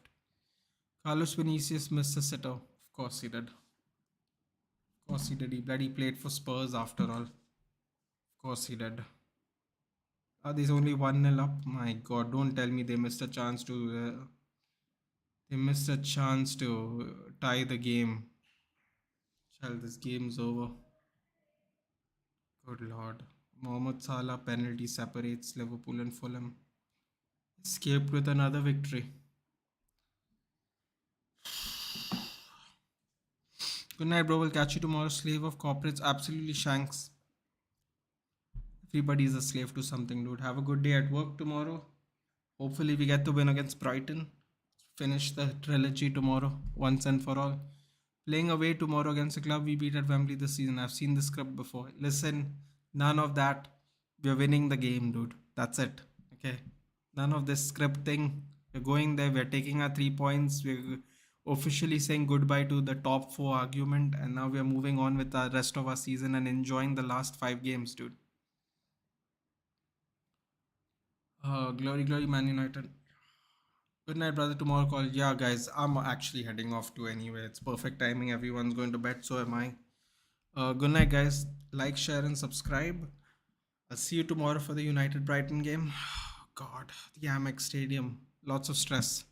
Carlos Vinicius missed a sitter. Of course he did. Of course he did. He bloody played for Spurs after all. Of course he did. There's only 1-0 up. My god, don't tell me they missed a chance to. They missed a chance to tie the game. Shall this game's over? Good lord. Mohamed Salah penalty separates Liverpool and Fulham. Escaped with another victory. Good night, bro. We'll catch you tomorrow. Slave of corporates. Absolutely shanks. Everybody is a slave to something, dude. Have a good day at work tomorrow. Hopefully, we get to win against Brighton. Finish the trilogy tomorrow, once and for all. Playing away tomorrow against a club we beat at Wembley this season. I've seen the script before. Listen, none of that. We're winning the game, dude. That's it. Okay. None of this script thing. We're going there. We're taking our 3 points. We're officially saying goodbye to the top four argument. And now we're moving on with the rest of our season and enjoying the last 5 games, dude. Glory, glory, Man United. Good night, brother. Tomorrow call. Yeah, guys, I'm actually heading off to anyway. It's perfect timing. Everyone's going to bed, so am I. Good night, guys. Like, share, and subscribe. I'll see you tomorrow for the United Brighton game. God, the Amex Stadium. Lots of stress.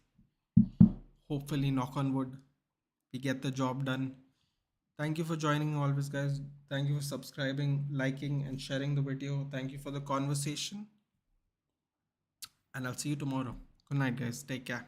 Hopefully, knock on wood, we get the job done. Thank you for joining always, guys. Thank you for subscribing, liking, and sharing the video. Thank you for the conversation. And I'll see you tomorrow. Good night, guys. Take care.